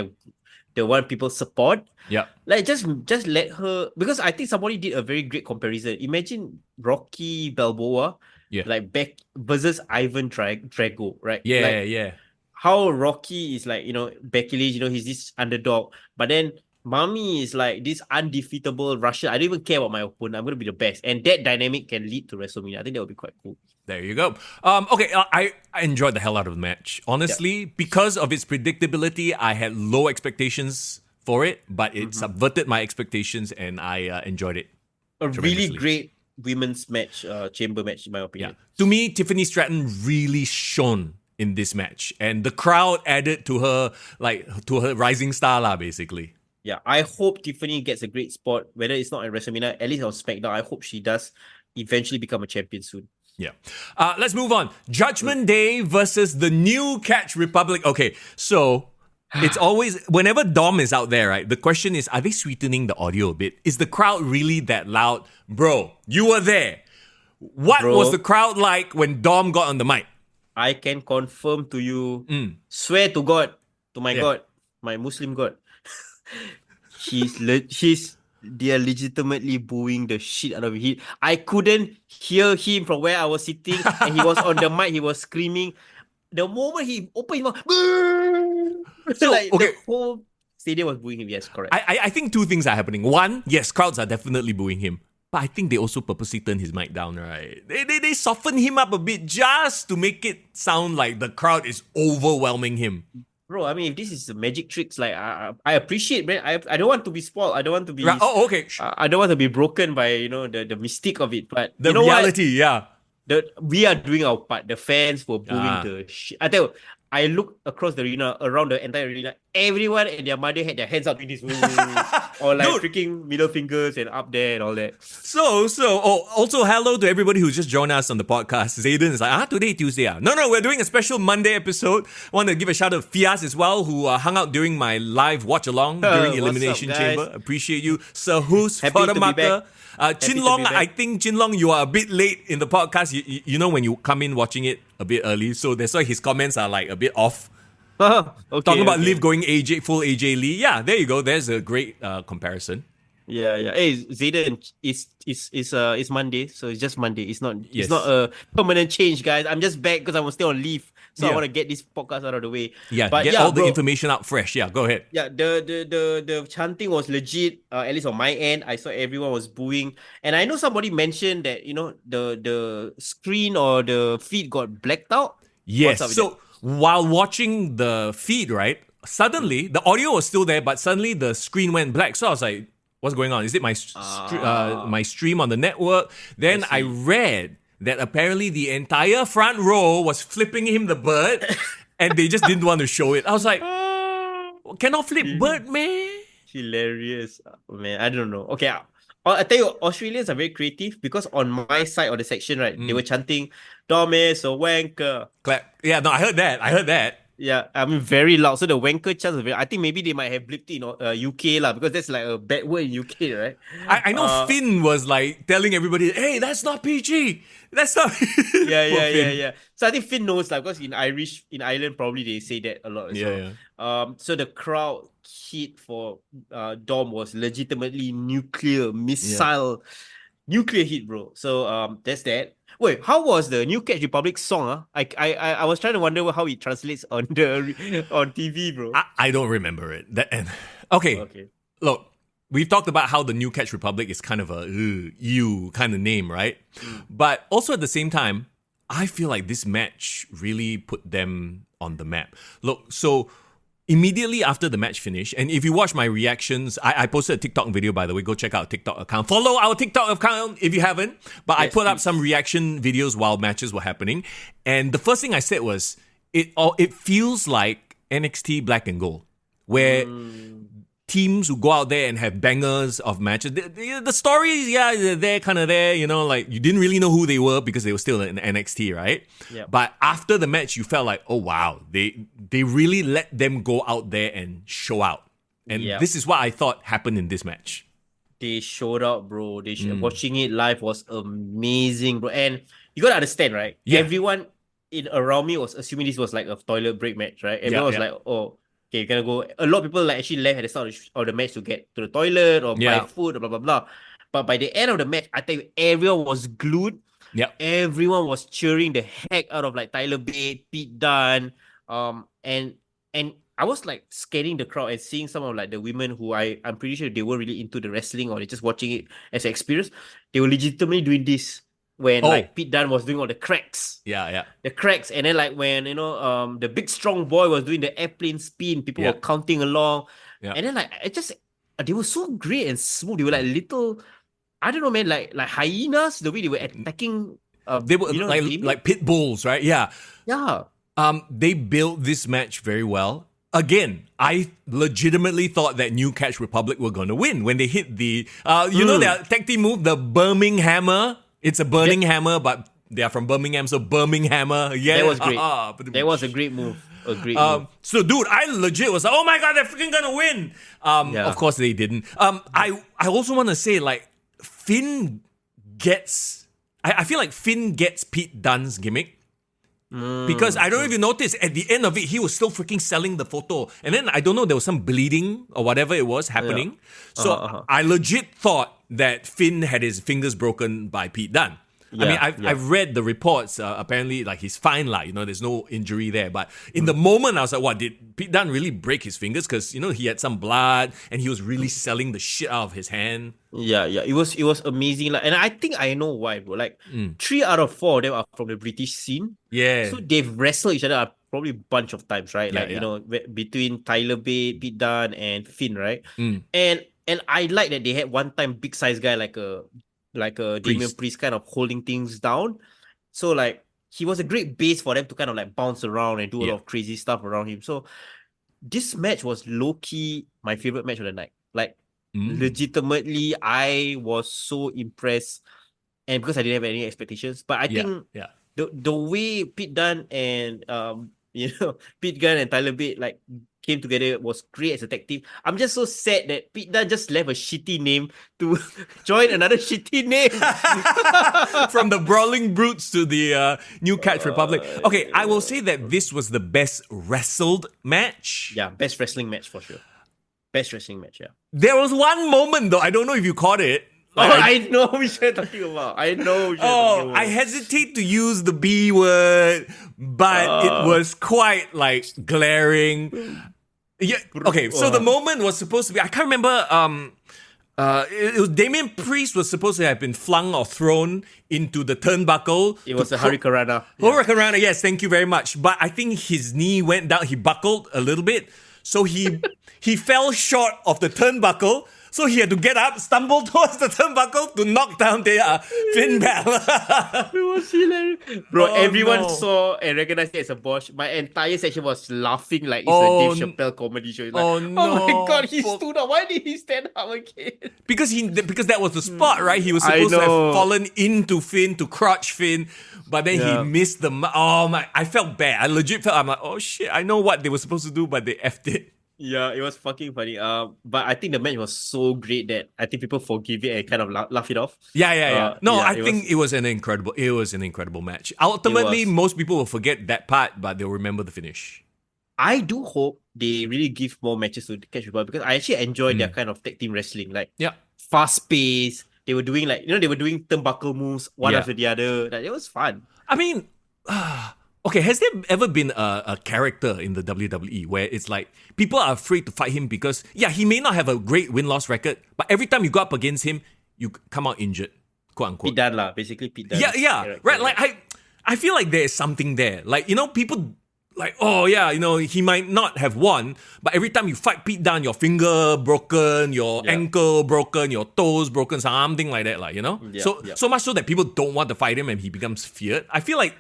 the one people support. Yeah. Like, just let her, because I think somebody did a very great comparison. Imagine Rocky Balboa, like Beck versus Ivan Drago, right? Yeah, like, how Rocky is like, Becky Lynch, he's this underdog, but then Mami is like this undefeatable Russian. I don't even care about my opponent. I'm going to be the best. And that dynamic can lead to WrestleMania. I think that would be quite cool. There you go. Okay, I enjoyed the hell out of the match. Honestly, because of its predictability, I had low expectations for it, but it subverted my expectations and I enjoyed it. A really great women's match, chamber match, in my opinion. Yeah. To me, Tiffany Stratton really shone in this match. And the crowd added to her, to her rising star, basically. Yeah, I hope Tiffany gets a great spot, whether it's not at WrestleMania, at least on SmackDown. I hope she does eventually become a champion soon. Yeah. Let's move on. Judgment Day versus the New Catch Republic. Okay, so it's always, whenever Dom is out there, right, the question is, are they sweetening the audio a bit? Is the crowd really that loud? Bro, you were there. What was the crowd like when Dom got on the mic? I can confirm to you, swear to God, to my God, my Muslim God, they're legitimately booing the shit out of him. I couldn't hear him from where I was sitting, and he was on the mic, he was screaming. The moment he opened his mouth, so, the whole stadium was booing him. Yes, correct. I think two things are happening. One, yes, crowds are definitely booing him. But I think they also purposely turned his mic down, right? They soften him up a bit just to make it sound like the crowd is overwhelming him. Bro, I mean, if this is magic tricks, like, I appreciate, man. I don't want to be spoiled. I don't want to be... okay. I don't want to be broken by, the mystique of it. But the reality, we are doing our part. The fans were booing the shit. I tell you, I looked across the arena, around the entire arena. Everyone and their mother had their hands up in this room. Or like freaking middle fingers and up there and all that. So, also hello to everybody who's just joined us on the podcast. Zayden is like, today Tuesday. No, we're doing a special Monday episode. I want to give a shout out to Fias as well, who hung out during my live watch along during Elimination Chamber. Appreciate you. Sahus, Fodamaka. Chin Long, I think Chin Long, you are a bit late in the podcast. You know when you come in watching it a bit early, so that's why his comments are like a bit off. Talking about Liv going full AJ Lee. Yeah, there you go. There's a great comparison. Yeah. Hey, Zayden, it's Monday, so it's just Monday. It's not a permanent change, guys. I'm just back because I was still on leave. So I want to get this podcast out of the way. Yeah, but get all the information out fresh. Yeah, go ahead. Yeah, the chanting was legit. At least on my end, I saw everyone was booing, and I know somebody mentioned that the screen or the feed got blacked out. Yes. So while watching the feed, right, suddenly the audio was still there, but suddenly the screen went black. So I was like, "What's going on? Is it my my stream on the network?" Then I read that apparently the entire front row was flipping him the bird and they just didn't want to show it. I was like, cannot flip bird, man. Hilarious. Man, I don't know. Okay, I tell you, Australians are very creative because on my side of the section, right, they were chanting, Dom is a wanker. Clap. Yeah, no, I heard that. Yeah, I mean, very loud. So the wanker chants, I think maybe they might have blipped it in UK lah, because that's like a bad word in UK, right? I know Finn was like telling everybody, hey, that's not PG. That's not Yeah. So I think Finn knows like, because in Ireland, probably they say that a lot as well. So the crowd hit for Dom was legitimately nuclear hit, bro. So that's that. Wait, how was the New Catch Republic song? I was trying to wonder how it translates on TV, bro. I don't remember it. Okay. Look, we've talked about how the New Catch Republic is kind of a you kind of name, right? But also at the same time, I feel like this match really put them on the map. Look, so immediately after the match finished, and if you watch my reactions, I posted a TikTok video, by the way. Go check out our TikTok account. Follow our TikTok account if you haven't. But I put up some reaction videos while matches were happening. And the first thing I said was, it feels like NXT Black and Gold, where teams who go out there and have bangers of matches. The stories, they're kind of there, like you didn't really know who they were because they were still in NXT, right? Yep. But after the match, you felt like, oh wow, they really let them go out there and show out. And this is what I thought happened in this match. They showed up, bro. Watching it live was amazing, bro. And you gotta understand, right? Yeah. Everyone around me was assuming this was like a toilet break match, right? Everyone was like, oh, okay, you're gonna go. A lot of people like actually left at the start of the match to get to the toilet or buy food or blah blah blah. But by the end of the match, I tell you, everyone was glued. Yeah. Everyone was cheering the heck out of like Tyler Bate, Pete Dunne, and I was like scanning the crowd and seeing some of like the women who I'm pretty sure they weren't really into the wrestling or they're just watching it as an experience. They were legitimately doing this when like Pete Dunne was doing all the cracks. Yeah. The cracks. And then like when, the big strong boy was doing the airplane spin, people were counting along. Yeah. And then like, they were so great and smooth. They were like little, I don't know, man, like hyenas, the way they were attacking. They were like pit bulls, right? Yeah. Yeah. They built this match very well. Again, I legitimately thought that New Catch Republic were going to win when they hit the, their tag team move, the Burning Hammer. It's a burning hammer, but they are from Birmingham, so Burning Hammer. Yeah, that was great. That was a great move. So, dude, I legit was like, oh my god, they're freaking gonna win. Of course, they didn't. I also want to say, like, Finn gets. I feel like Finn gets Pete Dunne's gimmick. Because I don't know if you noticed, at the end of it, he was still freaking selling the photo. And then, I don't know, there was some bleeding or whatever it was happening. So I legit thought that Finn had his fingers broken by Pete Dunne. I've read the reports. Apparently, like, he's fine, there's no injury there. But in the moment, I was like, what, did Pete Dunne really break his fingers? Because, he had some blood and he was really selling the shit out of his hand. Yeah. It was amazing. Like, and I think I know why, bro. Like, 3 out of 4 of them are from the British scene. Yeah. So they've wrestled each other probably a bunch of times, right? Between Tyler Bate, Pete Dunne, and Finn, right? And I like that they had one time big size guy like a Damian Priest kind of holding things down. So like he was a great base for them to kind of like bounce around and do a lot of crazy stuff around him. So this match was low-key my favorite match of the night. Like legitimately, I was so impressed. And because I didn't have any expectations. But I think the way Pete Dunne and Pete Dunne and Tyler Bate like came together was great as a tag team. I'm just so sad that Pete Dunne just left a shitty name to join another shitty name. From the Brawling Brutes to the New Catch Republic. Okay, I will say that this was the best wrestled match. Yeah, best wrestling match for sure. Best wrestling match, yeah. There was one moment though, I don't know if you caught it. I know which you're talking about. I hesitate to use the B word, but it was quite like glaring. Yeah. Okay. So the moment was supposed to be. I can't remember. It was Damian Priest was supposed to have been flung or thrown into the turnbuckle. It was a Hurricanrana. Hurricanrana. Yes. Thank you very much. But I think his knee went down. He buckled a little bit, so he fell short of the turnbuckle. So he had to get up, stumble towards the turnbuckle to knock down the Finn Balor. It was hilarious. Bro, everyone no. saw and recognized it as a Bosch. My entire section was laughing like it's Oh, a Dave Chappelle comedy show. It's like, oh, oh my no. god, he stood up. Why did he stand up again? Because that was the spot, right? He was supposed to have know. fallen into Finn to crotch Finn, but then he missed the. Oh my! I felt bad. I legit felt. I'm like, oh shit! I know what they were supposed to do, but they effed it. Yeah, it was fucking funny. But I think the match was so great that I think people forgive it and kind of laugh it off. Yeah. No, I think it was an incredible match. Ultimately, most people will forget that part, but they'll remember the finish. I do hope they really give more matches to catch people because I actually enjoyed their kind of tag team wrestling. Like, fast pace. They were doing turnbuckle moves one after the other. Like, it was fun. I mean, okay, has there ever been a character in the WWE where it's like people are afraid to fight him because, he may not have a great win-loss record, but every time you go up against him, you come out injured, quote unquote. Pete Dunne, basically Pete Dunne. Yeah, right. Like, I feel like there is something there. Like, people like, he might not have won, but every time you fight Pete Dunne, your finger broken, your ankle broken, your toes broken, something like that, So much so that people don't want to fight him and he becomes feared. I feel like,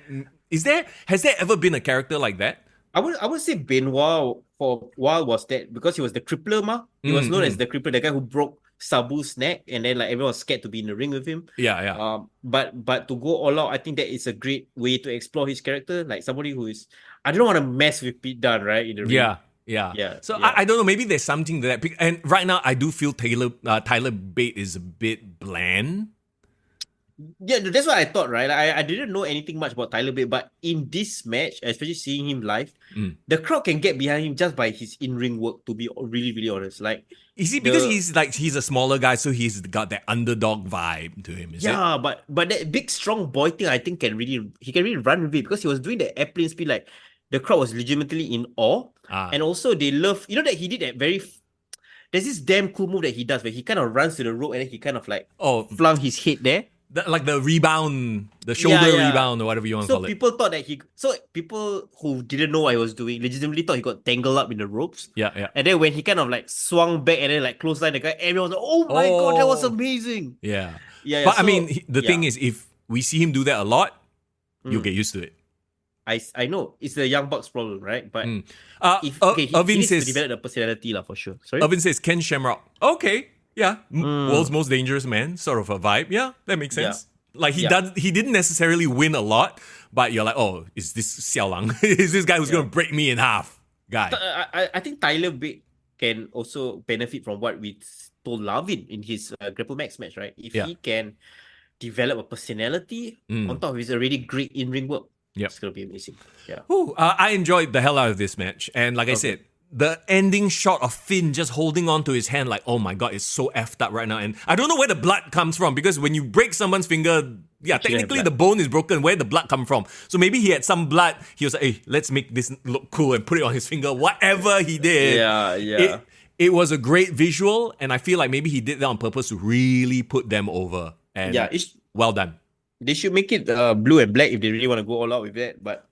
has there ever been a character like that? I would say Benoit for a while was that because he was the crippler, He was known as the crippler, the guy who broke Sabu's neck, and then like everyone was scared to be in the ring with him. But to go all out, I think that is a great way to explore his character. Like somebody who is, I don't want to mess with Pete Dunne, right? In the ring. Yeah. So I don't know. Maybe there's something to that. And right now, I do feel Tyler Bate is a bit bland. Yeah, that's what I thought, right? I didn't know anything much about Tyler Bate, but in this match, especially seeing him live, the crowd can get behind him just by his in-ring work, to be really, really honest. Like, is he because he's a smaller guy, so he's got that underdog vibe to him, is it? Yeah, but that big strong boy thing, I think he can really run with it because he was doing the airplane speed. Like, the crowd was legitimately in awe, and also they love that he did that very. There's this damn cool move that he does where he kind of runs to the rope and then he kind of like flung his head there. Like the rebound, the shoulder rebound, or whatever you want to call it. So people who didn't know what he was doing legitimately thought he got tangled up in the ropes. Yeah. And then when he kind of like swung back and then like clothesline the guy, everyone was like, oh my god, that was amazing. Yeah. But I mean, the thing is, if we see him do that a lot, you'll get used to it. I know it's the Young Bucks problem, right? But he Irvin needs says to develop the personality for sure. Sorry, Irvin says Ken Shamrock. Okay. Yeah, world's most dangerous man, sort of a vibe. Yeah, that makes sense. Yeah. Like he didn't necessarily win a lot, but you're like, oh, is this Xiao Lang? Is this guy who's gonna break me in half? Guy. I think Tyler Bate can also benefit from what we told Lavin in his Grapple Max match, right? If he can develop a personality on top of his already great in-ring work, it's gonna be amazing. Yeah. I enjoyed the hell out of this match, and like I said, the ending shot of Finn just holding on to his hand like, oh my god, it's so effed up right now. And I don't know where the blood comes from because when you break someone's finger, technically the bone is broken. Where the blood come from? So maybe he had some blood. He was like, hey, let's make this look cool and put it on his finger. Whatever he did. It was a great visual, and I feel like maybe he did that on purpose to really put them over. And well done. They should make it blue and black if they really want to go all out with that. But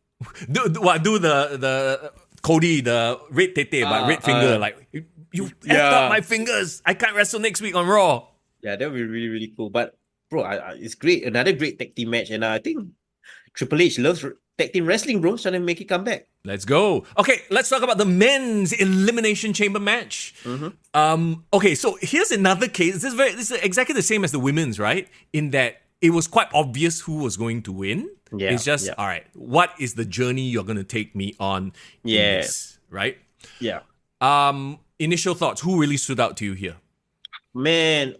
do the Cody, the red tete, but red finger, like, you effed up my fingers. I can't wrestle next week on Raw. Yeah, that would be really, really cool. But, bro, it's great. Another great tag team match. And I think Triple H loves tag team wrestling, bro. Trying to make it come back. Let's go. Okay, let's talk about the men's Elimination Chamber match. Okay, so here's another case. This is exactly the same as the women's, right? In that it was quite obvious who was going to win. It's just, all right, what is the journey you're going to take me on in this, right? Yeah. Initial thoughts, who really stood out to you here? Man,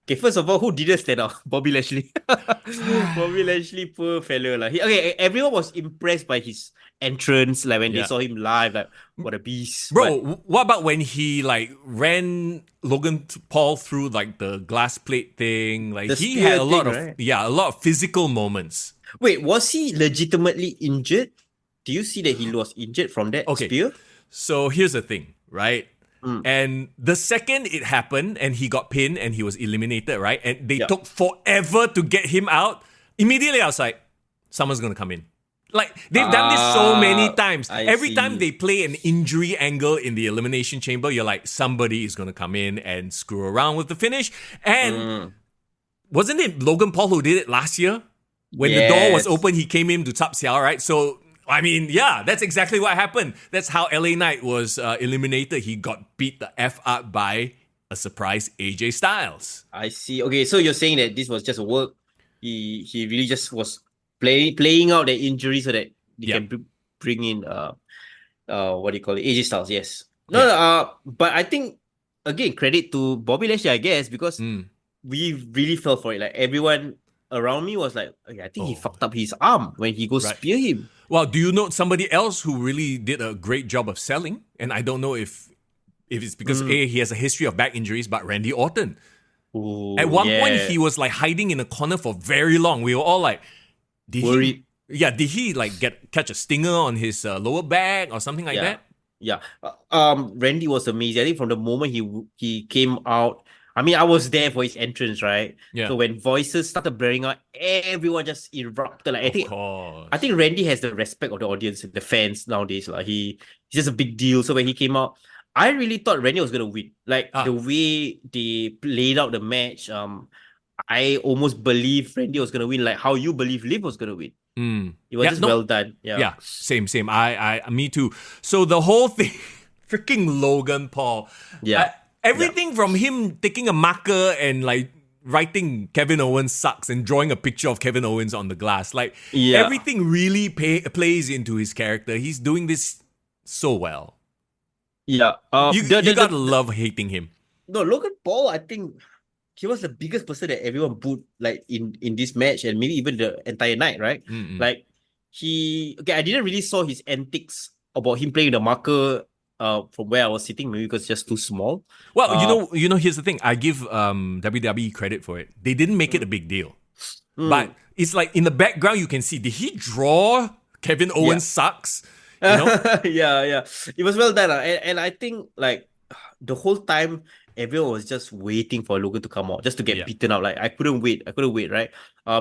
okay, first of all, who didn't stand out? Bobby Lashley. Bobby Lashley, poor fella. Everyone was impressed by his entrance, like when they saw him live, like, what a beast. Bro, what about when he like ran Logan Paul through like the glass plate thing? Like he had a lot of physical moments. Wait, was he legitimately injured? Do you see that he was injured from that spear? So here's the thing, right? And the second it happened and he got pinned and he was eliminated, right? And they took forever to get him out. Immediately I was like, someone's going to come in. Like, they've done this so many times. Every see. time they play an injury angle in the Elimination Chamber, you're like, somebody is going to come in and screw around with the finish. And wasn't it Logan Paul who did it last year? When the door was open, he came in to Top Xiao, right? So, I mean, yeah, that's exactly what happened. That's how LA Knight was eliminated. He got beat the F out by a surprise AJ Styles. I see. Okay, so you're saying that this was just a work. He really just was playing out the injury so that they can bring in what do you call it, AJ Styles. Yes. But I think again, credit to Bobby Lashley, I guess, because we really fell for it. Like, everyone around me was like, okay, I think he fucked up his arm when he goes spear him. Well, do you know somebody else who really did a great job of selling? And I don't know if it's because he has a history of back injuries, but Randy Orton. Ooh, at one point, he was like hiding in a corner for very long. We were all like, worried. Did he like catch a stinger on his lower back or something like that? Yeah. Randy was amazing. I think from the moment he came out, I mean, I was there for his entrance, right? Yeah. So when voices started blaring out, everyone just erupted. Like, I think Randy has the respect of the audience, the fans nowadays. Like, he's just a big deal. So when he came out, I really thought Randy was gonna win. Like, the way they played out the match, I almost believed Randy was gonna win. Like how you believe Liv was gonna win. It was well done. Yeah, same. Me too. So the whole thing, freaking Logan Paul. Yeah. Everything from him taking a marker and like writing Kevin Owens sucks and drawing a picture of Kevin Owens on the glass. Like, everything really plays into his character. He's doing this so well. Yeah. You gotta love hating him. No, Logan Paul, I think he was the biggest person that everyone booed, like, in this match and maybe even the entire night, right? Like, I didn't really saw his antics about him playing the marker from where I was sitting, maybe because it's just too small. Well, here's the thing. I give WWE credit for it. They didn't make it a big deal. But it's like in the background you can see, did he draw Kevin Owens sucks? You know? Yeah. It was well done. And I think, like, the whole time everyone was just waiting for Logan to come out, just to get beaten out. Like, I couldn't wait, right?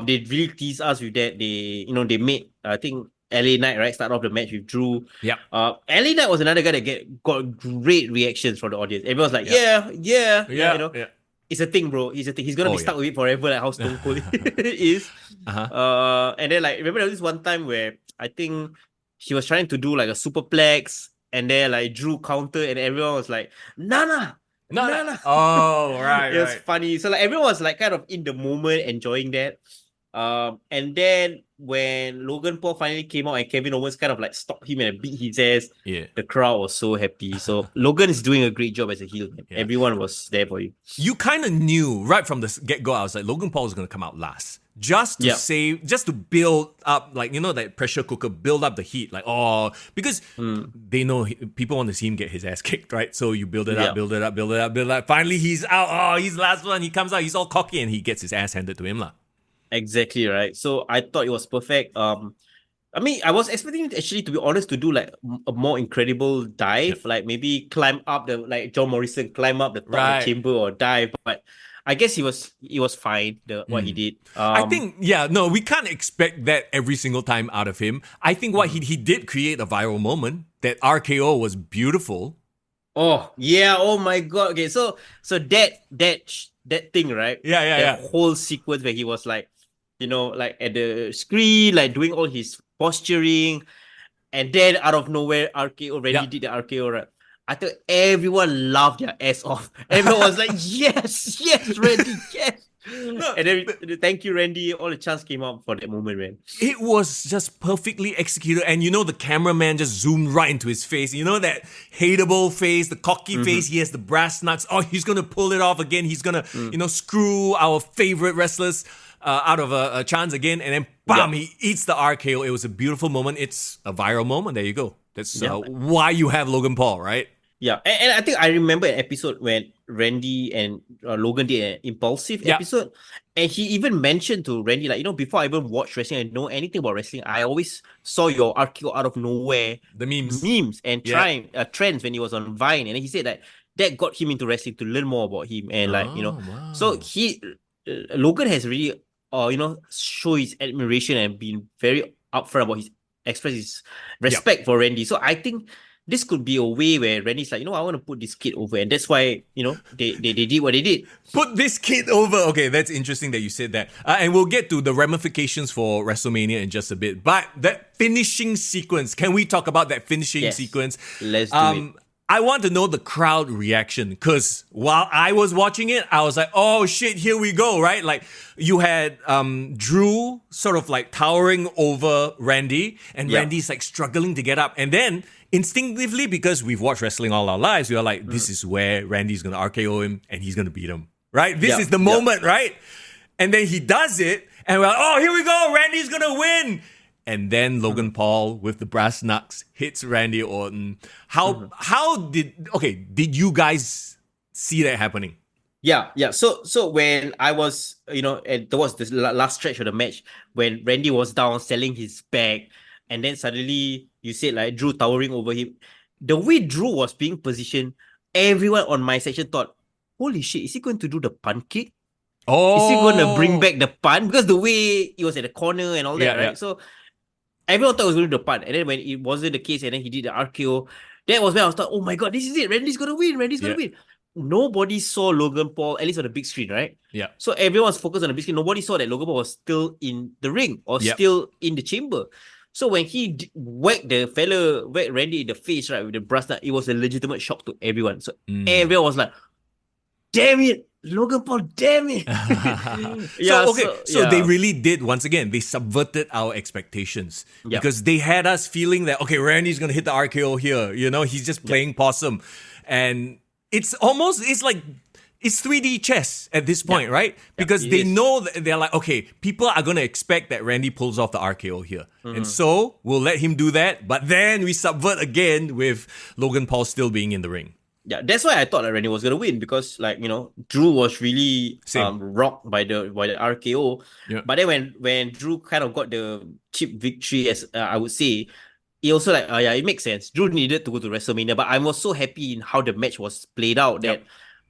They really teased us with that. They made, I think, LA Knight, right, start off the match with Drew. Yeah. LA Knight was another guy that got great reactions from the audience. Everyone was like, yeah. It's a thing, bro. It's a thing. He's gonna be stuck with it forever, like how Stone Cold is. And then, like, remember there was this one time where I think he was trying to do like a superplex, and then like Drew counter, and everyone was like, Nana. Oh, right. It was funny. So, like, everyone was like kind of in the moment, enjoying that. And then when Logan Paul finally came out and Kevin Owens kind of like stopped him and beat his ass, the crowd was so happy. So Logan is doing a great job as a heel, man. Everyone was there for you. You kind of knew right from the get-go, I was like, Logan Paul is going to come out last. Just to build up, like, that pressure cooker, build up the heat. Like, because they know people want to see him get his ass kicked, right? So you build it up, build it up. Finally, he's out. Oh, he's the last one. He comes out, he's all cocky, and he gets his ass handed to him, lah. Exactly, right. So I thought it was perfect. I mean, I was expecting it, actually, to be honest, to do like a more incredible dive, like maybe climb up like John Morrison, climb up the top of the chamber or dive. But I guess it was fine, what he did. I think, we can't expect that every single time out of him. I think what he did create a viral moment. That RKO was beautiful. Oh, yeah. Oh my God. Okay, so that thing, right? Yeah. Whole sequence where he was like, like at the screen, like doing all his posturing, and then out of nowhere, RKO Randy did the RKO, right? I thought everyone laughed their ass off. Everyone was like, yes, Randy, yes. And then, thank you, Randy. All the chants came out for that moment, man. It was just perfectly executed. And the cameraman just zoomed right into his face. That hateable face, the cocky face. He has the brass knucks. Oh, he's going to pull it off again. He's going to, screw our favorite wrestlers out of a chance again. And then, bam, he eats the RKO. It was a beautiful moment. It's a viral moment. There you go. That's why you have Logan Paul, right? Yeah, and I think I remember an episode when Randy and Logan did an impulsive episode, and he even mentioned to Randy, like, before I even watched wrestling and know anything about wrestling, I always saw your RKO out of nowhere. The memes and trying trends when he was on Vine, and he said that got him into wrestling to learn more about him, and wow. So Logan has really show his admiration and been very upfront about his express his respect for Randy. So I think this could be a way where Randy's like, I want to put this kid over, and that's why they did what they did. Put this kid over. Okay, that's interesting that you said that. And we'll get to the ramifications for WrestleMania in just a bit. But that finishing sequence, can we talk about that finishing sequence? Let's do it. I want to know the crowd reaction, because while I was watching it, I was like, oh shit, here we go, right? Like, you had Drew sort of like towering over Randy, and Randy's like struggling to get up. And then instinctively, because we've watched wrestling all our lives, we are like, this is where Randy's going to RKO him and he's going to beat him, right? This is the moment, right? And then he does it, and we're like, oh, here we go, Randy's going to win. And then Logan Paul with the brass knucks hits Randy Orton. Did you guys see that happening? Yeah. So when I was, and there was this last stretch of the match when Randy was down selling his bag, and then suddenly you said like Drew towering over him. The way Drew was being positioned, everyone on my section thought, holy shit, is he going to do the punt kick? Oh, is he going to bring back the punt? Because the way he was at the corner and all that, right? So everyone thought he was going to do the punt. And then when it wasn't the case, and then he did the RKO, that was when I was thought, oh my god, this is it. Randy's going to win. Win. Nobody saw Logan Paul, at least on the big screen, right? Yeah. So everyone was focused on the big screen. Nobody saw that Logan Paul was still in the ring or still in the chamber. So when he whacked Randy in the face, right, with the brass nut, it was a legitimate shock to everyone. So everyone was like, damn it, Logan Paul, damn it. So they really did, once again, they subverted our expectations. Because they had us feeling that, okay, Randy's going to hit the RKO here. He's just playing possum. And it's 3D chess at this point, right? Because they know that they're like, okay, people are going to expect that Randy pulls off the RKO here. And so we'll let him do that. But then we subvert again with Logan Paul still being in the ring. Yeah, that's why I thought that Randy was gonna win, because Drew was really rocked by the RKO. Yeah. But then when Drew kind of got the cheap victory, as I would say, it also it makes sense. Drew needed to go to WrestleMania, but I was so happy in how the match was played out that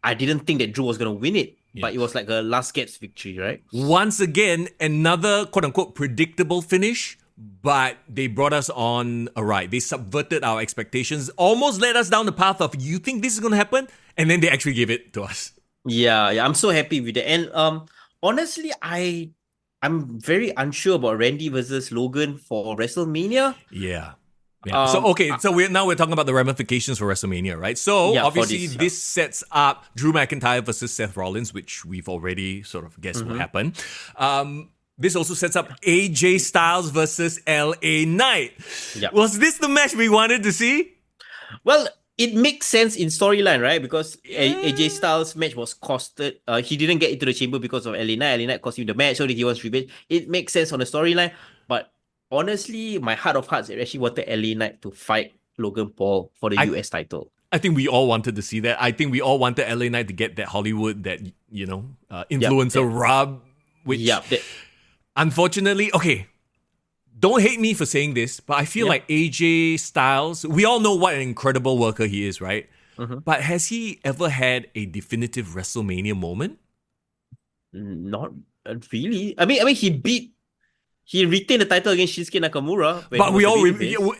I didn't think that Drew was gonna win it. But it was like a last gasp victory, right? Once again, another quote unquote predictable finish. But they brought us on a ride. They subverted our expectations, almost led us down the path of, you think this is going to happen? And then they actually gave it to us. Yeah, I'm so happy with it. And honestly, I'm very unsure about Randy versus Logan for WrestleMania. Yeah. So we're talking about the ramifications for WrestleMania, right? So obviously this sets up Drew McIntyre versus Seth Rollins, which we've already sort of guessed will happen. This also sets up AJ Styles versus LA Knight. Yep. Was this the match we wanted to see? Well, it makes sense in storyline, right? Because AJ Styles' match was costed. He didn't get into the chamber because of LA Knight. LA Knight cost him the match, so he wants revenge. It makes sense on the storyline. But honestly, my heart of hearts, I actually wanted LA Knight to fight Logan Paul for the US title. I think we all wanted to see that. I think we all wanted LA Knight to get that Hollywood, that influencer rub, which... Unfortunately, don't hate me for saying this, but I feel like AJ Styles, we all know what an incredible worker he is, right? But has he ever had a definitive WrestleMania moment? Not really. I mean, he retained the title against Shinsuke Nakamura. But we all,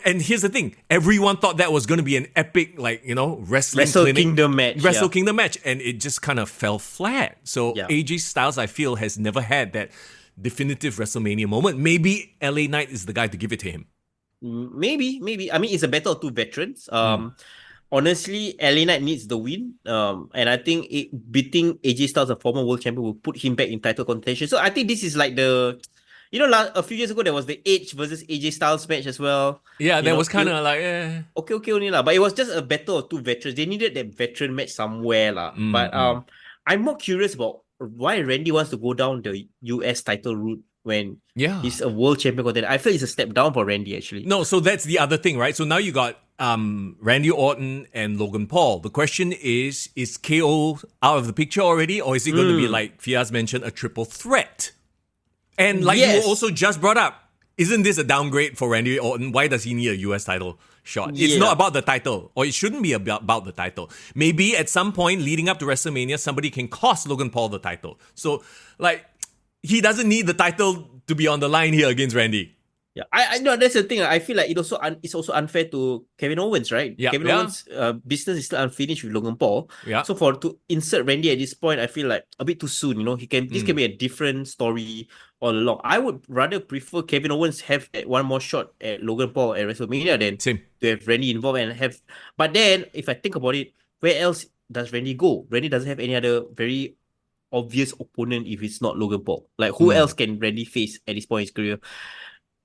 and here's the thing, everyone thought that was going to be an epic, Wrestle Kingdom match. And it just kind of fell flat. So AJ Styles, I feel, has never had that definitive WrestleMania moment. Maybe LA Knight is the guy to give it to him. Maybe. I mean, it's a battle of two veterans. Honestly, LA Knight needs the win. And I think beating AJ Styles, a former world champion, will put him back in title contention. So I think this is like the... a few years ago, there was the Edge versus AJ Styles match as well. Yeah, that was kind of like... Okay only lah. But it was just a battle of two veterans. They needed that veteran match somewhere lah. But I'm more curious about why Randy wants to go down the US title route when he's a world champion contender. I feel it's a step down for Randy, actually. No, so that's the other thing, right? So now you got Randy Orton and Logan Paul. The question is KO out of the picture already, or is it going to be, like Fiaz mentioned, a triple threat? And you also just brought up, isn't this a downgrade for Randy Orton? Why does he need a US title shot? It's not about the title, or it shouldn't be about the title. Maybe at some point leading up to WrestleMania, somebody can cost Logan Paul the title. So, he doesn't need the title to be on the line here against Randy. Yeah, I know that's the thing. I feel like it's also unfair to Kevin Owens, right? Yeah, Kevin yeah. Owens' business is still unfinished with Logan Paul. Yeah. So to insert Randy at this point, I feel like a bit too soon. This can be a different story all along. I would rather prefer Kevin Owens have one more shot at Logan Paul at WrestleMania than Same. to have Randy involved and have. But then, if I think about it, where else does Randy go? Randy doesn't have any other very obvious opponent if it's not Logan Paul. Like, who else can Randy face at this point in his career?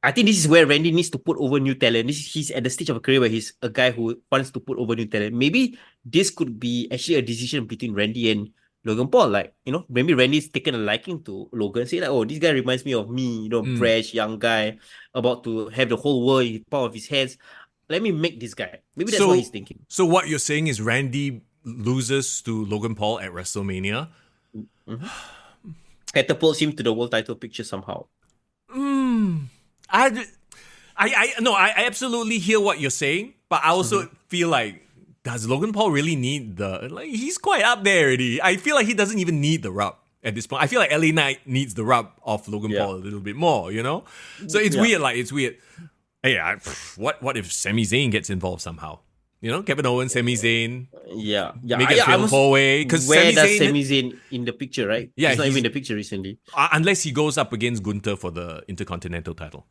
I think this is where Randy needs to put over new talent. He's at the stage of a career where he's a guy who wants to put over new talent. Maybe this could be actually a decision between Randy and Logan Paul. Like, maybe Randy's taken a liking to Logan. Say like, oh, this guy reminds me of me, brash, young guy, about to have the whole world in the palm of his hands. Let me make this guy. Maybe that's what he's thinking. So what you're saying is Randy loses to Logan Paul at WrestleMania. Catapults him to the world title picture somehow. I absolutely hear what you're saying, but I also feel like, does Logan Paul really need he's quite up there already. I feel like he doesn't even need the rub at this point. I feel like LA Knight needs the rub of Logan Paul a little bit more, So it's weird, it's weird. Hey, what if Sami Zayn gets involved somehow? Kevin Owens, Sami Zayn. Yeah. Make it feel four-way. Where does Sami Zayn in the picture, right? Yeah, he's not even in the picture recently. Unless he goes up against Gunther for the Intercontinental title.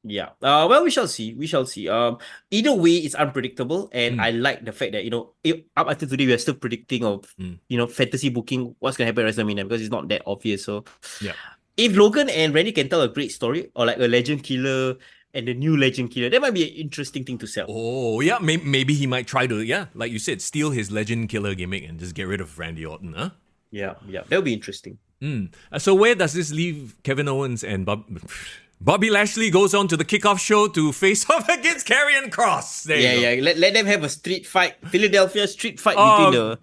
Yeah. Well, we shall see. Either way, it's unpredictable, and I like the fact that up until today we are still predicting of fantasy booking what's gonna happen at WrestleMania because it's not that obvious. So, yeah, if Logan and Randy can tell a great story or like a legend killer and the new legend killer, that might be an interesting thing to sell. Oh yeah, maybe he might try to like you said, steal his legend killer gimmick and just get rid of Randy Orton, huh? Yeah, that'll be interesting. So where does this leave Kevin Owens and Bobby Lashley goes on to the kickoff show to face off against Karrion Kross. Let them have a street fight, Philadelphia street fight between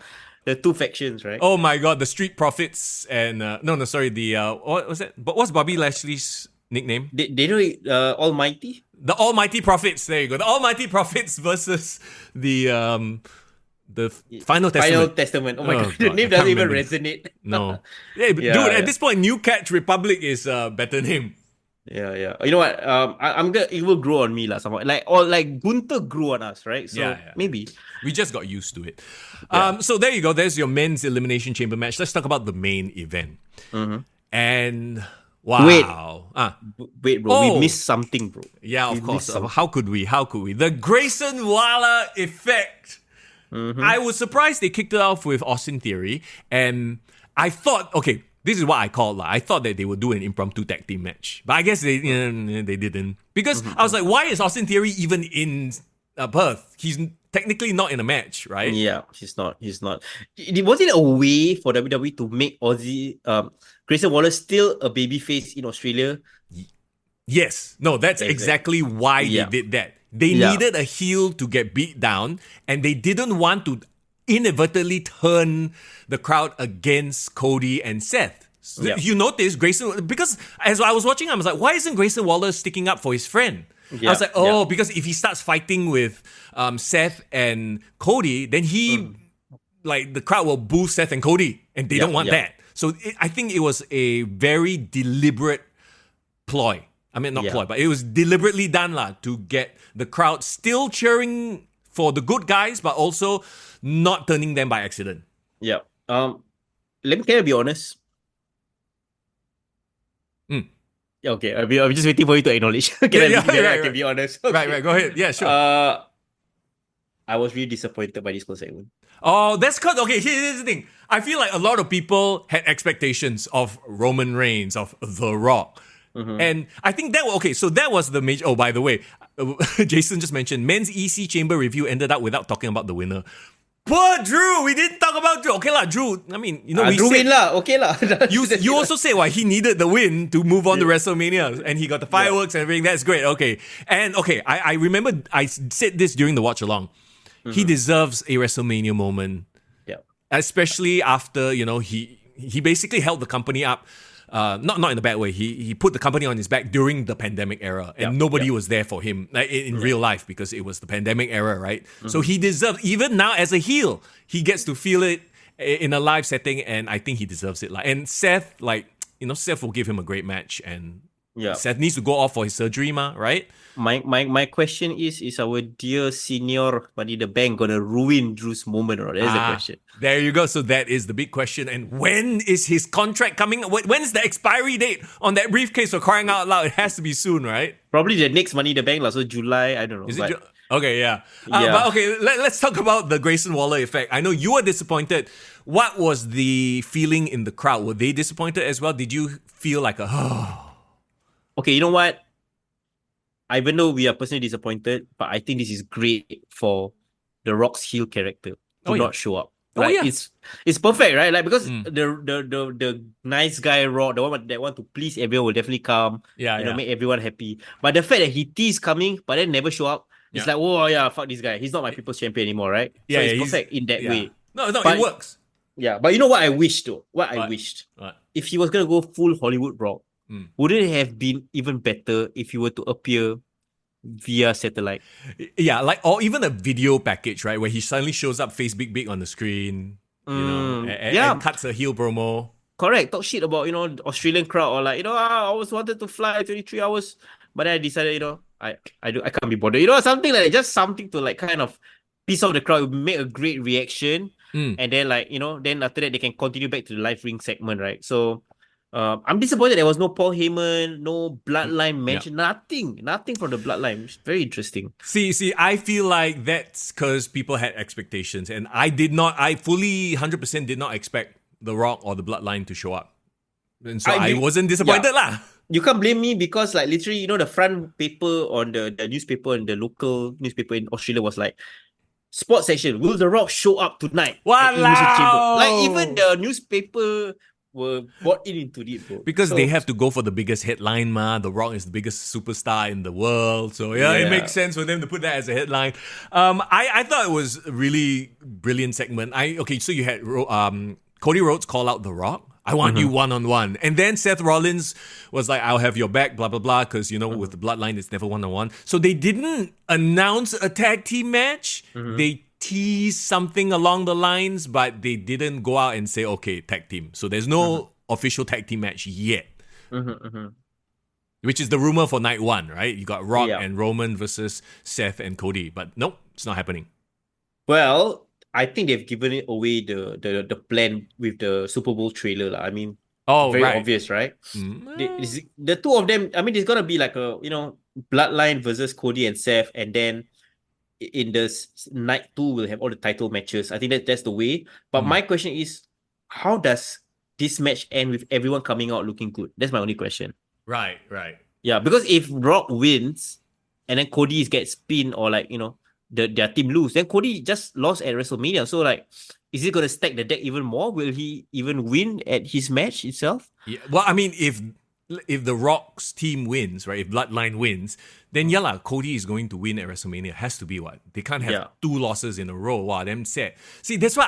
the two factions, right? Oh my God, the Street Profits and what was that? But what's Bobby Lashley's nickname? They do it Almighty. The Almighty Profits. There you go. The Almighty Profits versus the Final Testament. Final Testament. Oh my God, the name doesn't even resonate. No, dude. At this point, New Catch Republic is a better name. Yeah. You know what? It will grow on me somehow. Like Gunther grew on us, right? So maybe we just got used to it. So there you go. There's your men's Elimination Chamber match. Let's talk about the main event. And wow, wait, bro, we missed something, bro. Yeah, of course. How could we? The Grayson Waller effect. I was surprised they kicked it off with Austin Theory, and I thought, okay, this is what I called. I thought that they would do an impromptu tag team match, but I guess they didn't, because I was like, why is Austin Theory even in Perth? He's technically not in a match, right? Yeah, he's not. Was it a way for WWE to make Grayson Waller still a babyface in Australia? Yes. No, that's exactly why they did that. They needed a heel to get beat down, and they didn't want to inadvertently turn the crowd against Cody and Seth. So you notice Grayson, because as I was watching, I was like, why isn't Grayson Waller sticking up for his friend? I was like, because if he starts fighting with Seth and Cody, then the crowd will boo Seth and Cody, and they don't want that. So I think it was a very deliberate ploy. I mean, not ploy, but it was deliberately done to get the crowd still cheering for the good guys, but also not turning them by accident. Yeah. Can I be honest? Okay, I'm just waiting for you to acknowledge. I can be honest. Okay. Right, go ahead. Yeah, sure. I was really disappointed by this whole segment. Oh, that's because, okay, here's the thing. I feel like a lot of people had expectations of Roman Reigns, of The Rock. And I think so that was the major. Oh, by the way, Jason just mentioned men's EC Chamber review ended up without talking about the winner. Poor Drew, we didn't talk about Drew. Okay lah, Drew. I mean, we Drew win lah. Okay lah. You also said he needed the win to move on to WrestleMania, and he got the fireworks and everything. That's great. Okay, and I remember I said this during the watch along. He deserves a WrestleMania moment. Yeah, especially after he basically held the company up. Not in a bad way. He put the company on his back during the pandemic era, and nobody was there for him in real life because it was the pandemic era, right? So he deserves, even now as a heel, he gets to feel it in a live setting, and I think he deserves it. And Seth, Seth will give him a great match, and Yeah. Seth needs to go off for his surgery, right? My question is our dear senior Money the Bank gonna ruin Drew's moment or not? That's the question. There you go. So that is the big question. And when is his contract coming? When's the expiry date on that briefcase for crying out loud? It has to be soon, right? Probably the next Money the Bank, so July, I don't know. Is but, it? Okay, yeah. Yeah. But okay, let's talk about the Grayson Waller effect. I know you were disappointed. What was the feeling in the crowd? Were they disappointed as well? Did you feel like Okay, you know what? Even though we are personally disappointed, but I think this is great for the Rock's heel character to not show up. It's perfect, right? Like because the nice guy Rock, the one that want to please everyone will definitely come. Make everyone happy. But the fact that he teased coming, but then never show up, it's like, oh yeah, fuck this guy. He's not my people's champion anymore, right? So it's perfect in that way. No, it works. Yeah, but you know what I wished though? I wished if he was gonna go full Hollywood Rock, wouldn't it have been even better if he were to appear via satellite? Yeah, or even a video package, right? Where he suddenly shows up face big on the screen, and cuts a heel promo. Correct. Talk shit about, Australian crowd or like, I always wanted to fly 23 hours, but then I decided, I can't be bothered. Something like that, just something to like kind of piss off the crowd, make a great reaction. And then then after that they can continue back to the live ring segment, right? So I'm disappointed there was no Paul Heyman, no Bloodline match, nothing from the Bloodline. It's very interesting. See, I feel like that's because people had expectations, and I fully 100% did not expect The Rock or the Bloodline to show up, and so I wasn't disappointed lah. You can't blame me because like literally, the front paper on the newspaper and the local newspaper in Australia was like, sports section, will The Rock show up tonight? Wow! Like even the newspaper were bought into it, bro. Because they have to go for the biggest headline, The Rock is the biggest superstar in the world. So it makes sense for them to put that as a headline. I thought it was a really brilliant segment. So you had Cody Rhodes call out The Rock. I want you one-on-one. And then Seth Rollins was like, I'll have your back, blah, blah, blah. Because, with the Bloodline, it's never one-on-one. So they didn't announce a tag team match. They teased something along the lines, but they didn't go out and say, okay, tag team. So there's no official tag team match yet. Which is the rumor for night one, right? You got Rock and Roman versus Seth and Cody. But nope, it's not happening. Well, I think they've given it away the plan with the Super Bowl trailer. I mean, very obvious, right? The two of them, I mean, there's gonna be like a Bloodline versus Cody and Seth, and then in the night 2 we'll have all the title matches. I think that's the way. But my question is, how does this match end with everyone coming out looking good? That's my only question. Right. Yeah, because if Rock wins and then Cody gets pinned or like their team lose, then Cody just lost at WrestleMania. So like, is he gonna stack the deck even more? Will he even win at his match itself? Yeah. Well, I mean, if the Rock's team wins, right? If Bloodline wins, then Cody is going to win at WrestleMania. Has to be what? They can't have 2 losses in a row. Wow, them sad. See, that's why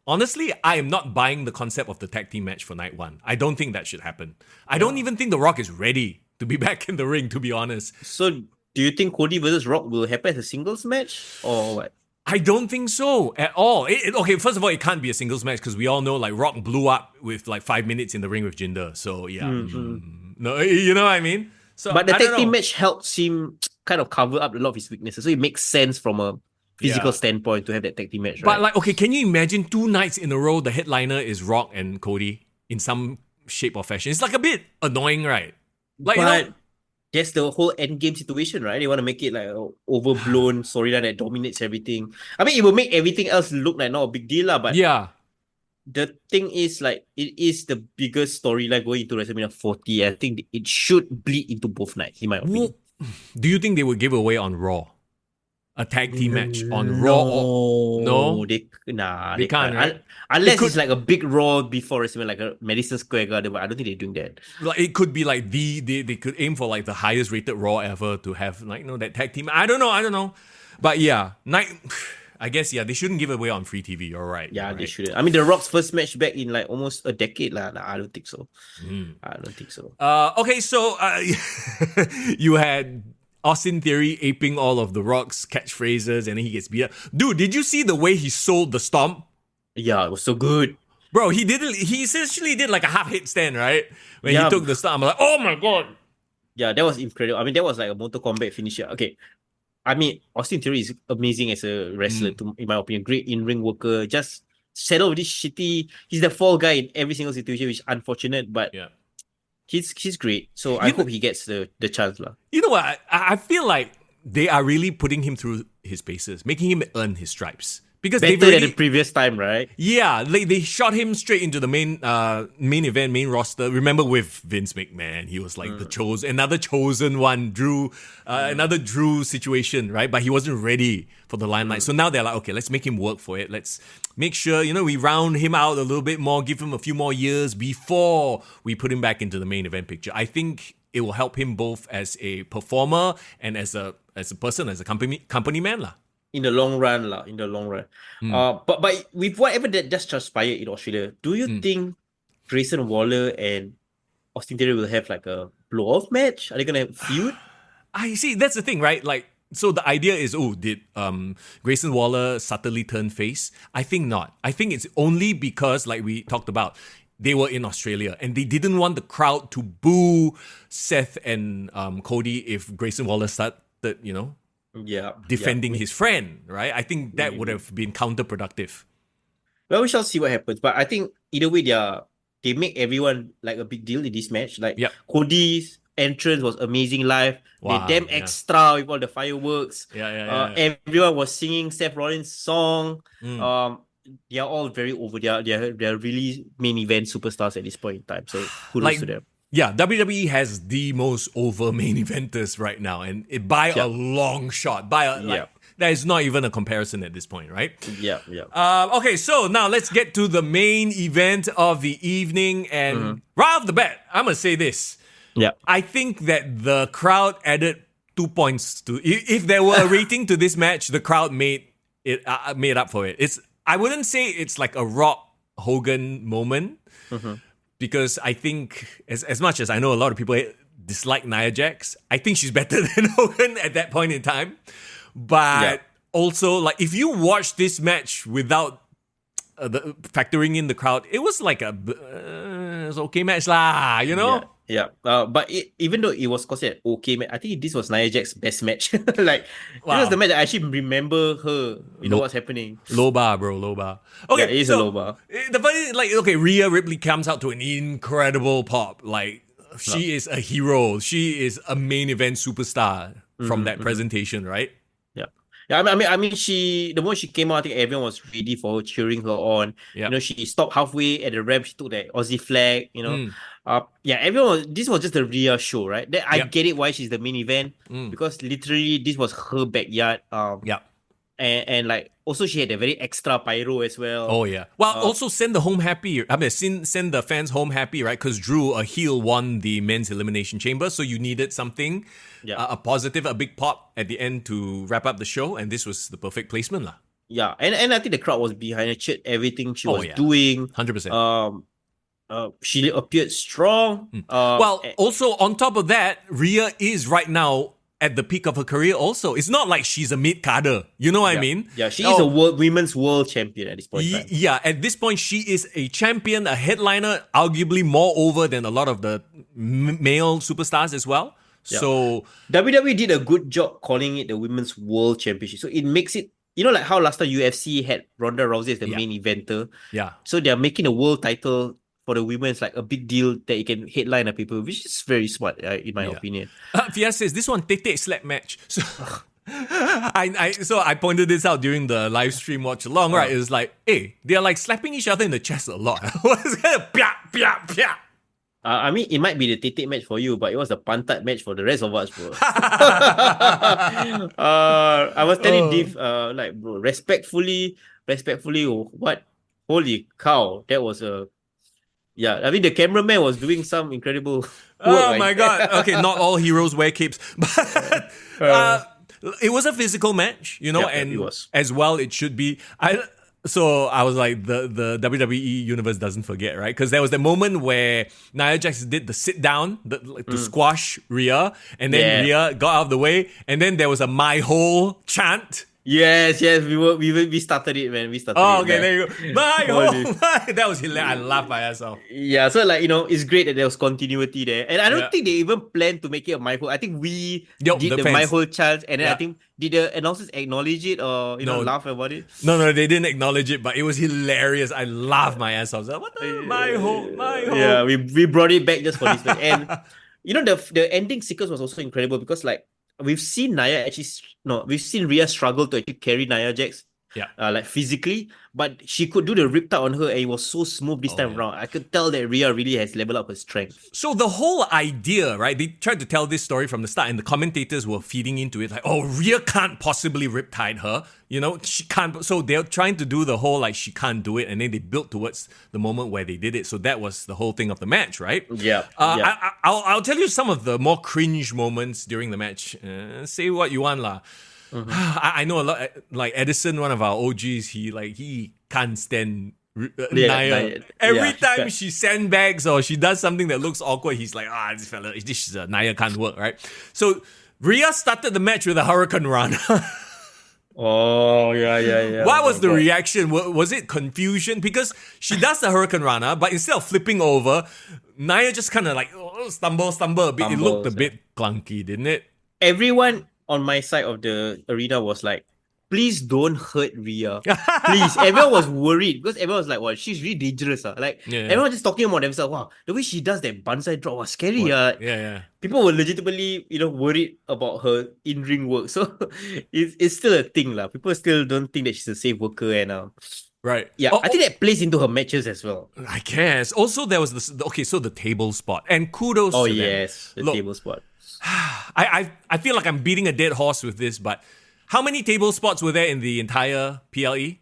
honestly, I am not buying the concept of the tag team match for night 1. I don't think that should happen. I don't even think The Rock is ready to be back in the ring, to be honest. So, do you think Cody versus Rock will happen as a singles match or what? I don't think so at all. Okay, first of all, it can't be a singles match because we all know like Rock blew up with like 5 minutes in the ring with Jinder. So yeah, no, you know what I mean. So, but the tag team match helps him kind of cover up a lot of his weaknesses. So it makes sense from a physical standpoint to have that tag team match, right? But like, okay, can you imagine 2 nights in a row the headliner is Rock and Cody in some shape or fashion? It's like a bit annoying, right? Like, that's the whole endgame situation, right? They want to make it like an overblown storyline that dominates everything. I mean, it will make everything else look like not a big deal, but the thing is, like, it is the biggest storyline going into WrestleMania 40. I think it should bleed into both nights, in my opinion. Do you think they would give away on Raw a tag team match on Raw? No, they can't. Right? Unless it's like a big Raw before WrestleMania, like a Madison Square Garden. But I don't think they're doing that. Like, it could be like they could aim for like the highest rated Raw ever to have like that tag team. I don't know. But yeah, I guess they shouldn't give away on free TV. You're right. Yeah, they shouldn't. I mean, The Rock's first match back in like almost a decade lah. I don't think so. I don't think so. Okay, so you had Austin Theory aping all of The Rock's catchphrases, and then he gets beat up. Dude, did you see the way he sold the stomp? Yeah, it was so good. Bro, he essentially did like a half headstand, right? When he took the stomp. I'm like, oh my god. Yeah, that was incredible. I mean, that was like a Mortal Kombat finisher. Okay, I mean, Austin Theory is amazing as a wrestler, in my opinion. Great in-ring worker. Just settle with this shitty. He's the fall guy in every single situation, which is unfortunate, but Yeah. he's great. So I hope he gets the chance, lah. You know what? I feel like they are really putting him through his paces, making him earn his stripes. Because Better they've already, than the previous time, right? yeah, they shot him straight into the main event, main roster. Remember with Vince McMahon, he was like another chosen one, another Drew situation, right? But he wasn't ready for the limelight. So now they're like, okay, let's make him work for it. Let's make sure, we round him out a little bit more, give him a few more years before we put him back into the main event picture. I think it will help him both as a performer and as a person, as a company man, lah. In the long run, lah. In the long run. But with whatever that just transpired in Australia, do you think Grayson Waller and Austin Theory will have like a blow-off match? Are they gonna feud? I see. That's the thing, right? Like, so the idea is, did Grayson Waller subtly turn face? I think not. I think it's only because, like we talked about, they were in Australia and they didn't want the crowd to boo Seth and Cody if Grayson Waller started, defending his friend, right? I think that would have been counterproductive. Well, we shall see what happens. But I think either way, they make everyone like a big deal in this match. Like Cody's entrance was amazing live. Wow, they damn extra with all the fireworks. Everyone was singing Seth Rollins' song. They are all very over. They are really main event superstars at this point in time. So kudos to them. Yeah, WWE has the most over main eventers right now, and by a long shot. There is not even a comparison at this point, right? Yeah. Okay, so now let's get to the main event of the evening, and right off the bat, I'm gonna say this. Yeah, I think that the crowd added 2 points to. If there were a rating to this match, the crowd made up for it. I wouldn't say it's like a Rock Hogan moment. Because I think, as much as I know a lot of people dislike Nia Jax, I think she's better than Hogan at that point in time. But also, like, if you watch this match without factoring in the crowd, it was like it was okay match lah, Yeah. But even though it was considered okay match, I think this was Nia Jax's best match. Like, this was the match that I actually remember her. What's happening. Low bar, bro. Low bar. Okay, it is a low bar. The funny, Rhea Ripley comes out to an incredible pop. Like, she is a hero. She is a main event superstar from that presentation, right? Yeah, I mean, the moment she came out, I think everyone was ready for her, cheering her on. Yep. She stopped halfway at the ramp. She took that Aussie flag. Everyone. This was just a Rhea show, right? I get it why she's the main event because literally this was her backyard. And like also she had a very extra pyro as well. Oh yeah. Well, also send the home happy. Send the fans home happy, right? Because Drew, a heel, won the men's elimination chamber, so you needed something, a positive, a big pop at the end to wrap up the show, and this was the perfect placement, lah. Yeah, and I think the crowd was behind her, cheered everything she was doing. 100%. She appeared strong. Also on top of that, Rhea is right now at the peak of her career also. It's not like she's a mid-carder. You know what I mean? Yeah, she is a women's world champion at this point in time. Yeah, at this point, she is a champion, a headliner, arguably more over than a lot of the male superstars as well. Yeah. So WWE did a good job calling it the Women's World Championship. So it makes it, like how last time UFC had Ronda Rousey as the main eventer. Yeah. So they're making a world title for the women is like a big deal that you can headline a people, which is very smart, in my opinion. Fia says this one Tete slap match. So I pointed this out during the live stream watch along, right? It's like, hey, they're like slapping each other in the chest a lot. What's kind of pia pia pia? I mean, it might be the Tete match for you, but it was the Pantat match for the rest of us, bro. I was telling Div, bro, respectfully, what? Holy cow, that was a... Yeah, I mean, the cameraman was doing some incredible work. Oh my God. Okay, not all heroes wear capes. But it was a physical match, and it was. As well it should be. So I was like, the WWE universe doesn't forget, right? Because there was the moment where Nia Jax did the sit down to squash Rhea, and then Rhea got out of the way, and then there was a "my hole" chant Yes, we started it, man. We started Oh, it. okay, Like, there you go. My holy. home. That was hilarious. I laughed my ass off. Yeah, so like it's great that there was continuity there, and I don't Yeah. think they even planned to make it a my whole. I think we Yo, did the the fans. my whole chance, and then I Yeah. think did the announcers acknowledge it or No. laugh about it? No, they didn't acknowledge it, but it was hilarious. I laughed my ass off. I was like, what the? My home. Yeah, we brought it back just for this, and the ending sequence was also incredible because like we've seen we've seen Rhea struggle to actually carry Nia Jax. Yeah. Like physically, but she could do the riptide on her, and it was so smooth this time around. I could tell that Rhea really has leveled up her strength. So the whole idea, right? They tried to tell this story from the start, and the commentators were feeding into it like, "Oh, Rhea can't possibly riptide her. She can't." So they're trying to do the whole like she can't do it, and then they built towards the moment where they did it. So that was the whole thing of the match, right? Yeah. I'll tell you some of the more cringe moments during the match. Say what you want, lah. I know a lot. Like Edison, one of our OGs, he can't stand Nia. Every time she sandbags or she does something that looks awkward, he's like, this is Nia can't work, right? So Rhea started the match with a Hurricane Rana. Oh, yeah. What was the reaction? Was it confusion? Because she does the Hurricane Rana, but instead of flipping over, Nia just kind of like stumble a bit. It looked a bit clunky, didn't it? Everyone on my side of the arena was like, please don't hurt Rhea. Please. Everyone was worried because everyone was like, well, she's really dangerous. Everyone just talking about themselves. Wow, the way she does that banzai drop was scary. Yeah. People were legitimately, worried about her in-ring work. So it's still a thing. People still don't think that she's a safe worker. And right. Yeah, I think that plays into her matches as well. I guess. Also, there was so the table spot. And kudos to them. Yes, the table spot. I feel like I'm beating a dead horse with this, but how many table spots were there in the entire PLE?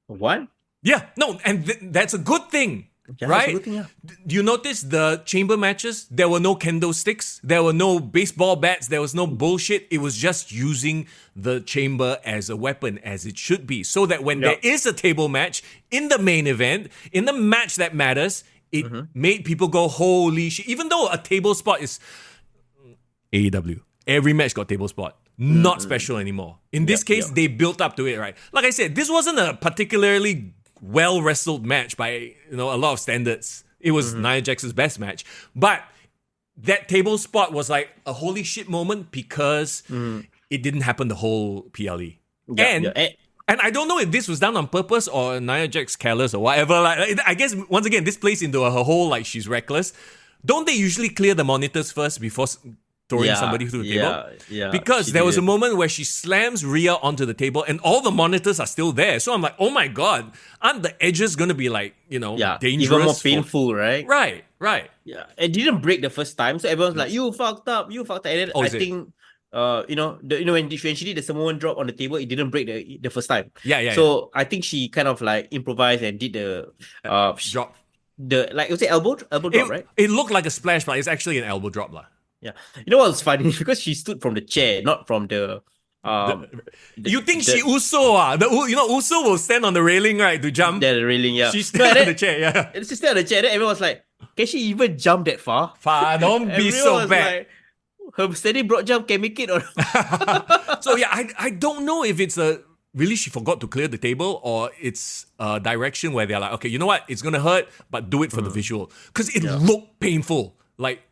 One? Yeah, no, and that's a good thing, right? That's a good thing, yeah. Do you notice the chamber matches? There were no kendo sticks, there were no baseball bats, there was no bullshit. It was just using the chamber as a weapon, as it should be, so that when there is a table match in the main event, in the match that matters, it made people go, holy shit. Even though a table spot is AEW. Every match got table spot. Not special anymore. In this case, they built up to it, right? Like I said, this wasn't a particularly well-wrestled match by a lot of standards. It was Nia Jax's best match. But that table spot was like a holy shit moment because it didn't happen the whole PLE. And I don't know if this was done on purpose or Nia Jax careless or whatever. Like, I guess, once again, this plays into her whole, like, she's reckless. Don't they usually clear the monitors first before throwing somebody through the table? Yeah. Because there was a moment where she slams Rhea onto the table and all the monitors are still there. So I'm like, oh my God, aren't the edges going to be like, dangerous? Even more painful, right? Right. Yeah. It didn't break the first time. So everyone's like, you fucked up. And then I think, when she did the Samoan drop on the table, it didn't break the first time. Yeah. So I think she kind of like improvised and did the drop. It was an elbow drop, right? It looked like a splash, but it's actually an elbow drop. Yeah. You know what's funny? Because she stood from the chair, not from the... you think she Uso? Uso will stand on the railing, right, to jump? The railing, yeah. She stand on the chair, yeah. She stand on the chair, then everyone was like, can she even jump that far? Don't be so bad. Like, her steady broad jump can make it or... So yeah, I don't know if it's really she forgot to clear the table or it's a direction where they're like, okay, you know what? It's going to hurt, but do it for the visual. Because it looked painful. Like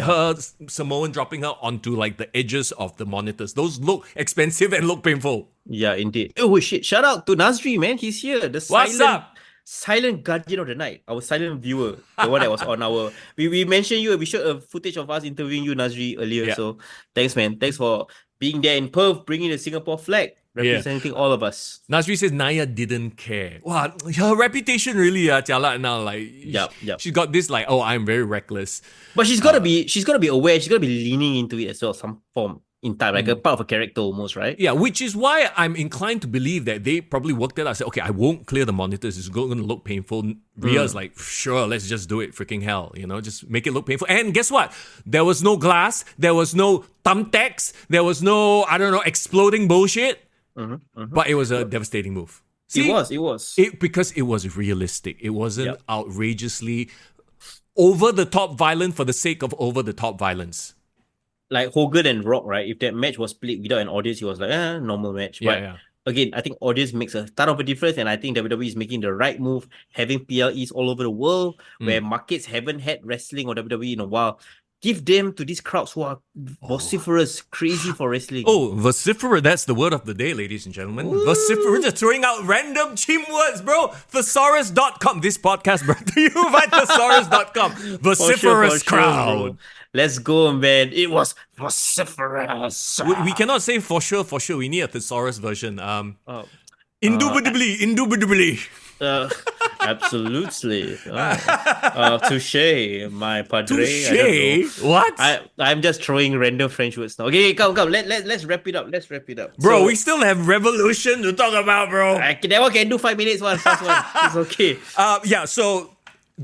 her Samoan dropping her onto like the edges of the monitors. Those look expensive and look painful. Yeah, indeed. Oh shit! Shout out to Nasri, man. He's here. What's up? Silent guardian of the night. Our silent viewer. The one that was on our... We mentioned you. We showed a footage of us interviewing you, Nasri, earlier. Yeah. So thanks, man. Thanks for being there in Perth, bringing the Singapore flag. Representing all of us. Nasri says Nia didn't care. Wow, her reputation really jialat now. Like, she got this like, oh, I'm very reckless. But she's gotta be aware. She's gotta be leaning into it as well, some form in time, like a part of a character almost, right? Yeah, which is why I'm inclined to believe that they probably worked it out. Said, okay, I won't clear the monitors. It's going to look painful. Rhea's like, sure, let's just do it. Freaking hell, just make it look painful. And guess what? There was no glass. There was no thumbtacks. There was no, exploding bullshit. But it was a devastating move. See, it was. Because it was realistic. It wasn't outrageously over-the-top violent for the sake of over-the-top violence. Like Hogan and Rock, right? If that match was played without an audience, he was like, normal match. But again, I think audience makes a ton of a difference, and I think WWE is making the right move, having PLEs all over the world, where markets haven't had wrestling or WWE in a while. Give them to these crowds who are vociferous, crazy for wrestling. Oh, vociferous, that's the word of the day, ladies and gentlemen. Vociferous, just throwing out random chim words, bro. Thesaurus.com. This podcast brought to you by Thesaurus.com. Vociferous crowd. Bro. Let's go, man. It was vociferous. We cannot say for sure. We need a thesaurus version. Indubitably. Absolutely. Touche, my padre. Touche? What? I'm just throwing random French words now. Okay, come. Let's wrap it up. Bro, So, we still have revolution to talk about, bro. that one can do 5 minutes one. Fast one. It's okay. So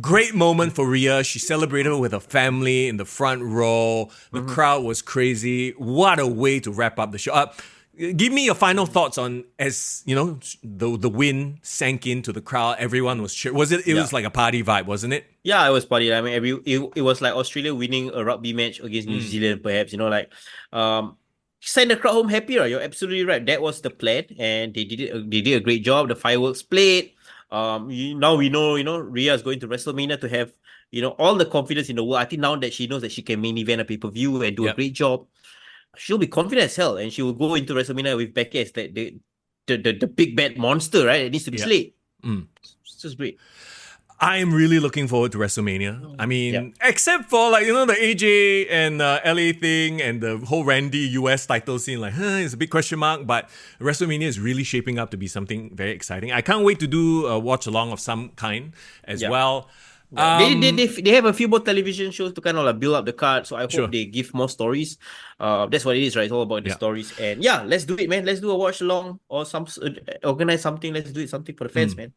great moment for Rhea. She celebrated with her family in the front row. The crowd was crazy. What a way to wrap up the show. Give me your final thoughts on, as you know, the win sank into the crowd. Everyone was cheering. It was like a party vibe, wasn't it? Yeah, it was party. I mean, it was like Australia winning a rugby match against New Zealand, perhaps. Send the crowd home happier. You're absolutely right. That was the plan, and they did it. They did a great job. The fireworks played. Now we know, Rhea is going to WrestleMania to have, all the confidence in the world. I think now that she knows that she can main event a pay-per-view and do a great job, she'll be confident as hell, and she will go into WrestleMania with Becky as the big bad monster, right? It needs to be slayed. It's just great. I am really looking forward to WrestleMania. I mean, except for the AJ and LA thing and the whole Randy US title scene, it's a big question mark. But WrestleMania is really shaping up to be something very exciting. I can't wait to do a watch along of some kind as well. They have a few more television shows to kind of build up the card, so I hope they give more stories. That's what it is, right? It's all about the stories. And let's do it, man. Let's do a watch along or organize something. Let's do something for the fans, man.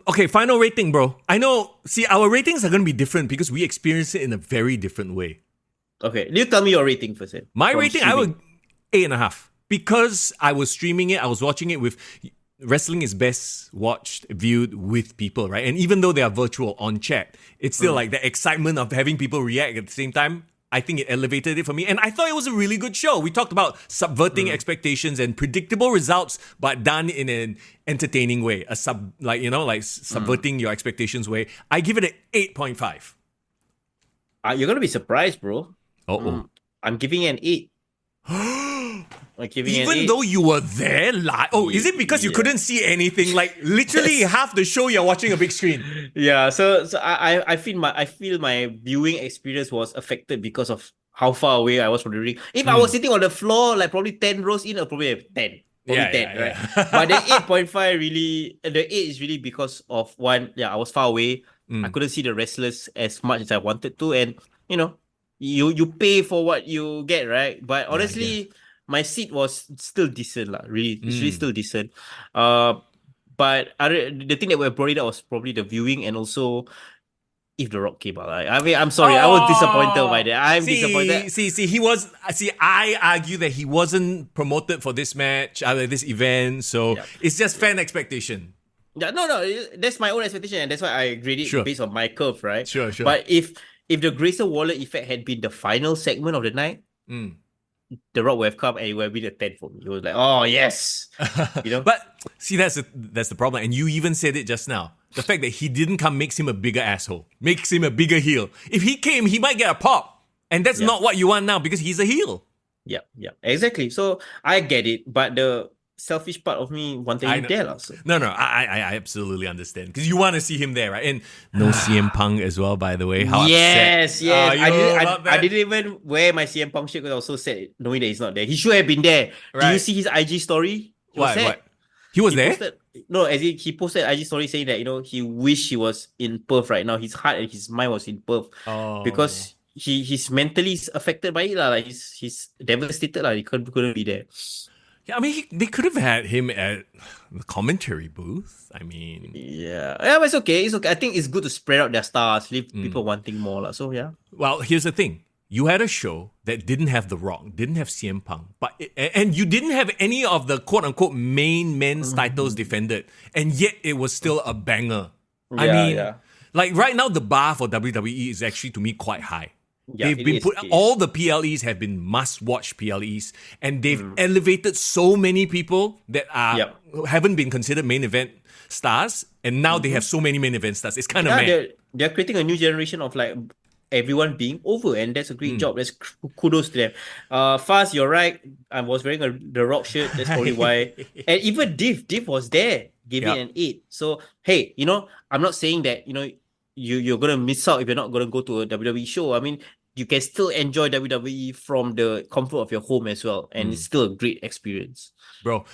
Okay, final rating, bro. I know, our ratings are going to be different because we experience it in a very different way. Okay, you tell me your rating first. My rating, I would 8.5. Because I was streaming it, I was watching it with... Wrestling is best watched, viewed with people, right? And even though they are virtual on chat, it's still like the excitement of having people react at the same time. I think it elevated it for me. And I thought it was a really good show. We talked about subverting expectations and predictable results, but done in an entertaining way. Subverting your expectations way. I give it an 8.5. You're going to be surprised, bro. I'm giving it an 8. Even though you were there live? Oh, is it because you couldn't see anything? Literally half the show you're watching a big screen. Yeah, so I feel my viewing experience was affected because of how far away I was from the ring. If I was sitting on the floor, probably 10 rows in, I'll probably have 10. Probably 10, right? But the 8.5 really, the 8 is really because of one, I was far away. I couldn't see the wrestlers as much as I wanted to. And, you pay for what you get, right? But honestly... my seat was still decent, really. It's really still decent. But the thing that we brought it up was probably the viewing and also if The Rock came out. I mean, I'm sorry. I was disappointed by that. I'm disappointed. I argue that he wasn't promoted for this match, this event. So it's just fan expectation. Yeah, no, that's my own expectation, and that's why I grade it based on my curve, right? Sure. But if the Grayson Waller effect had been the final segment of the night, The Rock would have come and it would have been a 10 for me. It was like, oh yes, But see, that's the problem, and you even said it just now. The fact that he didn't come makes him a bigger asshole, makes him a bigger heel. If he came, he might get a pop, and that's not what you want now because he's a heel. Yeah, exactly. So I get it, but the selfish part of me wanted him there also. No, I absolutely understand because you want to see him there, right? And no CM Punk as well, by the way. How yes, upset. I didn't even wear my CM Punk shirt because I was so sad knowing that he's not there. He should have been there. Right. Did you see his IG story? What? He was there? He posted IG story saying that he wished he was in Perth right now. His heart and his mind was in Perth because he's mentally affected by it. He's devastated. He couldn't be there. Yeah, I mean, they could have had him at the commentary booth. I mean... Yeah, but it's okay. I think it's good to spread out their stars, leave people wanting more. So, yeah. Well, here's the thing. You had a show that didn't have The Rock, didn't have CM Punk, and you didn't have any of the quote-unquote main men's titles defended, and yet it was still a banger. Right now, the bar for WWE is actually, to me, quite high. Yeah, They've it been is, put. it is. All the PLEs have been must-watch PLEs, and they've elevated so many people that haven't been considered main event stars, and now they have so many main event stars. It's kind of mad. They're creating a new generation of like everyone being over, and that's a great job. That's kudos to them. Fast, you're right. I was wearing the Rock shirt. That's probably why. And even Div was there, giving an 8. So hey, I'm not saying that you're gonna miss out if you're not gonna go to a WWE show. I mean, you can still enjoy WWE from the comfort of your home as well, and it's still a great experience, bro.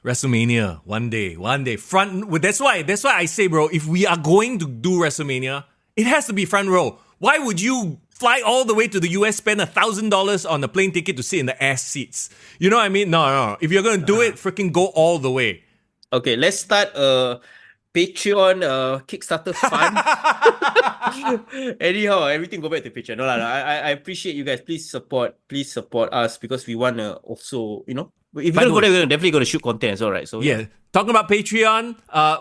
WrestleMania one day. Front. That's why I say, bro. If we are going to do WrestleMania, it has to be front row. Why would you fly all the way to the US, spend $1,000 on a plane ticket to sit in the ass seats? You know what I mean? No. If you're gonna do it, freaking go all the way. Okay, let's start a Patreon Kickstarter fund. Anyhow, everything go back to Patreon. No, I appreciate you guys. Please support us, because we wanna also, if you're gonna go there, we're definitely gonna shoot content as well, right? So yeah. Talking about Patreon,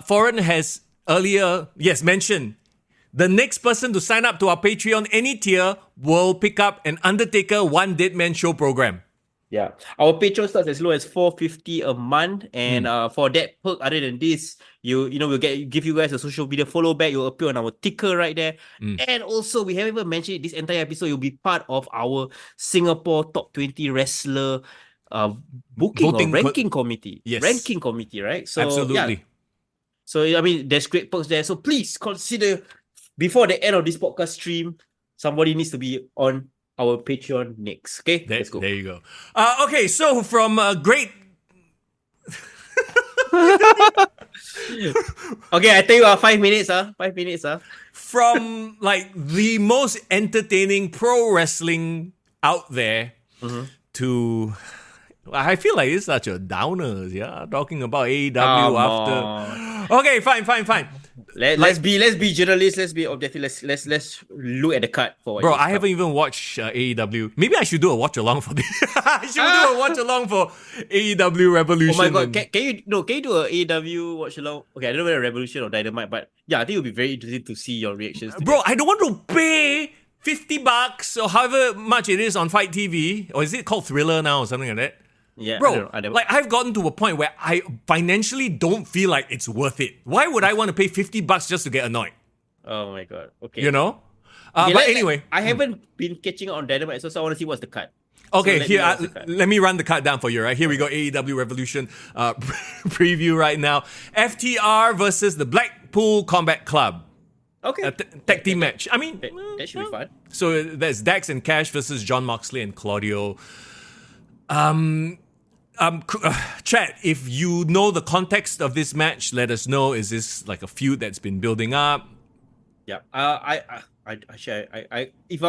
Foreign has earlier mentioned the next person to sign up to our Patreon, any tier, will pick up an Undertaker One Dead Man Show program. Yeah, our Patreon starts as low as $4.50 a month, and for that perk, other than this, we'll give you guys a social media follow back. You'll appear on our ticker right there, and also we haven't even mentioned it, this entire episode. You'll be part of our Singapore Top 20 Wrestler ranking committee. Yes, ranking committee, right? So absolutely. Yeah. So I mean, there's great perks there. So please consider, before the end of this podcast stream, somebody needs to be on our Patreon next. Okay, let's go. There you go. Okay, so from great. Okay, I tell you, 5 minutes. 5 minutes. From like the most entertaining pro wrestling out there to. I feel like it's such a downer, talking about AEW after. Okay, fine. Let's be journalists. Let's be objective. Let's look at the card for what. Bro, I haven't even watched AEW. Maybe I should do a watch along for this. I should do a watch along for AEW Revolution. Oh my god, can you do a AEW watch along? Okay, I don't know whether Revolution or Dynamite, but yeah, I think it'll be very interesting to see your reactions. Bro, I don't want to pay $50 or however much it is on Fight TV, or is it called Thriller now or something like that? Yeah, bro, I've gotten to a point where I financially don't feel like it's worth it. Why would I want to pay $50 just to get annoyed? Oh my god. Okay. Okay, but anyway, I haven't been catching on Dynamite, so I want to see what's the cut. Okay, so let me run the cut down for you, right? Here we go, AEW Revolution preview right now. FTR versus the Blackpool Combat Club. Okay. Tag team match. I mean, that should be fun. So there's Dax and Cash versus John Moxley and Claudio. Chat, if you know the context of this match, let us know. Is this like a feud that's been building up? Yeah. If I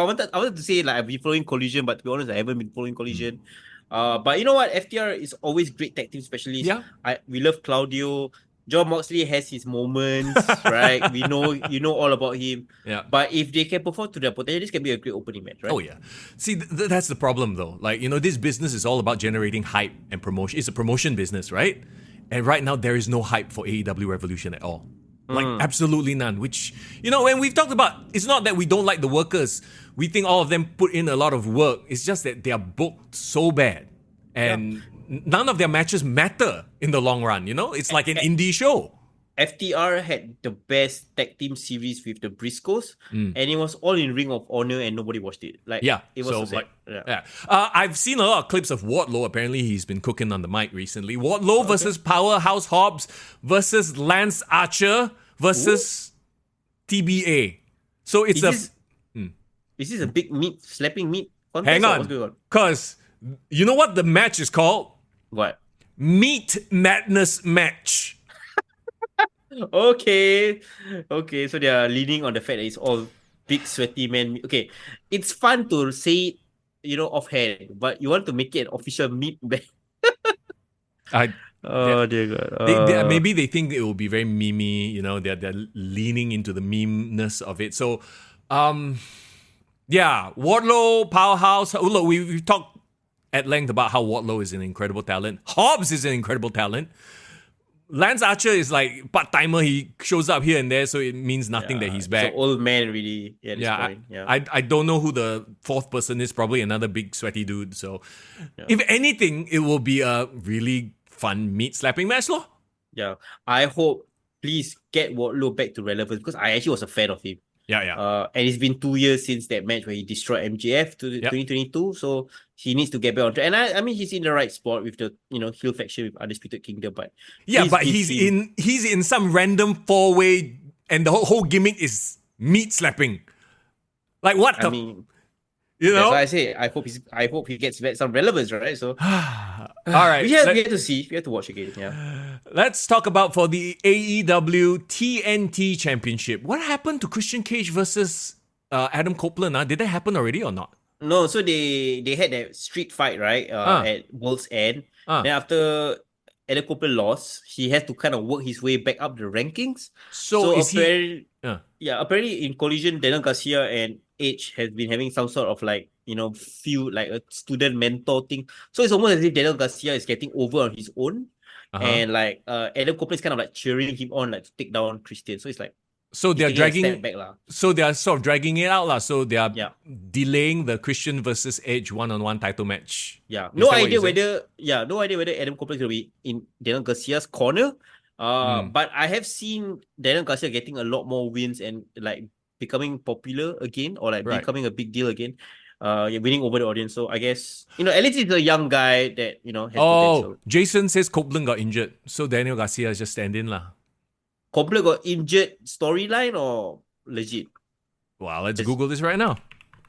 wanted to say like I've been following Collision, but to be honest, I haven't been following Collision. But you know what? FTR is always great tag team specialist. Yeah. We love Claudio. John Moxley has his moments, right? You know all about him. Yeah. But if they can perform to their potential, this can be a great opening match, right? Oh yeah. See, that's the problem though. Like, this business is all about generating hype and promotion. It's a promotion business, right? And right now there is no hype for AEW Revolution at all. Like absolutely none. Which, when we've talked about, it's not that we don't like the workers. We think all of them put in a lot of work. It's just that they are booked so bad. And none of their matches matter in the long run, It's like an indie show. FTR had the best tag team series with the Briscoes, and it was all in Ring of Honor, and nobody watched it. It was so sad. I've seen a lot of clips of Wardlow. Apparently, he's been cooking on the mic recently. Wardlow versus Powerhouse Hobbs versus Lance Archer versus TBA. So it's Is this a big slapping meat contest? Hang on, because you know what the match is called? What? Meat Madness Match. Okay, so they are leaning on the fact that it's all big sweaty men. Okay, it's fun to say it, offhand, but you want to make it an official meat match. Oh dear God. Maybe they think it will be very memey, they're leaning into the meme-ness of it. So, Wardlow, Powerhouse. Look, we've talked at length about how Wardlow is an incredible talent. Hobbs is an incredible talent. Lance Archer is like part-timer. He shows up here and there, so it means nothing that he's back. It's an old man, really. At this point. I don't know who the fourth person is. Probably another big sweaty dude. So, if anything, it will be a really fun meat-slapping match, lor. Yeah. I hope, please get Wardlow back to relevance because I actually was a fan of him. Yeah. And it's been 2 years since that match where he destroyed MJF to 2022. So he needs to get back on track. And I mean, he's in the right spot with the heel faction with Undisputed Kingdom. But he's in some random 4-way, and the whole gimmick is meat slapping. Like what? I mean, that's why I say I hope he gets back some relevance, right? So all right, we have to see. We have to watch again. Yeah. Let's talk about for the AEW TNT Championship. What happened to Christian Cage versus Adam Copeland? Did that happen already or not? No, so they had that street fight, right? At World's End. Then after Adam Copeland lost, he had to kind of work his way back up the rankings. So is apparently, apparently in Collision, Daniel Garcia and Edge has been having some sort of like, feud, like a student mentor thing. So it's almost as if Daniel Garcia is getting over on his own. And like Adam Copeland is kind of like cheering him on, like to take down Christian. So it's like, so they're dragging back, so they are sort of dragging it out, so they are delaying the Christian versus Edge one-on-one title match. No idea whether Adam Copeland is gonna be in Daniel Garcia's corner. But I have seen Daniel Garcia getting a lot more wins and like becoming popular again, or like becoming a big deal again. Winning over the audience. So I guess at least he's a young guy that has potential. Jason says Copeland got injured, so Daniel Garcia is just stand-in lah. Copeland got injured storyline or legit? Well, let's Google this right now.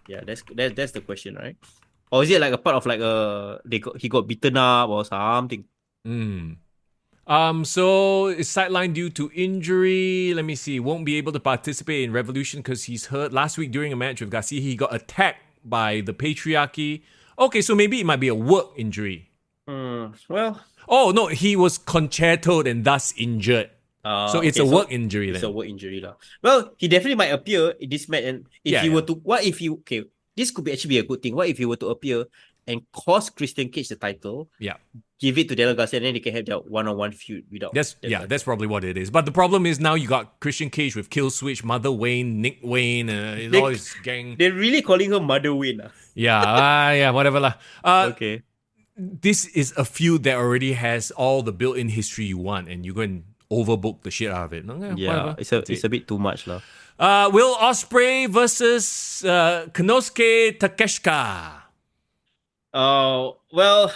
Yeah, that's the question, right? Or is it like a part of like he got beaten up or something? So it's sidelined due to injury. Let me see. Won't be able to participate in Revolution because he's hurt. Last week during a match with Garcia, he got attacked by the patriarchy. Okay, so maybe it might be a work injury. Well. Oh no, he was concertoed and thus injured. So it's a work injury then. It's a work injury lah. Well, he definitely might appear in this match, and if he were to, this could actually be a good thing. What if he were to appear and cost Christian Cage the title? Give it to Daniel Garcia, and then they can have their one-on-one feud without. That's probably what it is. But the problem is now you got Christian Cage with Killswitch, Mother Wayne, Nick Wayne, all his gang. They're really calling her Mother Wayne. Whatever lah. Okay. This is a feud that already has all the built-in history you want, and you go and overbook the shit out of it. Whatever. It's a bit too much lah. Will Ospreay versus Konosuke Takeshita. Well,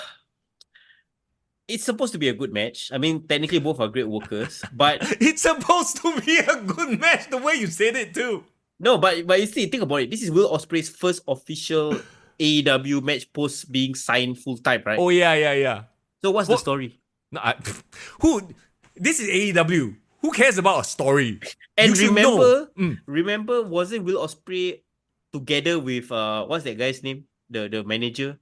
it's supposed to be a good match. I mean, technically both are great workers, but it's supposed to be a good match. The way you said it too. No, but you see, think about it. This is Will Ospreay's first official AEW match post being signed full time, right? Oh yeah. So what's the story? No, This is AEW. Who cares about a story? And remember, wasn't Will Ospreay together with what's that guy's name? The manager.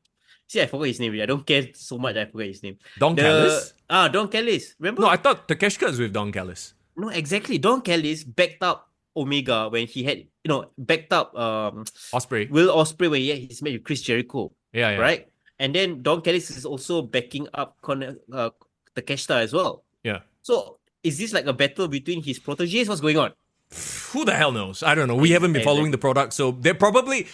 See, I forgot his name. I don't care so much. I forgot his name. Don Callis? Don Callis. Remember? No, I thought Takeshita is with Don Callis. No, exactly. Don Callis backed up Omega when he had, backed up Ospreay. Will Ospreay when he had his match with Chris Jericho. Yeah. Right? And then Don Callis is also backing up Takeshita as well. Yeah. So, is this like a battle between his proteges? What's going on? Who the hell knows? I don't know. We haven't been following the product, so there probably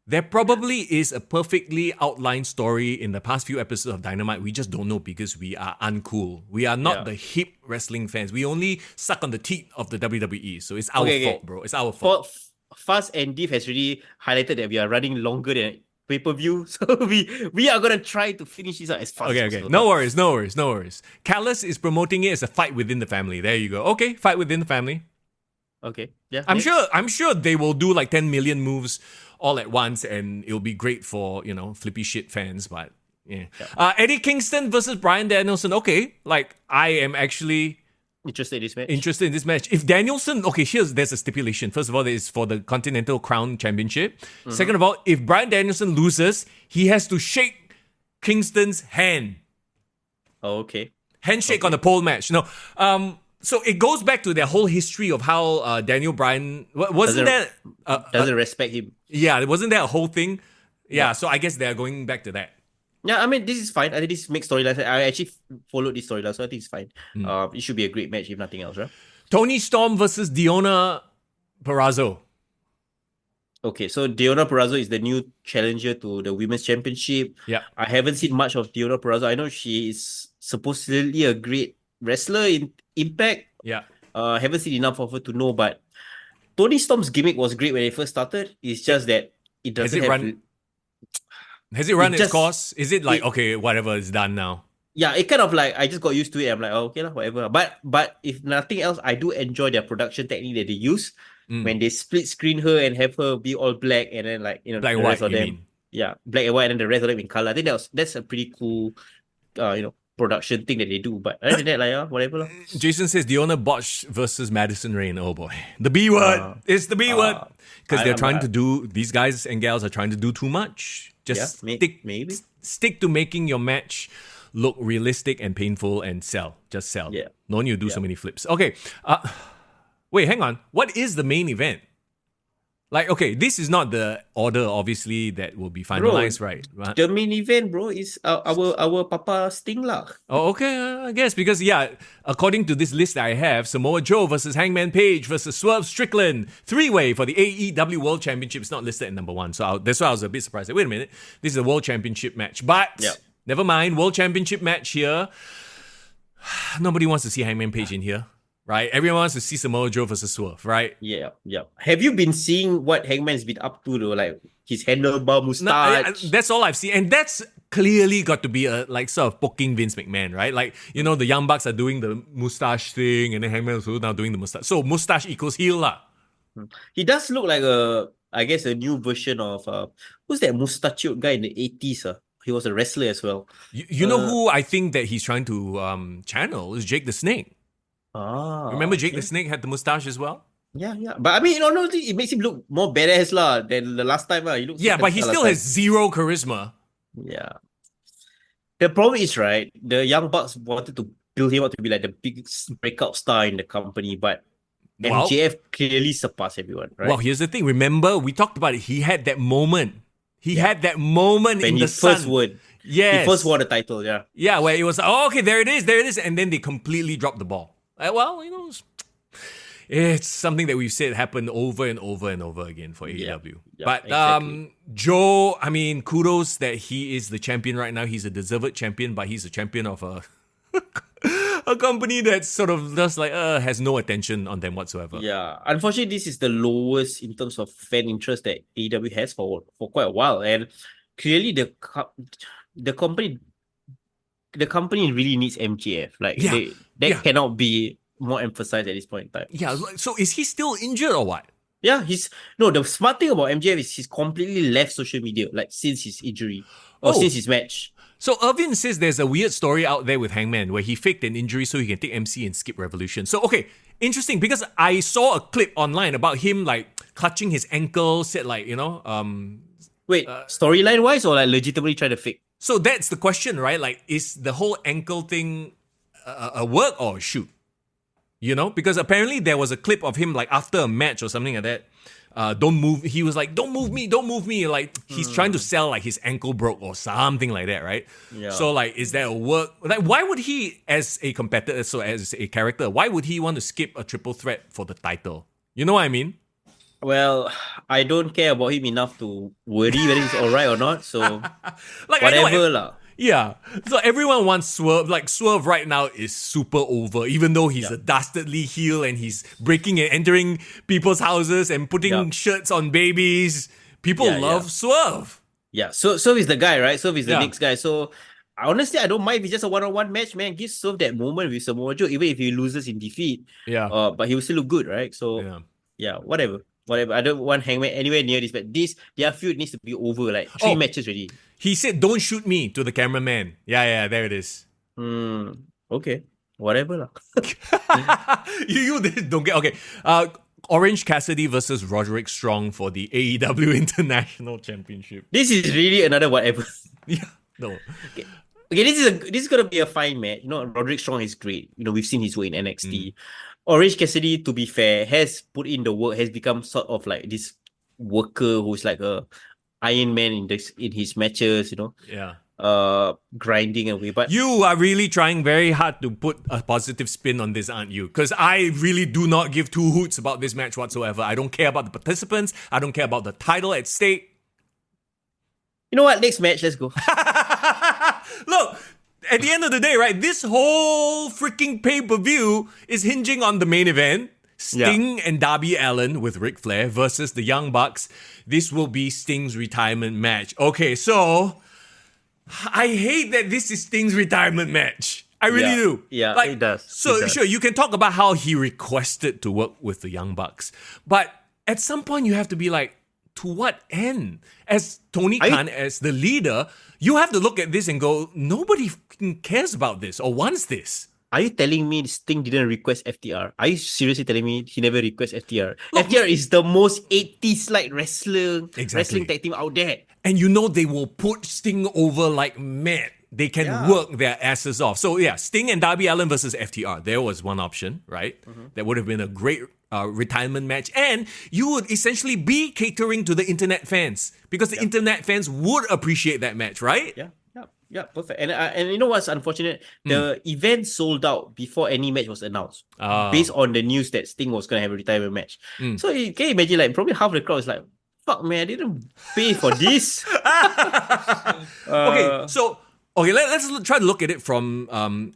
is a perfectly outlined story in the past few episodes of Dynamite. We just don't know because we are uncool. We are not the hip wrestling fans. We only suck on the teeth of the WWE. So it's our fault, bro. It's our fault. Fast and Div has really highlighted that we are running longer than pay-per-view. So we are going to try to finish this out as fast as possible. No worries. Callis is promoting it as a fight within the family. There you go. Okay, fight within the family. Okay. Yeah. I'm sure they will do like 10 million moves all at once, and it'll be great for flippy shit fans. But Eddie Kingston versus Bryan Danielson. Okay, like I am actually interested in this match. If Danielson, there's a stipulation. First of all, it's for the Continental Crown Championship. Mm-hmm. Second of all, if Bryan Danielson loses, he has to shake Kingston's hand. Oh, okay. Handshake on the pole match. No. So it goes back to their whole history of how Daniel Bryan doesn't respect him. Yeah, wasn't that a whole thing? Yeah, so I guess they're going back to that. Yeah, I mean, this is fine. I think this makes storyline. I actually followed this storyline, so I think it's fine. It should be a great match if nothing else, right? Tony Storm versus Diona Purrazzo. Okay, so Deonna Purrazzo is the new challenger to the Women's Championship. Yeah. I haven't seen much of Deonna Purrazzo. I know she is supposedly a great wrestler in Impact. Yeah. Haven't seen enough of her to know, but Tony Storm's gimmick was great when it first started. It's just that it doesn't Has it run its just- course? Is it like, okay, whatever, it's done now? Yeah, it kind of like I just got used to it. I'm like, oh, okay lah, whatever. But if nothing else, I do enjoy their production technique that they use when they split screen her and have her be all black and then like Black the and white, rest of you them. mean? Yeah, black and white and then the rest of them in color. I think that's a pretty cool production thing that they do. But other than that, like whatever lah. Jason says Diona Botch versus Madison Rain. Oh boy. The B word. It's the B word. Because they're trying to do, these guys and gals are trying to do too much. Just maybe. stick to making your match look realistic and painful and sell. Just sell. Yeah. No need to do so many flips. Okay. Wait, hang on. What is the main event? Like, okay, this is not the order, obviously, that will be finalized, right? The main event, bro, is our Papa Sting lah. Oh, okay, I guess. Because, yeah, according to this list that I have, Samoa Joe versus Hangman Page versus Swerve Strickland, three-way for the AEW World Championship. It's not listed at number one. So that's why I was a bit surprised. Like, wait a minute, this is a World Championship match. But, never mind, World Championship match here. Nobody wants to see Hangman Page in here. Right? Everyone wants to see Samoa Joe versus Swerve, right? Yeah. Have you been seeing what Hangman's been up to though? Like his handlebar mustache? No, that's all I've seen. And that's clearly got to be a like sort of poking Vince McMahon, right? Like, you know, the Young Bucks are doing the mustache thing and then Hangman is now doing the mustache. So mustache equals heel lah. He does look like a new version of who's that mustachioed guy in the 80s? He was a wrestler as well. You know who I think that he's trying to channel is Jake the Snake. Remember Jake the Snake had the mustache as well? Yeah. But I mean, honestly, it makes him look more badass lah than the last time. He looks but he still has zero charisma. Yeah. The problem is, right, the Young Bucks wanted to build him up to be like the biggest breakout star in the company, but MJF clearly surpassed everyone, right? Well, here's the thing. Remember, we talked about it. He had that moment. He had that moment when in the sun. First won. Yes. He first won the title, yeah. Yeah, where it was like, oh, okay, there it is. And then they completely dropped the ball. Well, you know, it's something that we've said happened over and over and over again for AEW. But exactly. Joe, I mean, kudos that he is the champion right now. He's a deserved champion, but he's a champion of a company that's sort of just like has no attention on them whatsoever. Yeah, unfortunately, this is the lowest in terms of fan interest that AEW has for quite a while, and clearly the company really needs MJF. Like that cannot be more emphasized at this point in time. Yeah, so is he still injured or what? Yeah, the smart thing about MJF is he's completely left social media, like since his injury or since his match. So Irvin says there's a weird story out there with Hangman where he faked an injury so he can take MC and skip Revolution. So okay, interesting, because I saw a clip online about him like clutching his ankle, said like, you know, wait, storyline wise or like legitimately trying to fake? So that's the question, right? Like, is the whole ankle thing a work or a shoot? You know, because apparently there was a clip of him like after a match or something like that. Don't move. He was like, don't move me. Like he's trying to sell like his ankle broke or something like that, right? Yeah. So like, is that a work? Like, why would he, as a competitor, so as a character, why would he want to skip a triple threat for the title? You know what I mean? Well, I don't care about him enough to worry whether he's alright or not. So like, whatever lah. Yeah. So everyone wants Swerve. Like Swerve right now is super over, even though he's a dastardly heel and he's breaking and entering people's houses and putting shirts on babies. People love Swerve. Yeah. So is the guy, right? Swerve is the next guy. So honestly, I don't mind if it's just a one-on-one match, man. Give Swerve that moment with Samoa Joe, even if he loses in defeat. Yeah. But he will still look good, right? So yeah, whatever. I don't want Hangman anywhere near this, but their feud needs to be over. Like 3 matches already. He said, "Don't shoot me" to the cameraman. Yeah, there it is. Okay, whatever lah. you don't get okay. Orange Cassidy versus Roderick Strong for the AEW International Championship. This is really another whatever. Yeah, no. Okay, this is gonna be a fine match. You know, Roderick Strong is great. You know, we've seen his work in NXT. Orange Cassidy, to be fair, has put in the work, has become sort of like this worker who's like a Iron Man in his matches, you know. Yeah. grinding away. But You are really trying very hard to put a positive spin on this, aren't you? Because I really do not give two hoots about this match whatsoever. I don't care about the participants. I don't care about the title at stake. you know what? Next match, let's go. Look, at the end of the day, right, this whole freaking pay-per-view is hinging on the main event. Sting and Darby Allin with Ric Flair versus the Young Bucks. This will be Sting's retirement match. Okay, so I hate that this is Sting's retirement match. I really do. Yeah, Like, it does. So It does. sure, you can talk about how he requested to work with the Young Bucks. But at some point you have to be like, to what end? As Tony Khan, as the leader, you have to look at this and go, nobody fucking cares about this or wants this. Are you telling me Sting didn't request FTR? Are you seriously telling me he never requests FTR? FTR is the most 80s-like wrestling tag team out there. And you know they will put Sting over like mad. They can work their asses off. So yeah, Sting and Darby Allin versus FTR. There was one option, right? That would have been a great retirement match. And you would essentially be catering to the internet fans because the internet fans would appreciate that match, right? Yeah, perfect. And you know what's unfortunate? The event sold out before any match was announced, based on the news that Sting was gonna have a retirement match. So you can imagine, like probably half the crowd is like, "Fuck man, I didn't pay for this." Let's try to look at it from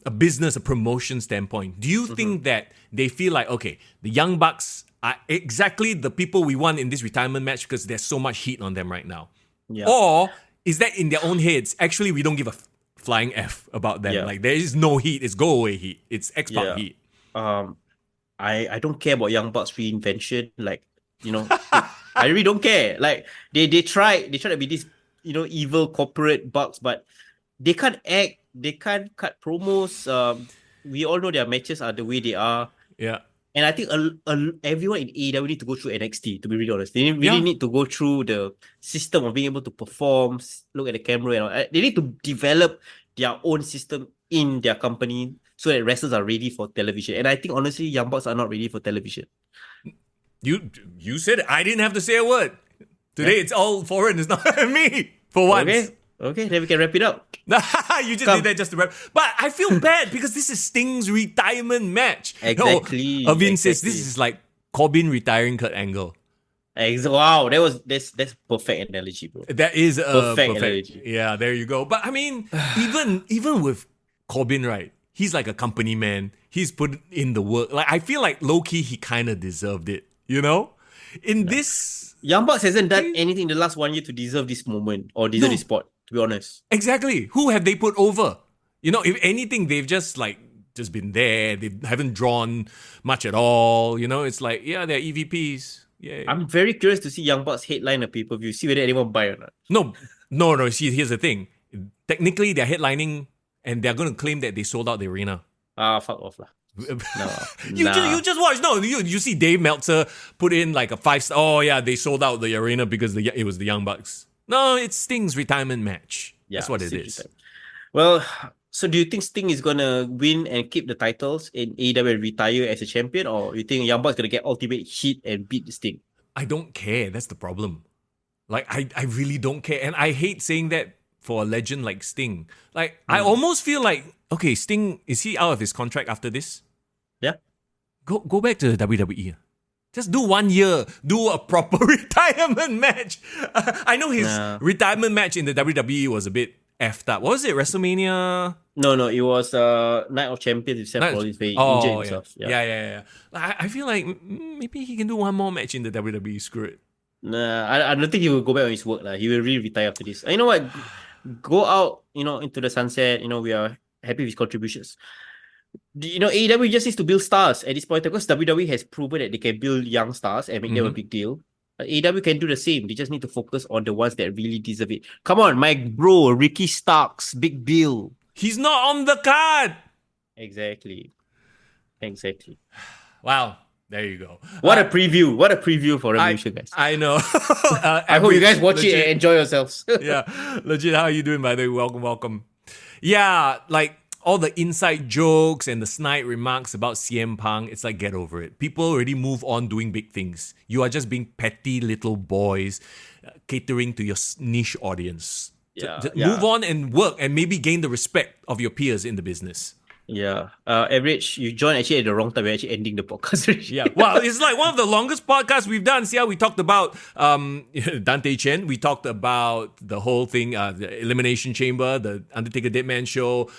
a business, a promotion standpoint. Do you think that they feel like, okay, the Young Bucks are exactly the people we want in this retirement match because there's so much heat on them right now? Yeah. Or is that in their own heads? Actually, we don't give a flying F about them. Yeah. Like, there is no heat. It's go away heat. It's X-Pac heat. I don't care about Young Bucks reinvention. Like, you know, I really don't care. Like they try to be this, you know, evil corporate Bucks, but they can't act. They can't cut promos. We all know their matches are the way they are. Yeah. And I think everyone in AEW need to go through NXT, to be really honest. They really need to go through the system of being able to perform, look at the camera, and all. They need to develop their own system in their company so that wrestlers are ready for television. And I think, honestly, Young Bucks are not ready for television. You said it. I didn't have to say a word. Today it's all foreign. It's not me, for once. Okay, then we can wrap it up. You just did that just to wrap. But I feel bad because this is Sting's retirement match. Exactly. Irvin says this is like Corbin retiring Kurt Angle. Wow, that's perfect analogy, bro. That is a perfect analogy. Yeah, there you go. But I mean, even with Corbin, right? He's like a company man. He's put in the work. Like, I feel like low-key he kind of deserved it, you know? This Young Bucks hasn't done anything in the last 1 year to deserve this moment or deserve this spot, to be honest. Exactly. Who have they put over? You know, if anything, they've just been there. They haven't drawn much at all. You know, it's like, yeah, they're EVPs. Yeah. I'm very curious to see Young Bucks headline a pay-per-view. See whether anyone buy or not. No. See, here's the thing. Technically, they're headlining and they're going to claim that they sold out the arena. Fuck off lah. You just watch. No, you see Dave Meltzer put in like a 5-star. Oh yeah, they sold out the arena because it was the Young Bucks. No, it's Sting's retirement match. Yeah, that's what it is. Well, so do you think Sting is gonna win and keep the titles in AEW and retire as a champion, or you think Young Bucks gonna get ultimate heat and beat Sting? I don't care. That's the problem. Like I really don't care, and I hate saying that for a legend like Sting. Like I almost feel like, okay, Sting, is he out of his contract after this? Yeah. Go back to the WWE. Just do 1 year. Do a proper retirement match. I know his retirement match in the WWE was a bit effed up. What was it? WrestleMania? No, it was Night of Champions with Seth Rollins where he injured himself. Yeah. I feel like maybe he can do one more match in the WWE. Screw it. Nah, I don't think he will go back on his work. He will really retire after this. You know what? Go out, into the sunset. We are happy with his contributions. AEW just needs to build stars at this point because WWE has proven that they can build young stars and make them a big deal. AEW can do the same. They just need to focus on the ones that really deserve it. Come on, my bro, Ricky Starks, big deal. He's not on the card. Exactly. Wow. There you go. What a preview. What a preview for Revolution, guys. I know. I hope you guys watch it and enjoy yourselves. Yeah. Legit, how are you doing, by the way? Welcome. Yeah, like all the inside jokes and the snide remarks about CM Punk, it's like, get over it. People already move on doing big things. You are just being petty little boys catering to your niche audience. Move on and work and maybe gain the respect of your peers in the business. Yeah. Average, you joined actually at the wrong time. We're actually ending the podcast already. Yeah. Well, it's like one of the longest podcasts we've done. See how we talked about Dante Chen. We talked about the whole thing, the Elimination Chamber, the Undertaker Deadman Show,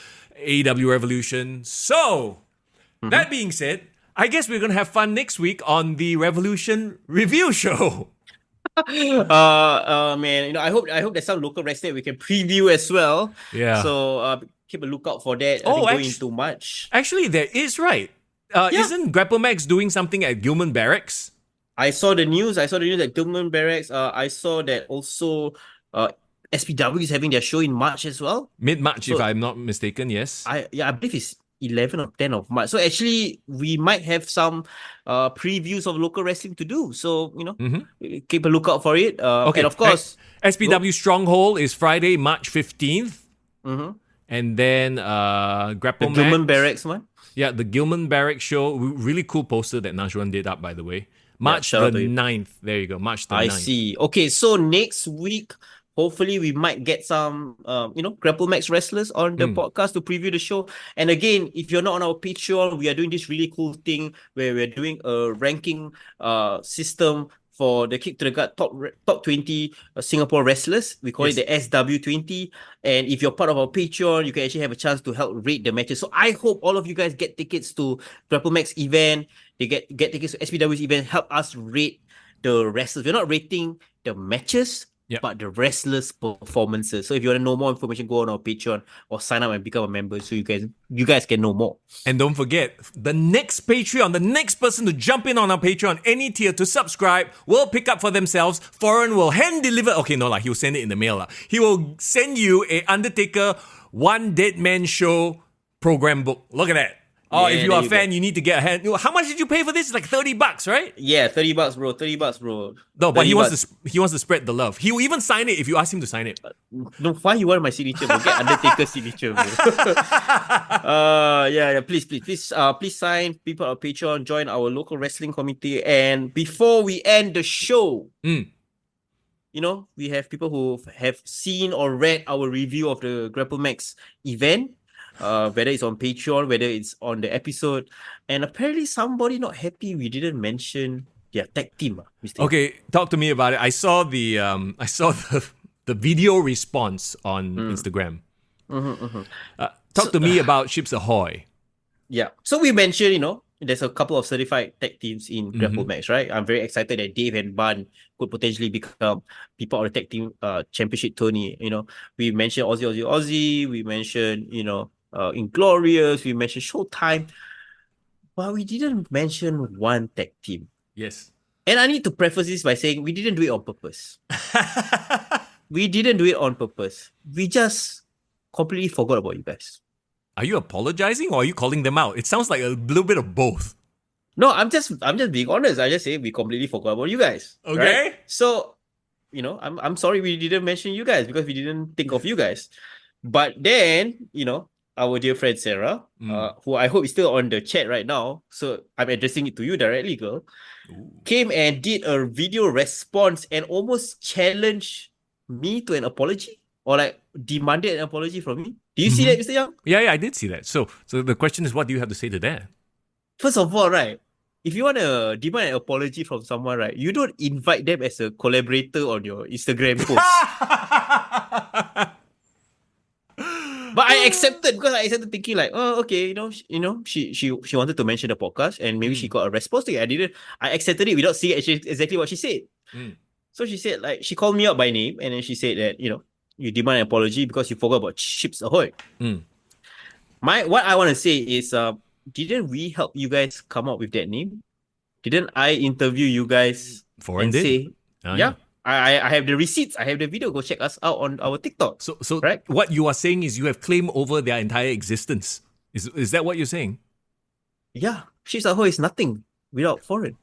AEW Revolution. So, that being said, I guess we're going to have fun next week on the Revolution Review Show. Man, I hope there's some local wrestling we can preview as well. Yeah. So, keep a lookout for that. I think going into March. Actually, there is, right? Isn't GrappleMax doing something at Gilman Barracks? I saw the news at Gilman Barracks. I saw that also SPW is having their show in March as well. Mid-March, if I'm not mistaken, yes. I believe it's 11 or 10 of March. So actually, we might have some previews of local wrestling to do. So, keep a lookout for it. And of course... SPW Stronghold is Friday, March 15th. And then GrappleMax. The Gilman Barracks one? Yeah, the Gilman Barracks show. Really cool poster that Najwan did up, by the way. March the 9th. There you go, March the 9th. I see. Okay, so next week, hopefully we might get some, GrappleMax wrestlers on the podcast to preview the show. And again, if you're not on our Patreon, we are doing this really cool thing where we're doing a ranking system for the Kick to the Gut top 20 Singapore wrestlers. We call it the SW20. And if you're part of our Patreon, you can actually have a chance to help rate the matches. So I hope all of you guys get tickets to GrappleMax event. They get tickets to SPW's event. Help us rate the wrestlers. We're not rating the matches, but the wrestlers' performances. So if you want to know more information, go on our Patreon or sign up and become a member so you guys can know more. And don't forget, the next Patreon, the next person to jump in on our Patreon, any tier to subscribe, will pick up for themselves. Foreign will hand deliver. Okay, no, he'll send it in the mail. He will send you a Undertaker One Dead Man Show program book. Look at that. Oh, if you are a fan, you need to get a hand. How much did you pay for this? It's like $30, right? Yeah, $30, bro. $30, bro. No, but he wants to spread the love. He will even sign it if you ask him to sign it. No, why you want my signature, bro? Get Undertaker's signature, bro. Please sign. People on Patreon, join our local wrestling committee. And before we end the show, we have people who have seen or read our review of the GrappleMax event. Whether it's on Patreon, whether it's on the episode. And apparently somebody not happy we didn't mention their tag team. Mr. Okay, talk to me about it. I saw the video response on Instagram. Talk to me about Ships Ahoy. Yeah. So we mentioned, there's a couple of certified tag teams in GrappleMax, right? I'm very excited that Dave and Bun could potentially become people on the tag team championship tourney. We mentioned Aussie. We mentioned, Inglorious. We mentioned Showtime. But we didn't mention one tag team. Yes. And I need to preface this by saying we didn't do it on purpose. We didn't do it on purpose. We just completely forgot about you guys. Are you apologizing or are you calling them out? It sounds like a little bit of both. No, I'm just being honest. I just say we completely forgot about you guys. Okay. Right? So, I'm sorry we didn't mention you guys because we didn't think of you guys. But then, our dear friend Sarah, who I hope is still on the chat right now, so I'm addressing it to you directly, girl, came and did a video response and almost challenged me to an apology or demanded an apology from me. Do you see that, Mr. Young? Yeah, I did see that. So the question is, what do you have to say to that? First of all, right, if you want to demand an apology from someone, right, you don't invite them as a collaborator on your Instagram post. But I accepted because I accepted thinking okay, she wanted to mention the podcast and maybe she got a response to it. I accepted it without seeing exactly what she said. So she said she called me out by name and then she said that, you demand an apology because you forgot about Ships Ahoy. What I want to say is, didn't we help you guys come up with that name? Didn't I interview you guys and say, I have the receipts, I have the video, go check us out on our TikTok. So right? What you are saying is you have claim over their entire existence. Is that what you're saying? Yeah, Ships Ahoy is nothing without Foreign.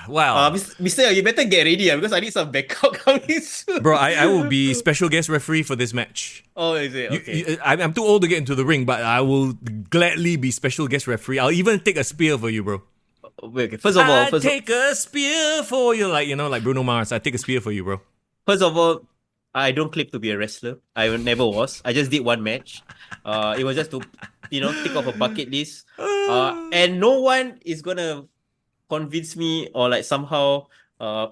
Wow. Mr. You better get ready because I need some backup coming soon. Bro, I will be special guest referee for this match. Oh, is it? Okay. I'm too old to get into the ring, but I will gladly be special guest referee. I'll even take a spear for you, bro. Okay, first of all, take a spear for you, like Bruno Mars. I take a spear for you, bro. First of all, I don't claim to be a wrestler. I never was. I just did one match. It was just to, tick off a bucket list. And no one is gonna convince me or like somehow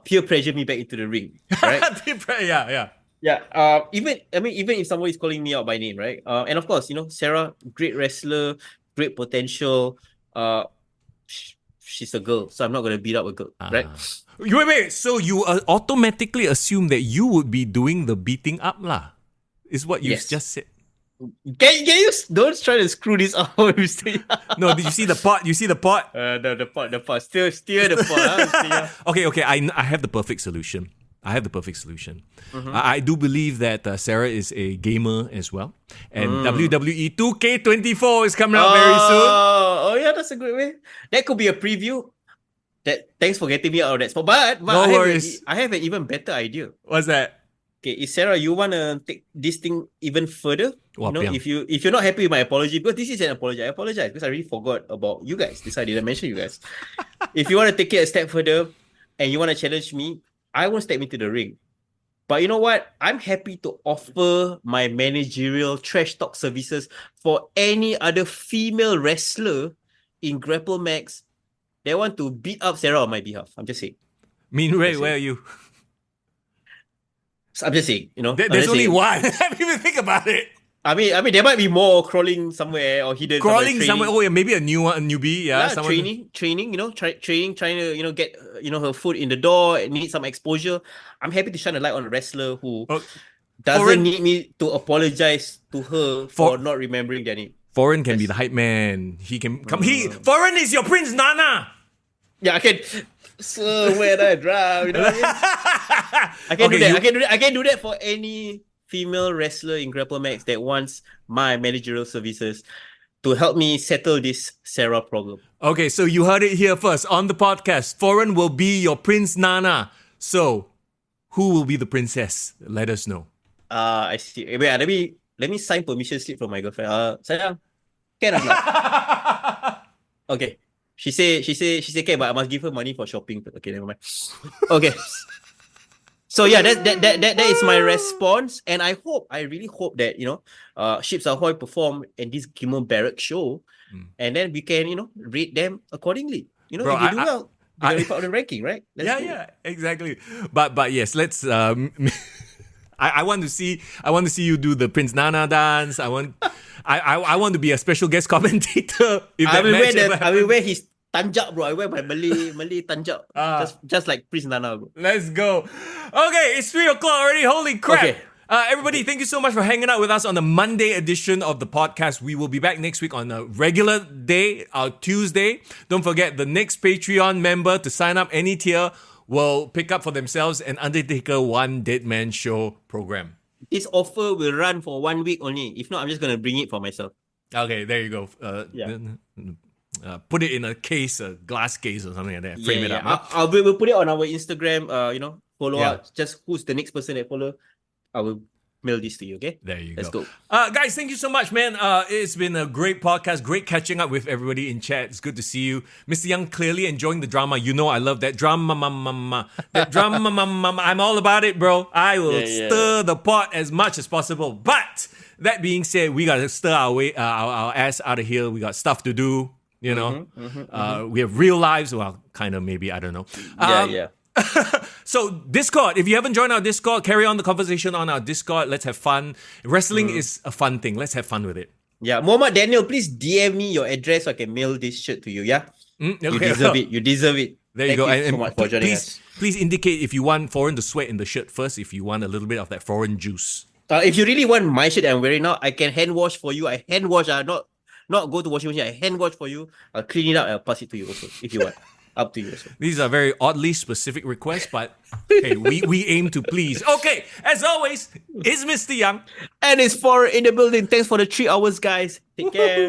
peer pressure me back into the ring, right? Yeah. Yeah. Even if somebody is calling me out by name, right? And of course, Sarah, great wrestler, great potential. She's a girl, so I'm not gonna beat up a girl, right? Wait. So you automatically assume that you would be doing the beating up, lah? Is what you've Yes. just said. Can you don't try to screw this up, Mr. No, did you see the pot? You see the pot? The pot. Still steer the pot, Mr. Yang. Okay. I have the perfect solution. Mm-hmm. I do believe that Sarah is a gamer as well. And WWE 2K24 is coming out very soon. Oh yeah, that's a good way. That could be a preview. Thanks for getting me out of that spot. But No worries. I have an even better idea. What's that? Okay, Sarah, you wanna take this thing even further? Wapiang. If you're not happy with my apology, because this is an apology, I apologize because I really forgot about you guys. This I didn't mention you guys. If you want to take it a step further and you want to challenge me, I won't step into the ring. But you know what? I'm happy to offer my managerial trash talk services for any other female wrestler in Grapple Max that want to beat up Sarah on my behalf. I'm just saying. Where are you? So I'm just saying, There's only one. Have you even think about it? I mean, there might be more crawling somewhere or hidden. Crawling somewhere. Oh, yeah, maybe a newbie. Yeah, training. Training. Trying to get her foot in the door and need some exposure. I'm happy to shine a light on a wrestler who doesn't need me to apologize to her for not remembering their name. Foreign can be the hype man. He can come. Foreign is your Prince Nana. Yeah, I can. Somewhere I drive. You know what I mean? I can do that. I can do that for any female wrestler in Grapple Max that wants my managerial services to help me settle this Sarah problem. Okay, so you heard it here first on the podcast. Foreign will be your Prince Nana. So, who will be the princess? Let us know. I see. Wait, let me sign permission slip from my girlfriend. Sayang, can or not? Okay. She say okay, but I must give her money for shopping. Okay, never mind. Okay. So yeah, that is my response, and I really hope that Ships Ahoy perform in this Gimmo Barrack show, and then we can rate them accordingly. Bro, if they do well, they're gonna be part of the ranking, right? Yeah, exactly. But yes, let's. I want to see you do the Prince Nana dance. I want to be a special guest commentator. I will wear his tanjak, bro. I wear my Malay tanjak. Just like Prince Nana, bro. Let's go. Okay, it's 3 o'clock already. Holy crap. Okay. Everybody, thank you so much for hanging out with us on the Monday edition of the podcast. We will be back next week on a regular day, our Tuesday. Don't forget, the next Patreon member to sign up any tier will pick up for themselves an Undertaker One Dead Man Show program. This offer will run for 1 week only. If not, I'm just going to bring it for myself. Okay, there you go. Put it in a case, a glass case or something like that. Frame it up. We'll put it on our Instagram, follow up. Just who's the next person that follow. I will mail this to you, okay? There you Let's go. go. Guys, thank you so much, man. It's been a great podcast. Great catching up with everybody in chat. It's good to see you. Mr. Young, clearly enjoying the drama. I love that drama, mama. That drama, mama. I'm all about it, bro. I will stir the pot as much as possible. But that being said, we got to stir our ass out of here. We got stuff to do, We have real lives. Well, kind of, maybe. I don't know. Yeah. So Discord, if you haven't joined our Discord, carry on the conversation on our Discord. Let's have fun. Wrestling is a fun thing. Let's have fun with it. Yeah, Muhammad Daniel, please DM me your address so I can mail this shirt to you, yeah? Okay. You deserve it. There you go. Thank you so much for joining us. Please indicate if you want Foreign to sweat in the shirt first, if you want a little bit of that Foreign juice. If you really want my shirt that I'm wearing now, I can hand wash for you. I hand wash, not go to washing machine. I hand wash for you. I'll clean it up and I'll pass it to you also, if you want. Up to you also. These are very oddly specific requests, but hey, we aim to please. Okay, as always, it's Mr. Young. And it's 4 in the building. Thanks for the 3 hours, guys. Take care.